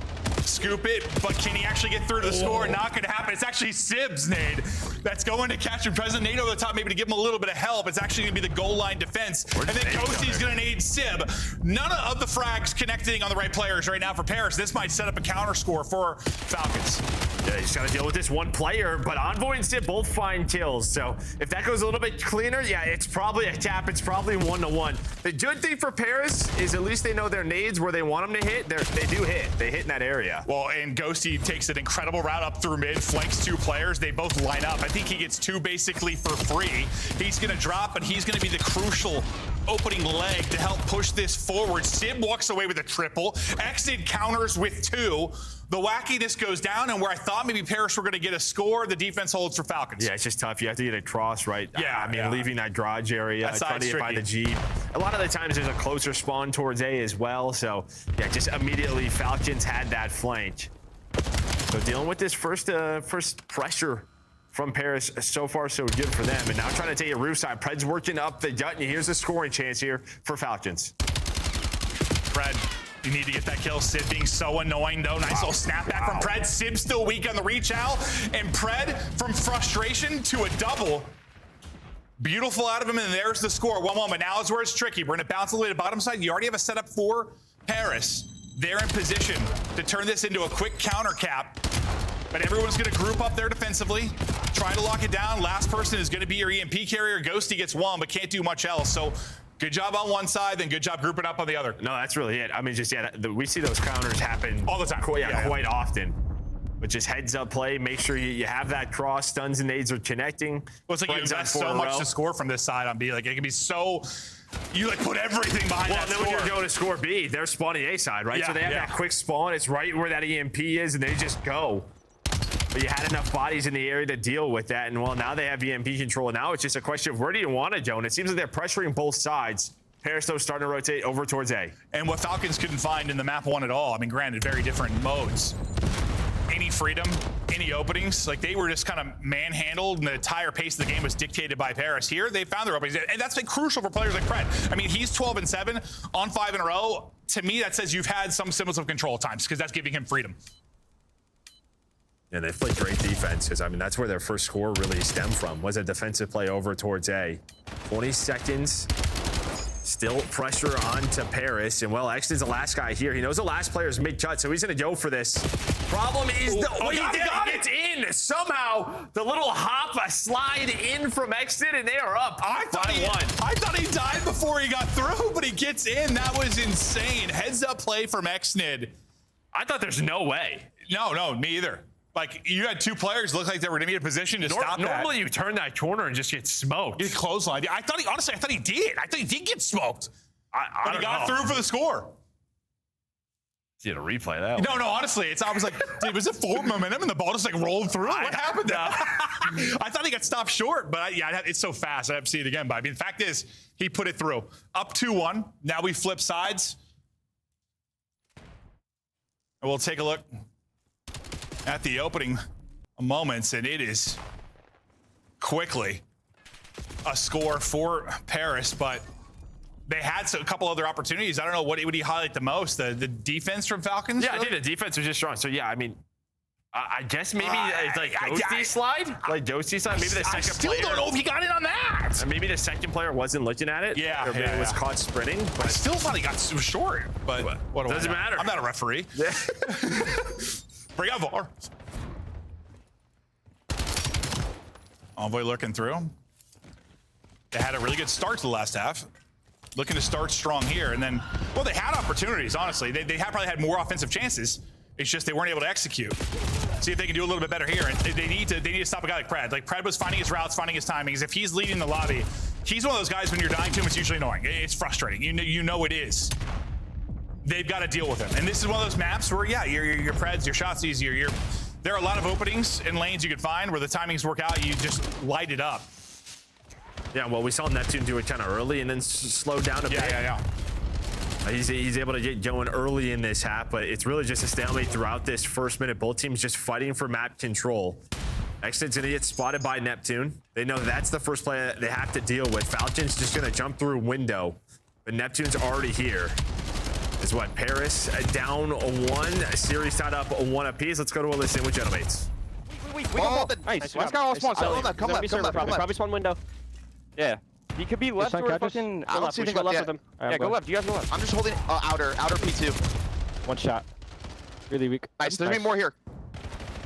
Scoop it, but can he actually get through to the score? Not going to happen. It's actually Sib's nade that's going to catch him. President nade over the top, maybe to give him a little bit of help. It's actually going to be the goal line defense. And then Ghosty's going to nade Sib. None of the frags connecting on the right players right now for Paris. This might set up a counter score for Falcons. Yeah, you just got to deal with this one player, but Envoy and Sib both find kills. So if that goes a little bit cleaner, yeah, it's probably a tap. It's probably 1-1. The good thing for Paris is at least they know their nades where they want them to hit. They do hit. They hit in that area. Well, and Ghosty takes an incredible route up through mid, flanks 2 players. They both line up. I think he gets 2 basically for free. He's going to drop, but he's going to be the crucial opening leg to help push this forward. Sib walks away with a triple. Exit counters with 2. The wackiness goes down, and where I thought maybe Paris were going to get a score, the defense holds for Falcons. Yeah, it's just tough. You have to get across, right? Yeah, I mean, leaving that garage area, trying to get by the G. A lot of the times there's a closer spawn towards A as well. So, yeah, just immediately Falcons had that flank. So dealing with this first pressure from Paris, so far so good for them. And now trying to take a roof side. Pred's working up the gut, and here's a scoring chance here for Falcons. Pred, you need to get that kill. Sib being so annoying, though. Nice little snapback from Pred. Sib still weak on the reach out. And Pred, from frustration to a double. Beautiful out of him, and there's the score. One moment. Now is where it's tricky. We're going to bounce all the way to bottom side. You already have a setup for Paris. They're in position to turn this into a quick counter cap. But everyone's going to group up there defensively, try to lock it down. Last person is going to be your EMP carrier. Ghosty gets 1, but can't do much else. So good job on one side, then good job grouping up on the other. No, that's really it. I mean, just, yeah, we see those counters happen all the time. Quite often. But just heads up play, make sure you have that cross. Stuns and nades are connecting. Well, it's like you invest so much to score from this side on B. Like, it can be so... You like put everything behind that score. Well, then when you're going to score B, they're spawning A side, right? So they have that quick spawn. It's right where that EMP is, and they just go. But you had enough bodies in the area to deal with that. And well, now they have EMP control. Now it's just a question of where do you want to go? And it seems like they're pressuring both sides. Paris, though, starting to rotate over towards A. And what Falcons couldn't find in the map 1 at all. I mean, granted, very different modes. Any freedom, any openings, like they were just kind of manhandled, and the entire pace of the game was dictated by Paris. Here, they found their openings, and that's been crucial for players like Fred. I mean, he's 12-7 on 5 in a row. To me, that says you've had some semblance of control at times, because that's giving him freedom. And they've played great defense, because I mean, that's where their first score really stemmed from, was a defensive play over towards A. 20 seconds. Still pressure on to Paris, and well, Exton's the last guy here. He knows the last player is mid-cut, so he's gonna go for this. Problem is, he gets in somehow. The little hop, a slide in from Exton, and they are up. I thought he died before he got through, but he gets in. That was insane. Heads up play from Exnid. I thought there's no way. No, me either. Like, you had 2 players look like they were in a position to stop that. Normally, you turn that corner and just get smoked. Get clothesline. Honestly, I thought he did. I thought he did get smoked. But he got through for the score. You had to replay that. No, honestly, I was like, dude, was it forward momentum and the ball just like rolled through? What happened there? I thought he got stopped short, but it's so fast. I have to see it again. But I mean, the fact is, he put it through. Up 2-1. Now we flip sides. And we'll take a look at the opening moments, and it is quickly a score for Paris, but they had a couple other opportunities. I don't know, what would you highlight the most? The defense from Falcons? Yeah, I think the defense was just strong. So yeah, I mean, I guess maybe it's like Ghosty slide? Like Ghosty slide? Maybe the second player. I still don't know if he got in on that. Maybe the second player wasn't looking at it. Yeah, or maybe it was caught sprinting. But I still thought he got short, but what do I doesn't know? matter. I'm not a referee. Yeah. Bring out VAR. Envoy looking through. They had a really good start to the last half. Looking to start strong here, and then, well, they had opportunities, honestly. They probably had more offensive chances. It's just they weren't able to execute. See if they can do a little bit better here. And they need to stop a guy like Pred. Like, Pred was finding his routes, finding his timings. If he's leading the lobby, he's one of those guys when you're dying to him, it's usually annoying. It's frustrating. You know it is. They've got to deal with him. And this is one of those maps where, yeah, your Preds, your shots easier. There are a lot of openings and lanes you could find where the timings work out. You just light it up. Yeah, well, we saw Neptune do it kind of early and then slow down a bit. Yeah. He's able to get going early in this half, but it's really just a stalemate throughout this first minute. Both teams just fighting for map control. Exton's gonna get spotted by Neptune. They know that's the first play that they have to deal with. Falcon's just gonna jump through window, but Neptune's already here. Is what, Paris down 1, series tied up 1 apiece. Let's go to a listen with Gentlemates. We got the nice. Let's go all spawn. Come left. Probably spawn window. Yeah. He could be left or fucking. I don't see anything left with him. Yeah, go left. You guys go left. I'm just holding outer P2. One shot. Really weak. Nice. There's gonna be more here.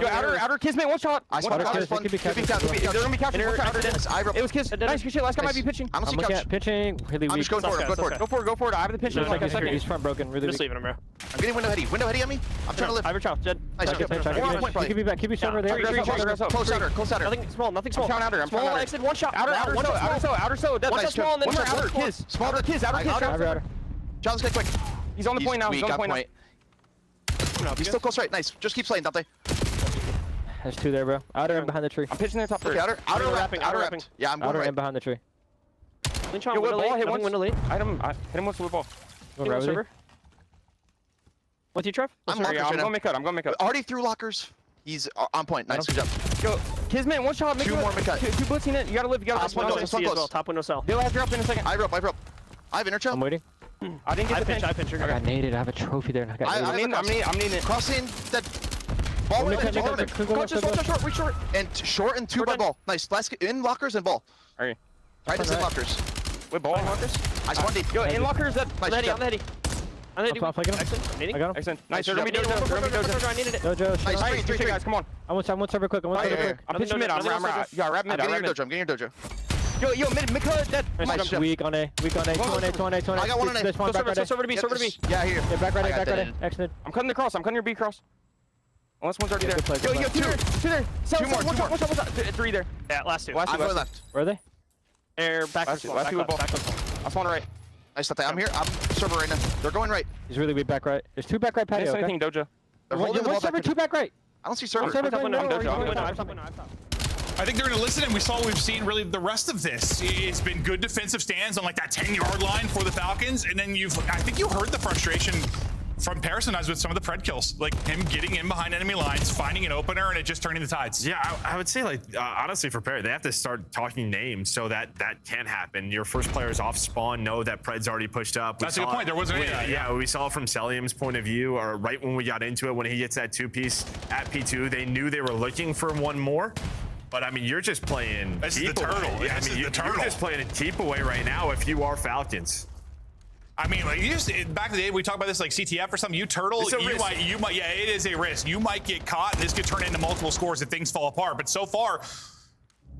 Yo, outer Kismet, one shot. I spawned. They're gonna be captured. It was Kiss. Nice, good shit. Last guy might be pitching. I'm pitching. Really weak. I'm just going for it. Go for it. I have the pitch. Like a second. He's front broken. Really weak. Just leaving him, bro. I'm getting window heady on me. I'm trying to live. I have a child. Jed. Nice. Keep me back. Keep me somewhere there. Close outer. Nothing small. Small exit. One shot. Outer so. One shot small and then outer Kiss. Smaller Kiss. Outer. John's gonna quick. He's on the point now. He's on the point now. He's still close right. Nice. Just keep playing, Dante. There's 2 there, bro. Outer and behind the tree. I'm pitching their top 3. Outer wrapping. Yeah, I'm going outer right. and behind the tree. Yo, ball hit one. Window late. Hit him once with the ball. What's you, Trev? I'm going to make cut. Already through lockers. He's on point. Nice. Good job. Yo, Kismet, one shot. 2 more mid cut. 2 blitzing it. You gotta live. Top window close. Top window cell. They'll have drop in a second. I rope. I have inner I'm waiting. I didn't get the pinch. I pinch. I got naded. I have a trophy there. I'm needing it. Crossing that. Ball short. And short and 2 by ball. Nice. Last in lockers and ball. Alright. Right in lockers. Wait, ball in lockers? I spawned deep. Yo, in lockers. On the heady. I got him. Excellent. Nice. They're gonna be Dojo. I needed it. Dojo. Nice. 3 guys. Come on. I want server quick. I'm pitching mid. I'm wrap mid. I'm getting your dojo. Yo, mid cut dead. Weak on A. 2 on A. I got one on A. There's one back right. Server to B. Yeah, here. Yeah, back right. Excellent. I'm cutting the cross. I'm cutting your B cross. Unless one's already there. Yo, 2 there. 2 more. One shot. 3 there. Yeah, last 2. I'm going left. Where are they? They're back. Last 2 with ball. I'm spawn right. Nice. I'm here. I'm server right now. They're going right. He's really weak back right. There's 2 back right patio. They're holding the one server, 2 back right. I don't see server. I think they're going to listen, and we saw what we've seen really the rest of this. It's been good defensive stands on like that 10-yard line for the Falcons, and then I think you heard the frustration from Paris and I with some of the Pred kills, like him getting in behind enemy lines, finding an opener, and it just turning the tides. Yeah, I would say, like, honestly, for Paris, they have to start talking names so that can happen. Your first players off spawn know that Pred's already pushed up. That's a good point. There wasn't any of that. Yeah, we saw from Celium's point of view, or right when we got into it, when he gets that 2-piece at P2, they knew they were looking for one more. But I mean, you're just playing. This is the turtle. Yeah, I mean, you're just playing a keep away right now if you are Falcons. I mean, like, back in the day, we talked about this like CTF or something. You turtle, you might, yeah, it is a risk. You might get caught, and this could turn into multiple scores if things fall apart. But so far,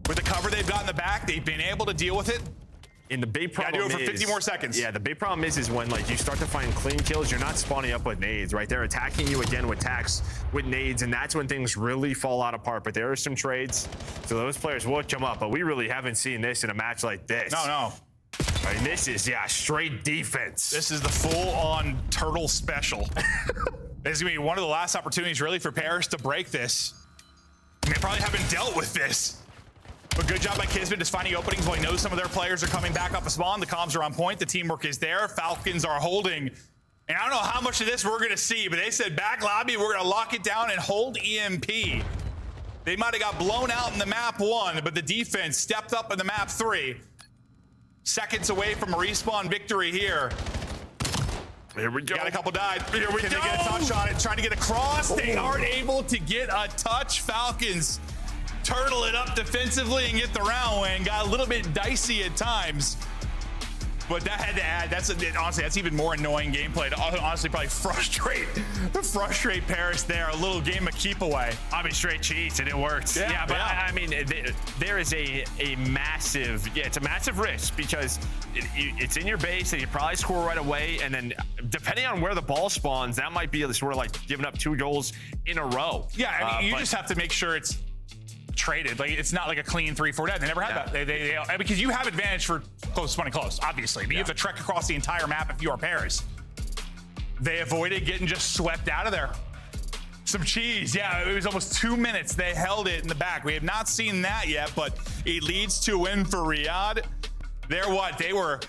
with the cover they've got in the back, they've been able to deal with it. And the big problem is, do it for 50 more seconds. Yeah, the big problem is when like you start to find clean kills, you're not spawning up with nades, right? They're attacking you again with tacks, with nades, and that's when things really fall out apart. But there are some trades, so those players will come up. But we really haven't seen this in a match like this. No. I mean, this is, straight defense. This is the full-on turtle special. This is going to be one of the last opportunities, really, for Paris to break this. I mean, they probably haven't dealt with this. But good job by Kismet just finding openings while he knows some of their players are coming back off a spawn. The comms are on point. The teamwork is there. Falcons are holding. And I don't know how much of this we're going to see, but they said back lobby, we're going to lock it down and hold EMP. They might have got blown out in the map 1, but the defense stepped up in the map 3. Seconds away from a respawn victory here. Here we go. Got a couple died. Here we Can go. they get a touch on it? Trying to get across. They aren't able to get a touch. Falcons turtle it up defensively and get the round win. Got a little bit dicey at times. But that had to add. Honestly, that's even more annoying gameplay to honestly probably frustrate Paris there. A little game of keep away. I mean, straight cheats, and it works. Yeah, but I mean, there is a massive, it's a massive risk because it's in your base and you probably score right away. And then depending on where the ball spawns, that might be sort of like giving up 2 goals in a row. Yeah, I mean, you just have to make sure it's traded. Like, it's not like a clean 3-4 dead. They never had that. They because you have advantage for close, obviously. But you have to trek across the entire map if you are Paris. They avoided getting just swept out of there. Some cheese. Yeah, it was almost 2 minutes. They held it in the back. We have not seen that yet, but it leads to a win for Riyadh. They were.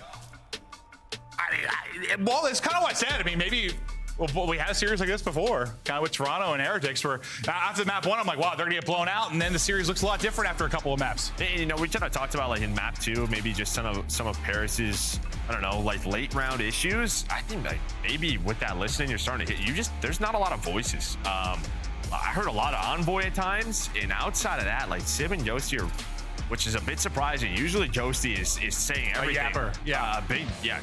Well, it's kind of what I said. I mean, maybe. Well, we had a series like this before, kind of with Toronto and Heretics, where after map 1, I'm like, wow, they're gonna get blown out, and then the series looks a lot different after a couple of maps. And, you know, we kind of talked about like in map 2, maybe just some of Paris's, I don't know, like late round issues. I think like maybe with that listening, you're starting to hit. There's not a lot of voices. I heard a lot of Envoy at times, and outside of that, like Sib and Ghosty are, which is a bit surprising. Usually Ghosty is saying everything. A yapper. Yeah.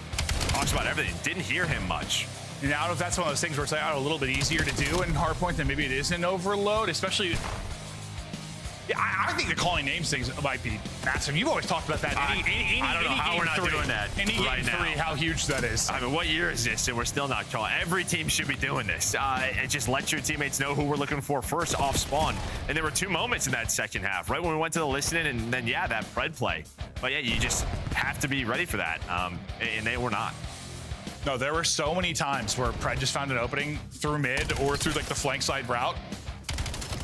Talks about everything. Didn't hear him much. And I don't know if that's one of those things where it's like, a little bit easier to do in Hardpoint than maybe it is in Overload, especially. Yeah, I think the calling names things might be massive. You've always talked about that. I don't know how we're not doing that right now. How huge that is. I mean, what year is this? And we're still not calling. Every team should be doing this. And just let your teammates know who we're looking for first off spawn. And there were 2 moments in that second half, right when we went to the listening, and then that Pred play. But yeah, you just have to be ready for that. And they were not. No, there were so many times where Pred just found an opening through mid or through like the flank side route,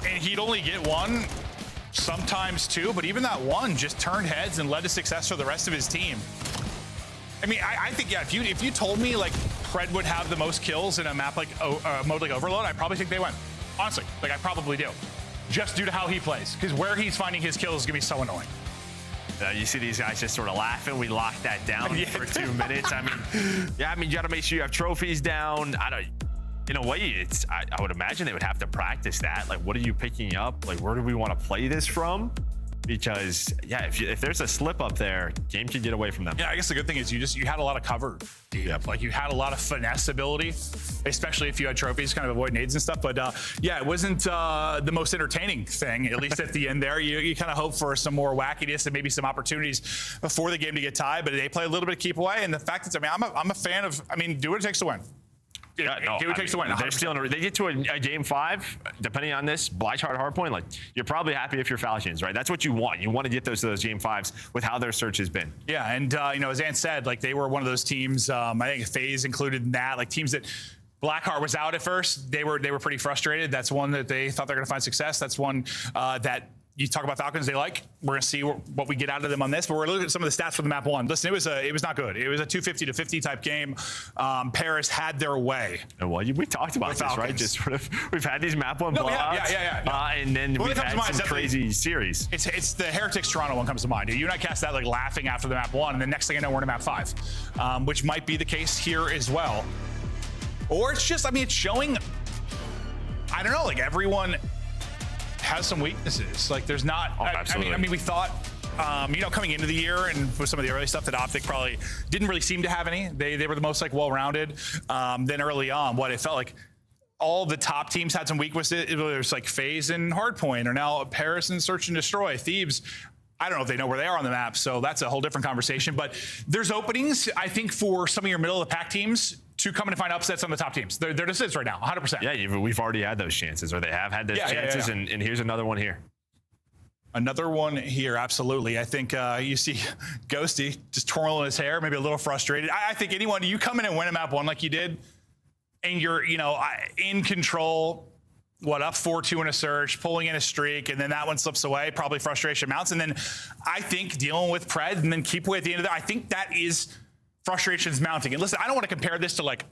and he'd only get 1, sometimes 2, but even that 1 just turned heads and led to success for the rest of his team. I mean, I think, yeah, if you told me like Pred would have the most kills in a map like mode like Overload, I probably think they win. Honestly, like I probably do, just due to how he plays, because where he's finding his kills is gonna be so annoying. You see these guys just sort of laughing. We locked that down for 2 minutes. I mean, you got to make sure you have trophies down. In a way, I would imagine they would have to practice that. Like, what are you picking up? Like, where do we want to play this from? Because if there's a slip up there, game can get away from them. Yeah, I guess the good thing is you had a lot of cover. Like you had a lot of finesse ability, especially if you had trophies, kind of avoid nades and stuff. But it wasn't the most entertaining thing, at least at the end there. You kind of hope for some more wackiness and maybe some opportunities before the game to get tied. But they play a little bit of keep away, and the fact that I'm a fan of. I mean, do what it takes to win. Do what it takes to win. They're still they get to a game 5, depending on this Black Hardpoint. Like, you're probably happy if you're Falcons, right? That's what you want. You want to get those game 5s with how their search has been. Yeah, and as Ant said, like they were one of those teams. I think FaZe included in that, like teams that Blackheart was out at first. They were pretty frustrated. That's one that they thought they're going to find success. That's one that you talk about Falcons they like. We're going to see what we get out of them on this. But we're looking at some of the stats for the map one. Listen, it was not good. It was a 250-50 type game. Paris had their way. Well, we talked about this, right? Just sort of, we've had these map one blowouts. Yeah. And then we've had some crazy series. It's the Heretics Toronto one comes to mind. You and I cast that like laughing after the map one, and the next thing I know, we're in a map 5, which might be the case here as well. Or it's just, I mean, it's showing, I don't know, like everyone has some weaknesses. Like there's not, I mean, we thought, coming into the year and with some of the early stuff that Optic probably didn't really seem to have any. They were the most like well-rounded. Then early on, what it felt like all the top teams had some weaknesses. It was like FaZe and Hardpoint, or now Paris and Search and Destroy. Thieves, I don't know if they know where they are on the map, so that's a whole different conversation. But there's openings, I think, for some of your middle of the pack teams to come in and find upsets on the top teams. There just is right now, 100%. Yeah, we've already had those chances, or they have had those chances, and here's another one here. Another one here, absolutely. I think you see Ghosty just twirling his hair, maybe a little frustrated. I think anyone, you come in and win a map one like you did, and you're, in control, up 4-2 in a surge, pulling in a streak, and then that one slips away, probably frustration mounts. And then I think dealing with Pred and then keep away at the end of that, I think that is frustrations mounting. And listen, I don't want to compare this to like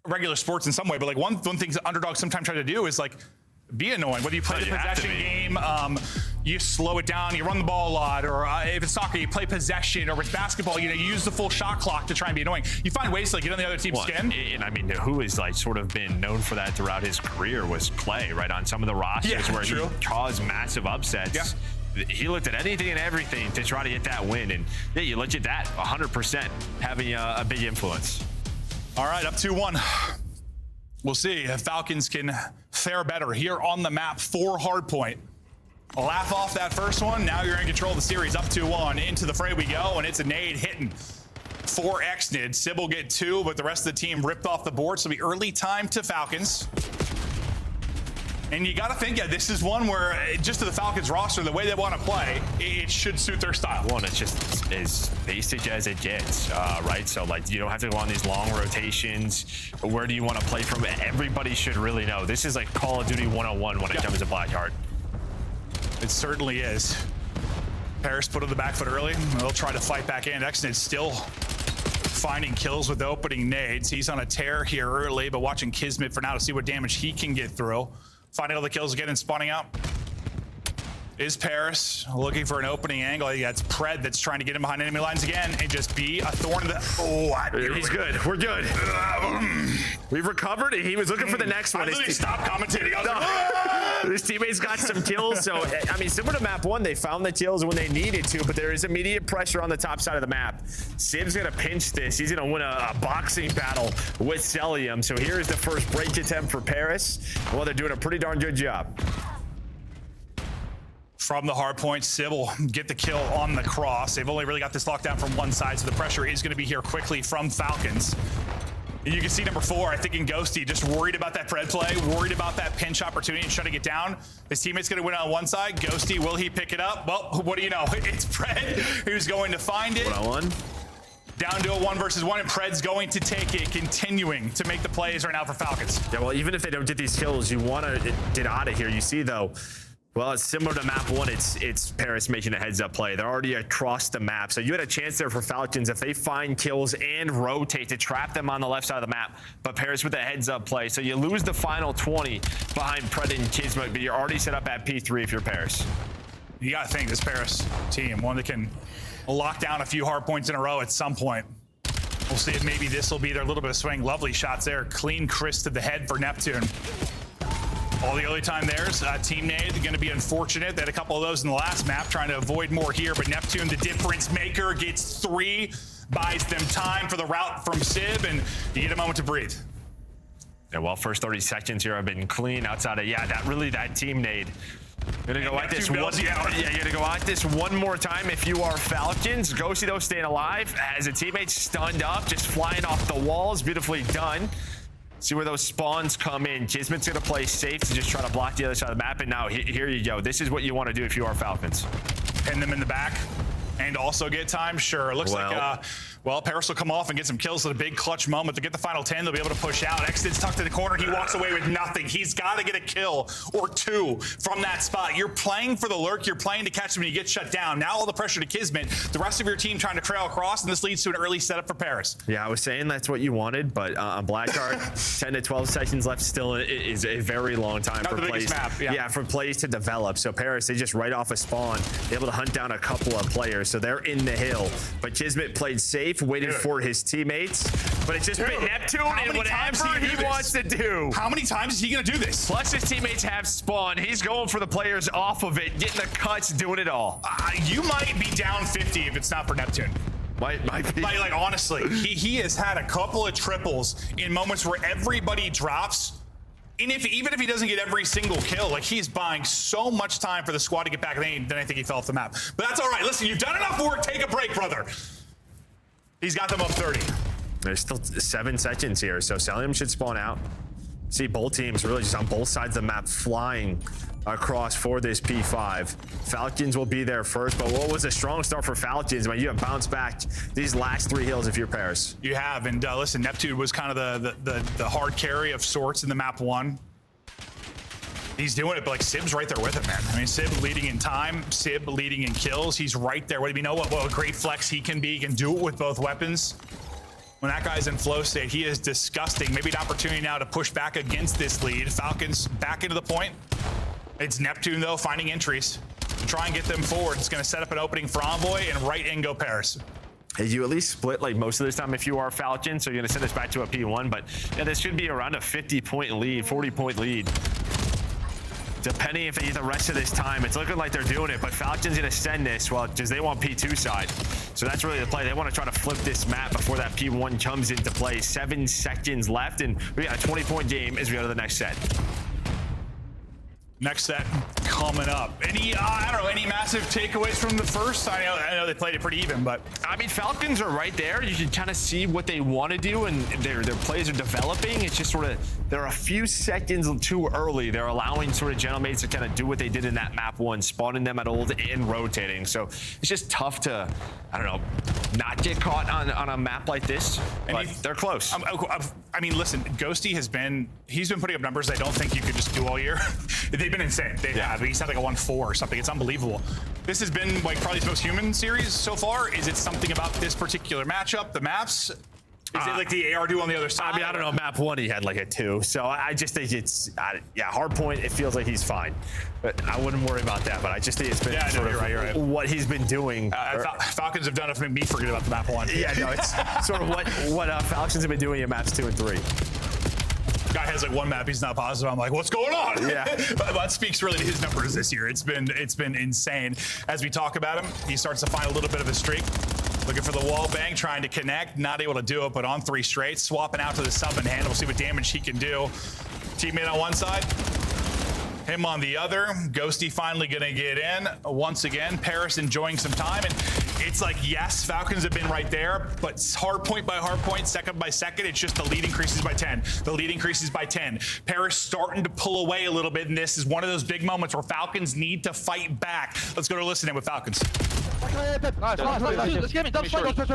regular sports in some way, but like one thing that underdogs sometimes try to do is like be annoying. Whether you play the possession game, you slow it down, you run the ball a lot, or if it's soccer, you play possession, or with basketball, you use the full shot clock to try and be annoying. You find ways to like, get on the other team's skin. And I mean, who has like sort of been known for that throughout his career was Clay, right? On some of the rosters where he caused massive upsets. Yeah. He looked at anything and everything to try to get that win. And yeah, you legit that 100% having a big influence. All right, up 2-1. We'll see if Falcons can fare better here on the map for Hardpoint. Laugh off that first one. Now you're in control of the series. Up 2-1. Into the fray we go, and it's a nade hitting for Xnid. Sib will get 2, but the rest of the team ripped off the board. So it'll be early time to Falcons. And you got to think, this is one where just to the Falcons roster, the way they want to play, it should suit their style. One, it's just as basic as it gets, right? So, like, you don't have to go on these long rotations. Where do you want to play from? Everybody should really know. This is like Call of Duty 101 when it comes to Blackheart. It certainly is. Paris put on the back foot early. They'll try to fight back in. Xnid still finding kills with opening nades. He's on a tear here early, but watching Kismet for now to see what damage he can get through. Finding all the kills again and spawning out is Paris, looking for an opening angle. I think that's Pred that's trying to get him behind enemy lines again and just be a thorn in the... He's good. We're good. We've recovered. He was looking for the next one. I literally stopped commentating. I was like, his teammates got some kills. So, I mean, similar to map 1, they found the kills when they needed to, but there is immediate pressure on the top side of the map. Sib's going to pinch this. He's going to win a boxing battle with Celium. So here is the first break attempt for Paris. Well, they're doing a pretty darn good job. From the hard point, Sybil get the kill on the cross. They've only really got this lockdown from one side, so the pressure is going to be here quickly from Falcons. You can see number 4, I think in Ghosty, just worried about that Pred play, worried about that pinch opportunity and shutting it down. His teammate's going to win on one side. Ghosty, will he pick it up? Well, what do you know? It's Pred who's going to find it. 1-on-1. Down to a 1 versus 1, and Pred's going to take it, continuing to make the plays right now for Falcons. Yeah, well, even if they don't get these kills, you want to get out of here. You see, though, well, it's similar to map 1. It's Paris making a heads-up play. They're already across the map. So you had a chance there for Falcons if they find kills and rotate to trap them on the left side of the map. But Paris with a heads-up play. So you lose the final 20 behind Pred and Kismet, but you're already set up at P3 if you're Paris. You got to think this Paris team, one that can lock down a few hard points in a row at some point. We'll see if maybe this will be their little bit of swing. Lovely shots there. Clean Chris to the head for Neptune. All the early time there's Team Nade going to be unfortunate. They had a couple of those in the last map, trying to avoid more here. But Neptune, the difference maker, gets 3, buys them time for the route from Sib, and you get a moment to breathe. Yeah, well, first 30 seconds here have been clean outside of, that Team Nade. You're gonna go at this one. Yeah, you're gonna go at this one more time if you are Falcons. Ghosty, though, staying alive as a teammate stunned up, just flying off the walls. Beautifully done. See where those spawns come in. Kismet's gonna play safe to just try to block the other side of the map. And now here you go. This is what you want to do if you are Falcons. Pin them in the back And also get time? Sure. Looks like, well, Paris will come off and get some kills at a big clutch moment. To get the final 10, they'll be able to push out. Exit's tucked in the corner. He walks away with nothing. He's got to get a kill or two from that spot. You're playing for the lurk. You're playing to catch him and you get shut down. Now all the pressure to Kismet. The rest of your team trying to trail across, and this leads to an early setup for Paris. Yeah, I was saying that's what you wanted, but on Blackguard, 10 to 12 seconds left still is a very long time for plays. For plays to develop. So Paris, they just right off a spawn, able to hunt down a couple of players. So they're in the hill. But Kismet played safe, waited for his teammates, but it's just been Neptune and whatever he wants to do. How many times is he gonna do this? Plus his teammates have spawn. He's going for the players off of it, getting the cuts, doing it all. You might be down 50 if it's not for Neptune. Might be. Like honestly, he has had a couple of triples in moments where everybody drops. And even if he doesn't get every single kill, like he's buying so much time for the squad to get back, then I think he fell off the map. But that's all right. Listen, you've done enough work. Take a break, brother. He's got them up 30. There's still 7 seconds here, so Celium should spawn out. See both teams really just on both sides of the map flying across for this P5. Falcons will be there first, but what was a strong start for Falcons? I mean, you have bounced back these last 3 hills if you're Paris. You have, and listen, Neptune was kind of the hard carry of sorts in the map 1. He's doing it, but like Sib's right there with him, man. I mean, Sib leading in time, Sib leading in kills. He's right there. What do you know? What a great flex he can be. He can do it with both weapons. When that guy's in flow state, he is disgusting. Maybe an opportunity now to push back against this lead. Falcons back into the point. It's Neptune, though, finding entries to try and get them forward. It's going to set up an opening for Envoy, and right in go Paris. Hey, you at least split like most of this time if you are Falcon, so you're going to send this back to a P1, but yeah, this should be around a 50-point lead, 40-point lead. Depending if the rest of this time, it's looking like they're doing it, but Falcon's going to send this, well, because they want P2 side. So that's really the play. They want to try to flip this map before that P1 comes into play. 7 seconds left, and we got a 20-point game as we go to the next set. Next set coming up. Any, I don't know, any massive takeaways from the first? I know they played it pretty even, but I mean, Falcons are right there. You can kind of see what they want to do, and their plays are developing. It's just sort of, they're a few seconds too early. They're allowing sort of Gentlemates to kind of do what they did in that map 1, spawning them at old and rotating. So it's just tough to, I don't know, not get caught on a map like this, but they're close. I mean, listen, Ghosty he's been putting up numbers I don't think you could just do all year. They've been insane. They have. He's had like a 1-4 or something. It's unbelievable. This has been like probably his most human series so far. Is it something about this particular matchup, the maps? Is it like the AR do on the other side? I mean, I don't know. Map 1, he had like a 2. So I just think it's, hard point. It feels like he's fine. But I wouldn't worry about that. But I just think it's been you're right. What he's been doing. Falcons have done it to make me forget about the map 1. Yeah, no, it's sort of what Falcons have been doing in maps 2 and 3. Guy has like 1 map he's not positive. I'm like, what's going on? Yeah. but that speaks really to his numbers this year. It's been insane. As we talk about him, he starts to find a little bit of a streak. Looking for the wall bang, trying to connect, not able to do it, but on 3 straight, swapping out to the sub and hand. We'll see what damage he can do. Teammate on one side, him on the other. Ghosty finally gonna get in. Once again, Paris enjoying some time, and it's like, yes, Falcons have been right there, but hard point by hard point, second by second, it's just the lead increases by 10. The lead increases by 10. Paris starting to pull away a little bit, and this is one of those big moments where Falcons need to fight back. Let's go to listen in with Falcons. Let's get me. Double spike. Yeah,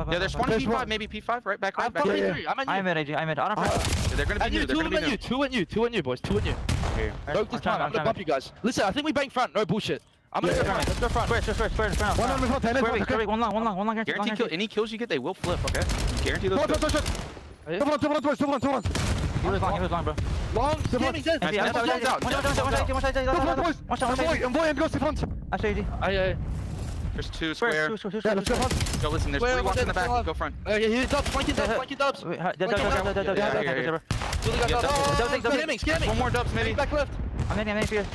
there's one P5, maybe P5, right? Back. I'm in AG. I'm in. They're gonna be new. They're gonna be new. Two and you, boys. Two and you. Note this time. I'm gonna bump you guys. Listen, I think we bang front. No bullshit. I'm gonna go front. Let's go front. Square. One long. Guarantee kill. Any kills you get, they will flip. Okay. Guarantee those. He was long, bro. Long. I say AD. There's 2 square. Go listen. There's 3 ones in the back. Go front. He's dubs. Flanking dubs. Scamming. One more dubs, maybe. Back left. I'm in here.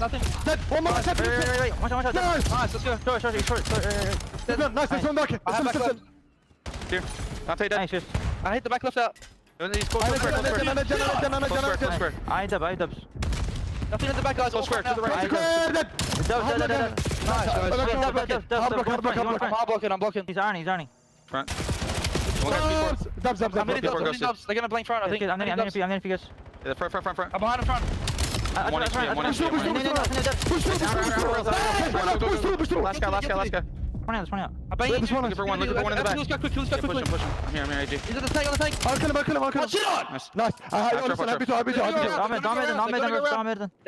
Nothing. One more. Wait. Watch. Nice. Let's go. Short. Nice. One back. I have back left. Here. I'll take that. Nice. I hit the back left out. Square. I dubs. Nothing in the back, guys. Go square to the right. I'm blocking. He's Arnie. Front. Dubs. They're gonna blink front, I think. I'm in figures. Yeah, front. I'm behind him front. Last guy. Looking for one in the back. Push him. I'm here, AG. He's at the tank, on the tank. I'll kill him. Shit on! Nice. They're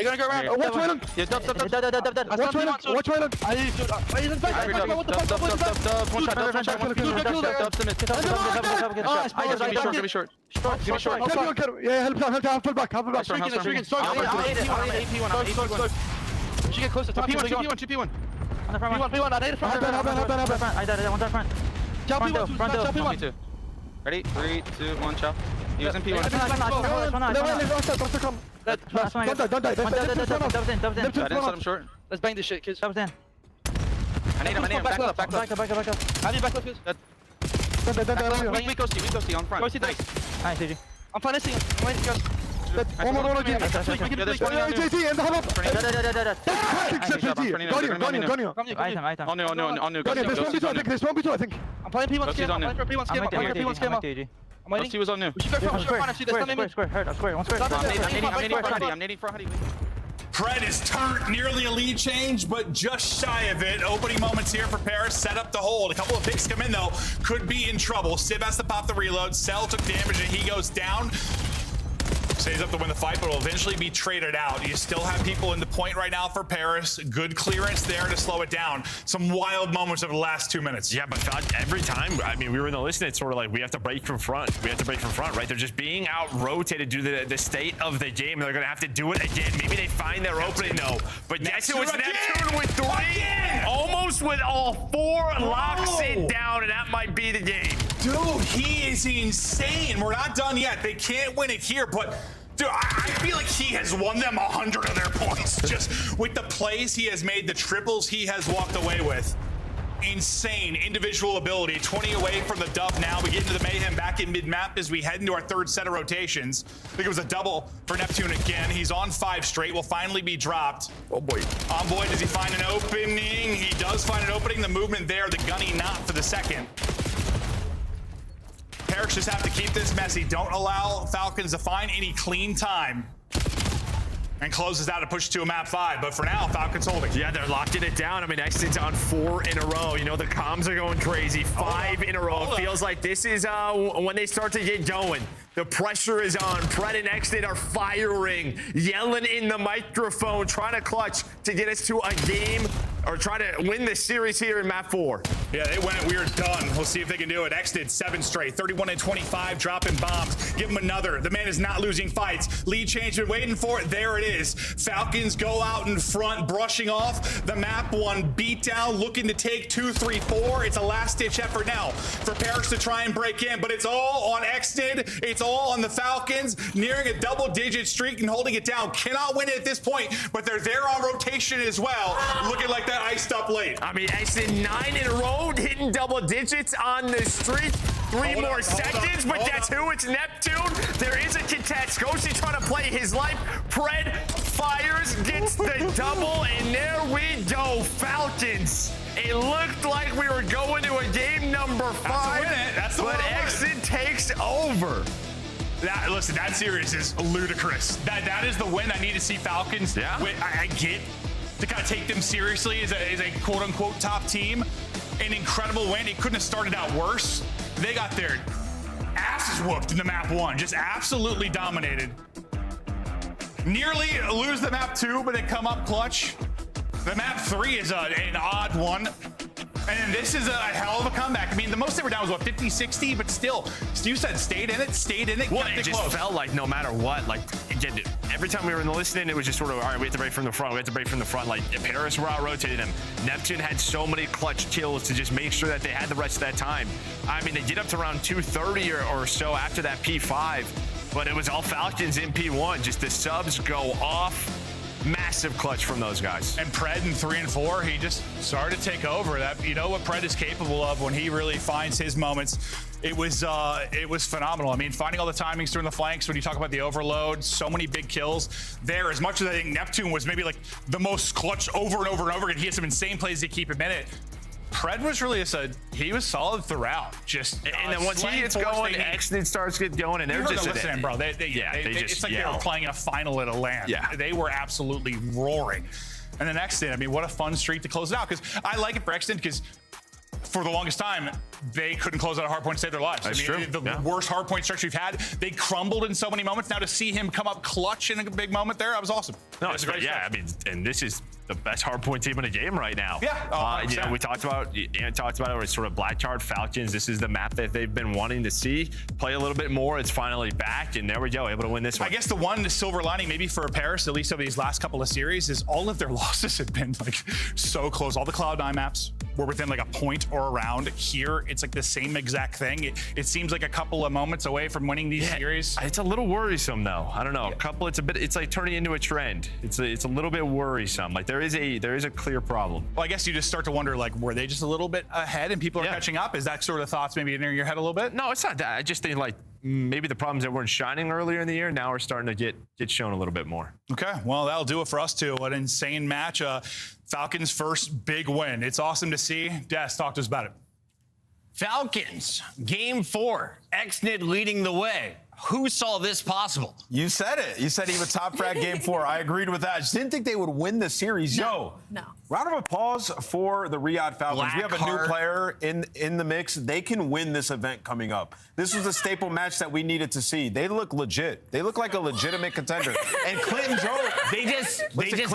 gonna go around. Watch Wayland. Yeah, dub. Watch Wayland. He's in back. What the fuck? One shot. Give me short. Yeah, help full back. She get closer. P1. On the front one. P1. I need a front. I died. One front. Jump P1. Ready? 3, 2, 1, chop. He was in P1. Don't die. I didn't set him short. Let's bang this shit, kids. I need him. Back left. I need back left, kids. Weak ghosty on front. Nice, AG. I'm finessing him. I'm waiting, guys. One more again. JT, and the huddle. There's 1v2, I think. I'm playing P1 scam. I'm waiting. He was on new. We should go for I'm nading for Huddy. Pred is turned, nearly a lead change, but just shy of it. Opening moments here for Paris, set up the hold. A couple of picks come in though, could be in trouble. Civ has to pop the reload. Cell took damage and he goes down. Stays up to win the fight, but will eventually be traded out. You still have people in the point right now for Paris. Good clearance there to slow it down. Some wild moments over the last 2 minutes. Yeah, but every time, I mean, we were in the listen, it's sort of like we have to break from front. Right? They're just being out-rotated due to the state of the game. They're going to have to do it again. Maybe they find their opening, though. But yes, it was Neptune with 3. Almost with all 4. Locks it down, and that might be the game. Dude, he is insane. We're not done yet. They can't win it here, but dude, I feel like he has won them 100 of their points. Just with the plays he has made, the triples he has walked away with. Insane individual ability. 20 away from the dub now. We get into the mayhem back in mid-map as we head into our 3rd set of rotations. I think it was a double for Neptune again. He's on 5 straight. Will finally be dropped. Oh boy. Envoy, does he find an opening? He does find an opening. The movement there, the gunny not for the second. Paris just have to keep this messy. Don't allow Falcons to find any clean time. And closes out to push to a map 5. But for now, Falcons holding. Yeah, they're locking it down. I mean, Exton's on 4 in a row. You know, the comms are going crazy. 5 in a row. It feels like this is when they start to get going. The pressure is on. Pred and Exton are firing, yelling in the microphone, trying to clutch to get us to a game or try to win this series here in map 4. Yeah, they went. We are done. We'll see if they can do it. Exton 7 straight, 31 and 25, dropping bombs. Give him another. The man is not losing fights. Lead change, been waiting for it. There it is. Falcons go out in front, brushing off the map 1 beatdown, looking to take 2, 3, 4. It's a last-ditch effort now for Paris to try and break in, but it's all on Exton. It's all on the Falcons, nearing a double-digit streak and holding it down. Cannot win it at this point, but they're there on rotation as well, looking like that iced up late. I mean, Exton 9 in a row, hitting double digits on the streak. 3 more seconds, but that's who? It's Neptune. There is a contest. Ghosty trying to play his life. Pred fires, gets the double, and there we go, Falcons. It looked like we were going to a game number 5, but Exton takes over. Listen, that series is ludicrous. That is the win I need to see Falcons win. I get to kind of take them seriously as a quote-unquote top team. An incredible win. It couldn't have started out worse. They got their asses whooped in the map 1. Just absolutely dominated. Nearly lose the map 2, but they come up clutch. The map 3 is an odd one. And this is a hell of a comeback. I mean, the most they were down was, what, 50, 60? But still, you said stayed in it. Well, it just felt like no matter what, like, again, every time we were in the listening, it was just sort of, all right, we have to break from the front. Like, Paris were out-rotating them. Neptune had so many clutch kills to just make sure that they had the rest of that time. I mean, they get up to around 230 or so after that P5, but it was all Falcons in P1. Just the subs go off. Massive clutch from those guys. And Pred in 3 and 4, he just started to take over. That, you know what Pred is capable of when he really finds his moments. It was phenomenal. I mean, finding all the timings through the flanks when you talk about the overload, so many big kills there. As much as I think Neptune was maybe like the most clutch over and over and over again, he had some insane plays to keep him in it. Pred was really he was solid throughout. And then once he gets going, Exnid starts to get going, and they're just listening, bro. It's like they were playing in a final at a LAN. Yeah. They were absolutely roaring. And then Exnid, I mean, what a fun streak to close it out. Because I like it for Exnid because for the longest time, they couldn't close out a hard point to save their lives. That's true. The worst hard point stretch we've had. They crumbled in so many moments. Now to see him come up clutch in a big moment there, that was awesome. No, it's great. Yeah, I mean, and this is the best hard point team in the game right now. Yeah. You know, we talked about it. It's sort of Black Chart Falcons. This is the map that they've been wanting to see play a little bit more. It's finally back, and there we go, able to win this one. I guess the silver lining maybe for Paris, at least over these last couple of series, is all of their losses have been like so close. All the Cloud9 maps were within like a point or around. Here, it's like the same exact thing. It seems like a couple of moments away from winning these series. It's a little worrisome though. I don't know. It's like turning into a trend. It's a little bit worrisome. Like there is a clear problem. Well, I guess you just start to wonder, like, were they just a little bit ahead and people are catching up? Is that sort of thoughts maybe in your head a little bit? No, it's not that. I just think like maybe the problems that weren't shining earlier in the year now are starting to get shown a little bit more. Okay, well, that'll do it for us too. An insane match. Falcons' first big win. It's awesome to see. Des, talk to us about it. Falcons, game 4, Exnid leading the way. Who saw this possible? You said it. You said he would top frag game 4. I agreed with that. I just didn't think they would win the series. No. Round of applause for the Riyadh Falcons. We have a new player in the mix. They can win this event coming up. This was a staple match that we needed to see. They look legit. They look like a legitimate contender. And Clinton Joe, they just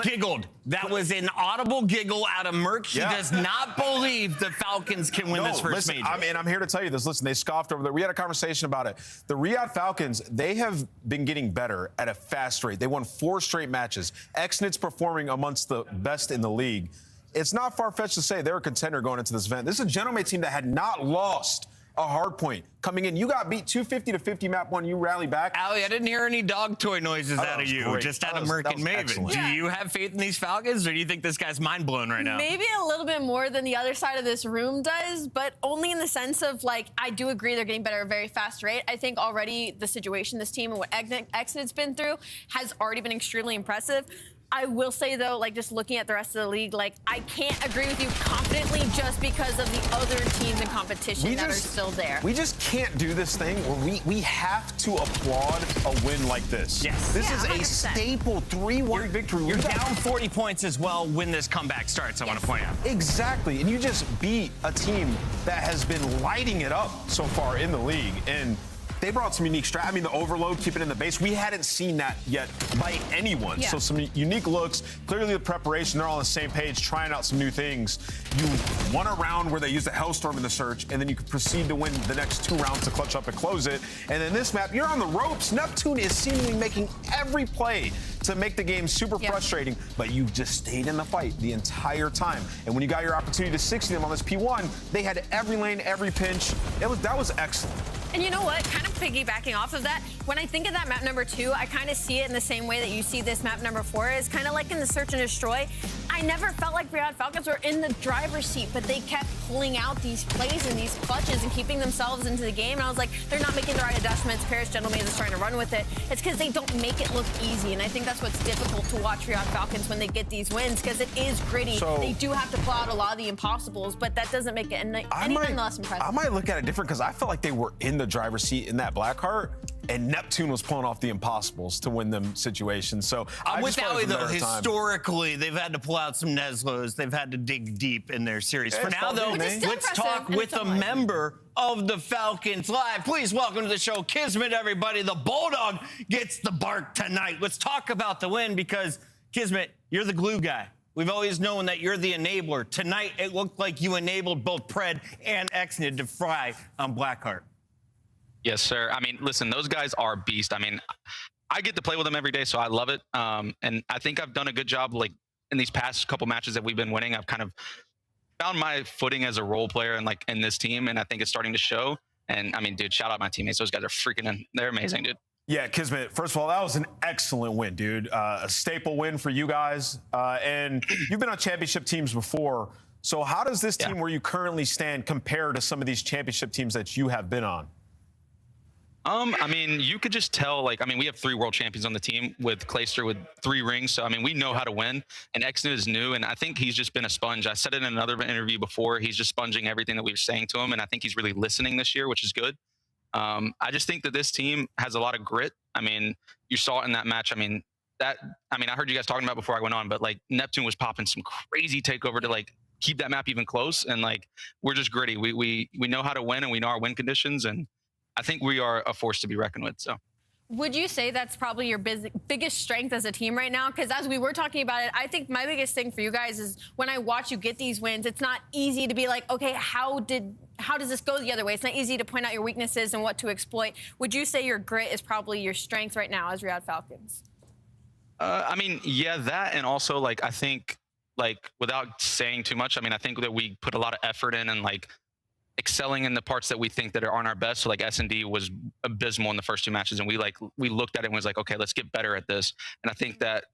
giggled. That was an audible giggle out of Merc. He does not believe the Falcons can win this first major. I'm here to tell you this. Listen, they scoffed over there. We had a conversation about it. The Riyadh Falcons, they have been getting better at a fast rate. They won 4 straight matches. Exnid's performing amongst the best in the league. It's not far-fetched to say they're a contender going into this event. This is a gentleman team that had not lost a hard point. Coming in, you got beat 250-50 map 1. You rally back. Allie, I didn't hear any dog toy noises out of you. Great. Just out of Merc and Maven. Excellent. Do you have faith in these Falcons, or do you think this guy's mind blown right now? Maybe a little bit more than the other side of this room does, but only in the sense of, like, I do agree they're getting better at a very fast rate. I think already the situation this team and what Exnid's been through has already been extremely impressive. I will say, though, like, just looking at the rest of the league, like, I can't agree with you confidently just because of the other teams in competition that are still there. We just can't do this thing where we have to applaud a win like this. Yes. This is 100%. a staple 3-1 victory. You're down 40 points as well when this comeback starts, I want to point out. Exactly. And you just beat a team that has been lighting it up so far in the league. And they brought some unique strat. I mean, the overload, keep it in the base. We hadn't seen that yet by anyone. Yeah. So some unique looks. Clearly the preparation, they're all on the same page, trying out some new things. You won a round where they used a Hellstorm in the search, and then you could proceed to win the next 2 rounds to clutch up and close it. And then this map, you're on the ropes. Neptune is seemingly making every play to make the game super frustrating, but you just stayed in the fight the entire time. And when you got your opportunity to 60 them on this P1, they had every lane, every pinch. That was excellent. And you know what? Kind of piggybacking off of that, when I think of that map number 2, I kind of see it in the same way that you see this map number 4 is kind of like in the Search and Destroy. I never felt like Riyadh Falcons were in the driver's seat, but they kept pulling out these plays and these clutches and keeping themselves into the game. And I was like, they're not making the right adjustments. Paris Gentleman is trying to run with it. It's because they don't make it look easy. And I think that's what's difficult to watch Riyadh Falcons when they get these wins, because it is gritty. They do have to pull out a lot of the impossibles, but that doesn't make it anything less impressive. I might look at it different because I felt like they were in the driver's seat in that Blackheart, and Neptune was pulling off the impossibles to win them situations. So I'm with Allie, though. Historically, they've had to pull out some Neslos. They've had to dig deep in their series. For now, though, let's talk with a member of the Falcons Live. Please welcome to the show, Kismet, everybody. The Bulldog gets the bark tonight. Let's talk about the win because, Kismet, you're the glue guy. We've always known that you're the enabler. Tonight, it looked like you enabled both Pred and Exnid to fry on Blackheart. Yes, sir. I mean, listen, those guys are beasts. I mean, I get to play with them every day, so I love it. And I think I've done a good job, like, in these past couple matches that we've been winning. I've kind of found my footing as a role player and, like, in this team, and I think it's starting to show. And, I mean, dude, shout out my teammates. Those guys are freaking, they're amazing, dude. Yeah, Kismet, first of all, that was an excellent win, dude. A staple win for you guys. And you've been on championship teams before. So how does this team where you currently stand compare to some of these championship teams that you have been on? I mean, you could just tell, like, I mean, we have 3 world champions on the team with Clayster with 3 rings. So, I mean, we know how to win. And Exnid is new. And I think he's just been a sponge. I said it in another interview before. He's just sponging everything that we were saying to him. And I think he's really listening this year, which is good. I just think that this team has a lot of grit. I mean, you saw it in that match. I mean, I heard you guys talking about before I went on, but like Neptune was popping some crazy takeover to like keep that map even close. And like, we're just gritty. We know how to win and we know our win conditions. And I think we are a force to be reckoned with. So, would you say that's probably your biggest strength as a team right now? Because as we were talking about it, I think my biggest thing for you guys is when I watch you get these wins, it's not easy to be like, okay, how does this go the other way? It's not easy to point out your weaknesses and what to exploit. Would you say your grit is probably your strength right now as Riyadh Falcons? I mean, yeah, that, and also like I think, like, without saying too much, I mean, I think that we put a lot of effort in and like excelling in the parts that we think that aren't our best. So like S&D was abysmal in the first 2 matches, and we looked at it and was like, okay, let's get better at this. And I think that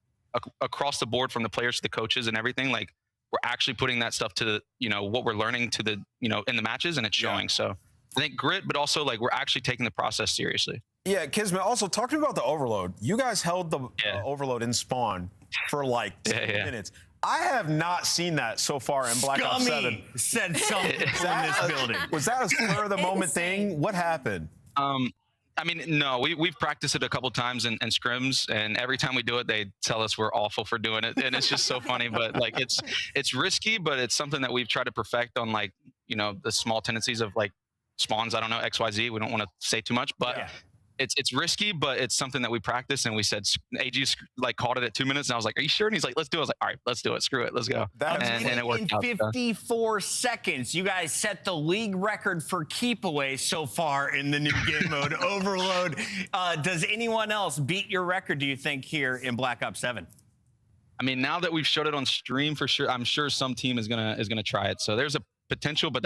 across the board, from the players to the coaches and everything, like we're actually putting that stuff to the, you know, what we're learning to the, you know, in the matches, and it's showing. So I think grit, but also like we're actually taking the process seriously. Yeah, Kismet, also talk to me about the overload. You guys held the overload in spawn for like 10 minutes. I have not seen that so far in Black Ops 7. Said something in this building. Was that a spur of the moment thing? What happened? I mean, no, we've practiced it a couple times in scrims, and every time we do it, they tell us we're awful for doing it, and it's just so funny. But like, it's risky, but it's something that we've tried to perfect on, like, you know, the small tendencies of like spawns. I don't know, XYZ. We don't want to say too much, but it's risky, but it's something that we practice. And we said, AG like called it at 2 minutes, and I was like, "Are you sure?" And he's like, "Let's do it." I was like, "All right, let's do it. Screw it, let's go." And it worked out. In 54 seconds, you guys set the league record for keep away so far in the new game mode Overload. Does anyone else beat your record, do you think, here in Black Ops 7? I mean, now that we've showed it on stream, for sure, I'm sure some team is gonna try it. So there's a potential, but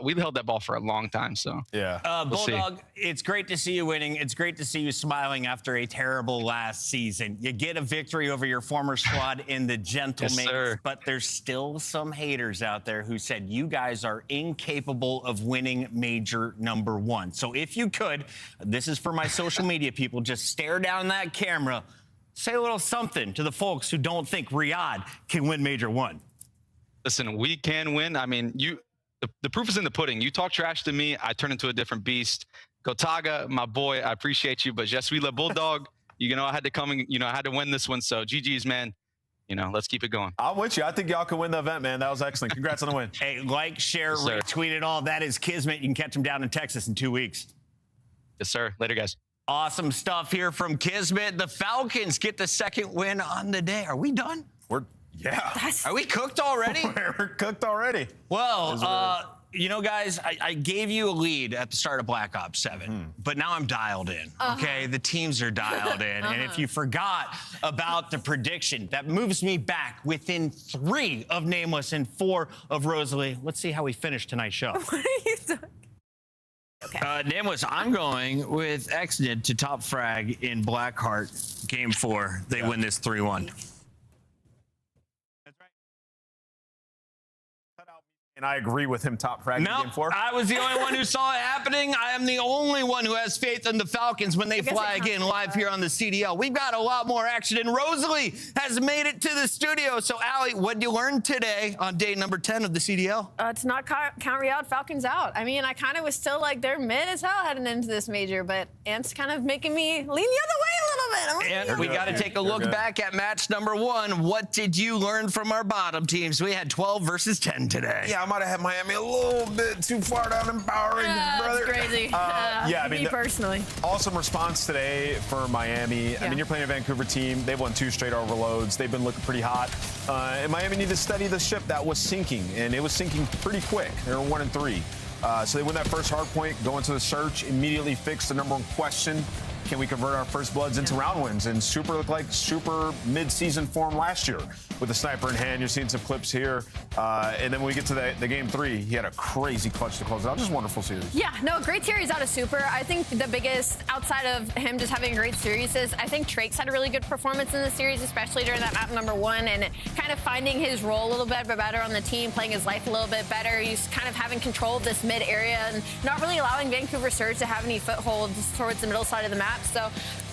we've held that ball for a long time. So yeah, Bulldog, it's great to see you winning. It's great to see you smiling after a terrible last season. You get a victory over your former squad in the Gentlemen, but there's still some haters out there who said you guys are incapable of winning Major #1. So if you could, this is for my social media people, just stare down that camera, say a little something to the folks who don't think Riyadh can win Major 1. Listen, we can win. I mean, the proof is in the pudding. You talk trash to me, I turn into a different beast. Gotaga, my boy, I appreciate you, but Je suis le Bulldog. You know, I had to come and, you know, I had to win this one. So GG's, man. You know, let's keep it going. I'm with you. I think y'all can win the event, man. That was excellent. Congrats on the win. Hey, like, share, retweet it all. That is Kismet. You can catch him down in Texas in 2 weeks. Yes, sir. Later, guys. Awesome stuff here from Kismet. The Falcons get the second win on the day. Are we done? Yeah. Are we cooked already? We're cooked already. Well, you know, guys, I gave you a lead at the start of Black Ops 7, but now I'm dialed in, okay? The teams are dialed in. And if you forgot about the prediction, that moves me back within 3 of Nameless and 4 of Rosalie. Let's see how we finish tonight's show. What are you doing? Okay. Nameless, I'm going with Exnid to top frag in Blackheart, Game 4. They win this 3-1. And I agree with him top frag in Game 4. I was the only one who saw it happening. I am the only one who has faith in the Falcons when they fly again live here on the CDL. We've got a lot more action, and Rosalie has made it to the studio. So, Allie, what did you learn today on day number 10 of the CDL? To not count Riyadh Falcons out. I mean, I kind of was still like, they're mid as hell heading into this major, but Ant's kind of making me lean the other way a little bit. And we got to take a look back at match number 1. What did you learn from our bottom teams? We had 12 versus 10 today. Yeah, I might have had Miami a little bit too far down in power rankings, brother. That's crazy. Yeah, I mean, me personally. Awesome response today for Miami. I mean, you're playing a Vancouver team. They've won 2 straight overloads. They've been looking pretty hot. And Miami needed to steady the ship that was sinking, and it was sinking pretty quick. They were 1-3. So they win that first hard point, go into the search, immediately fix the #1 question. can we convert our first bloods into round wins? And Super looked like super mid-season form last year with the sniper in hand. You're seeing some clips here. And then when we get to the game 3, he had a crazy clutch to close it out. Just a wonderful series. Yeah, no, great series out of Super. I think the biggest, outside of him just having a great series, is I think Trake's had a really good performance in the series, especially during that map number 1, and kind of finding his role a little bit better on the team, playing his life a little bit better. He's kind of having control of this mid area and not really allowing Vancouver Surge to have any footholds towards the middle side of the map. So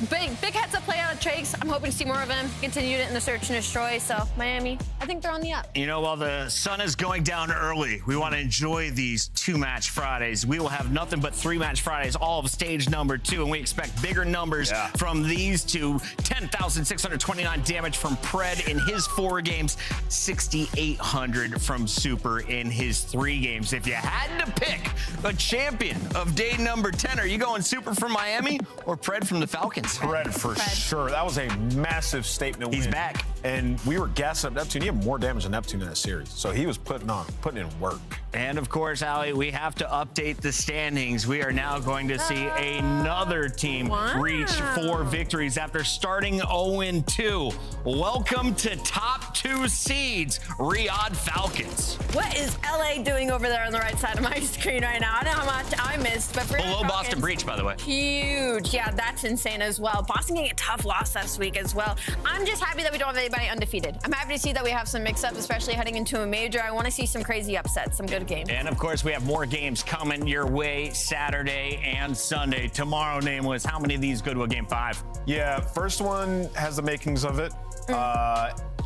big heads up play out of Trakes. I'm hoping to see more of him. Continued it in the search and destroy. So Miami, I think they're on the up. You know, while the sun is going down early, we want to enjoy these 2-match Fridays. We will have nothing but 3-match Fridays, all of stage number 2, and we expect bigger numbers from these two. 10,629 damage from Pred in his 4 games, 6,800 from Super in his 3 games. If you had to pick a champion of day number 10, are you going Super from Miami or Pred from the Falcons? Pred for sure. That was a massive statement win. He's back. And we were gassing up Neptune. He had more damage than Neptune in that series. So he was putting in work. And of course, Allie, we have to update the standings. We are now going to see another team reach 4 victories after starting 0-2. Welcome to top 2 seeds, Riyadh Falcons. What is LA doing over there on the right side of my screen right now? I don't know how much I missed, but for below Boston Breach, by the way. Huge. Yeah, that's insane as well. Boston getting a tough loss this week as well. I'm just happy that we don't have anybody undefeated. I'm happy to see that we have some mix-ups, especially heading into a major. I want to see some crazy upsets, some good games. And of course, we have more games coming your way Saturday and Sunday. Tomorrow, Nameless, how many of these go to a game 5? Yeah, first one has the makings of it.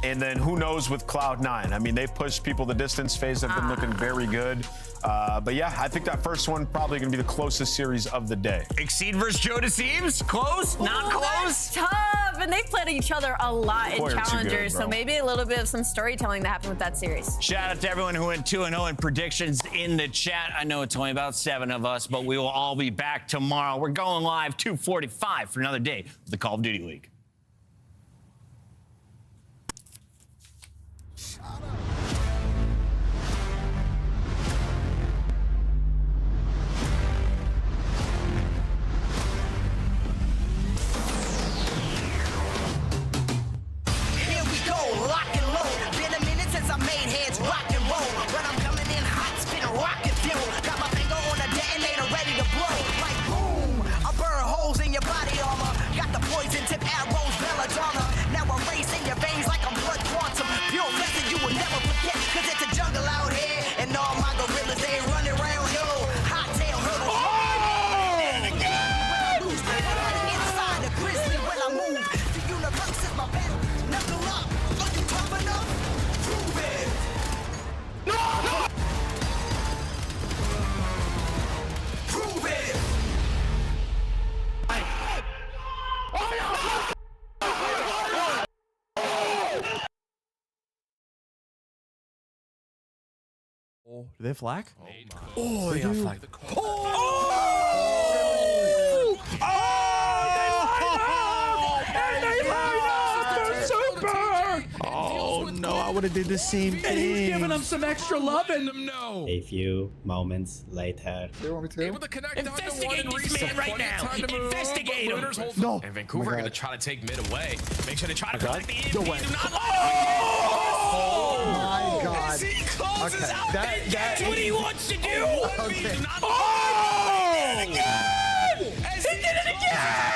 And then who knows with Cloud9. I mean, they pushed people the distance. FaZe have been looking very good. But yeah, I think that first one probably going to be the closest series of the day. Exceed versus Joe Deceives? Close? Not close? That's tough. And they've played each other a lot in Challengers, so maybe a little bit of some storytelling that happened with that series. Shout out to everyone who went 2-0 in predictions in the chat. I know it's only about 7 of us, but we will all be back tomorrow. We're going live 2:45 for another day of the Call of Duty League. Do they have flag? Oh, they got flag. Oh no, I would have did the same thing. And he's giving them some extra loving. No. A few moments later. They want me to? Able to connect Investigate this man right now. Investigate him. No. And Vancouver going to try to take mid away. Make sure they try to protect the EMP. No way. Do not Oh my God. As he closes out, that's what he wants to do. Okay. Oh! He did it again! He did it again!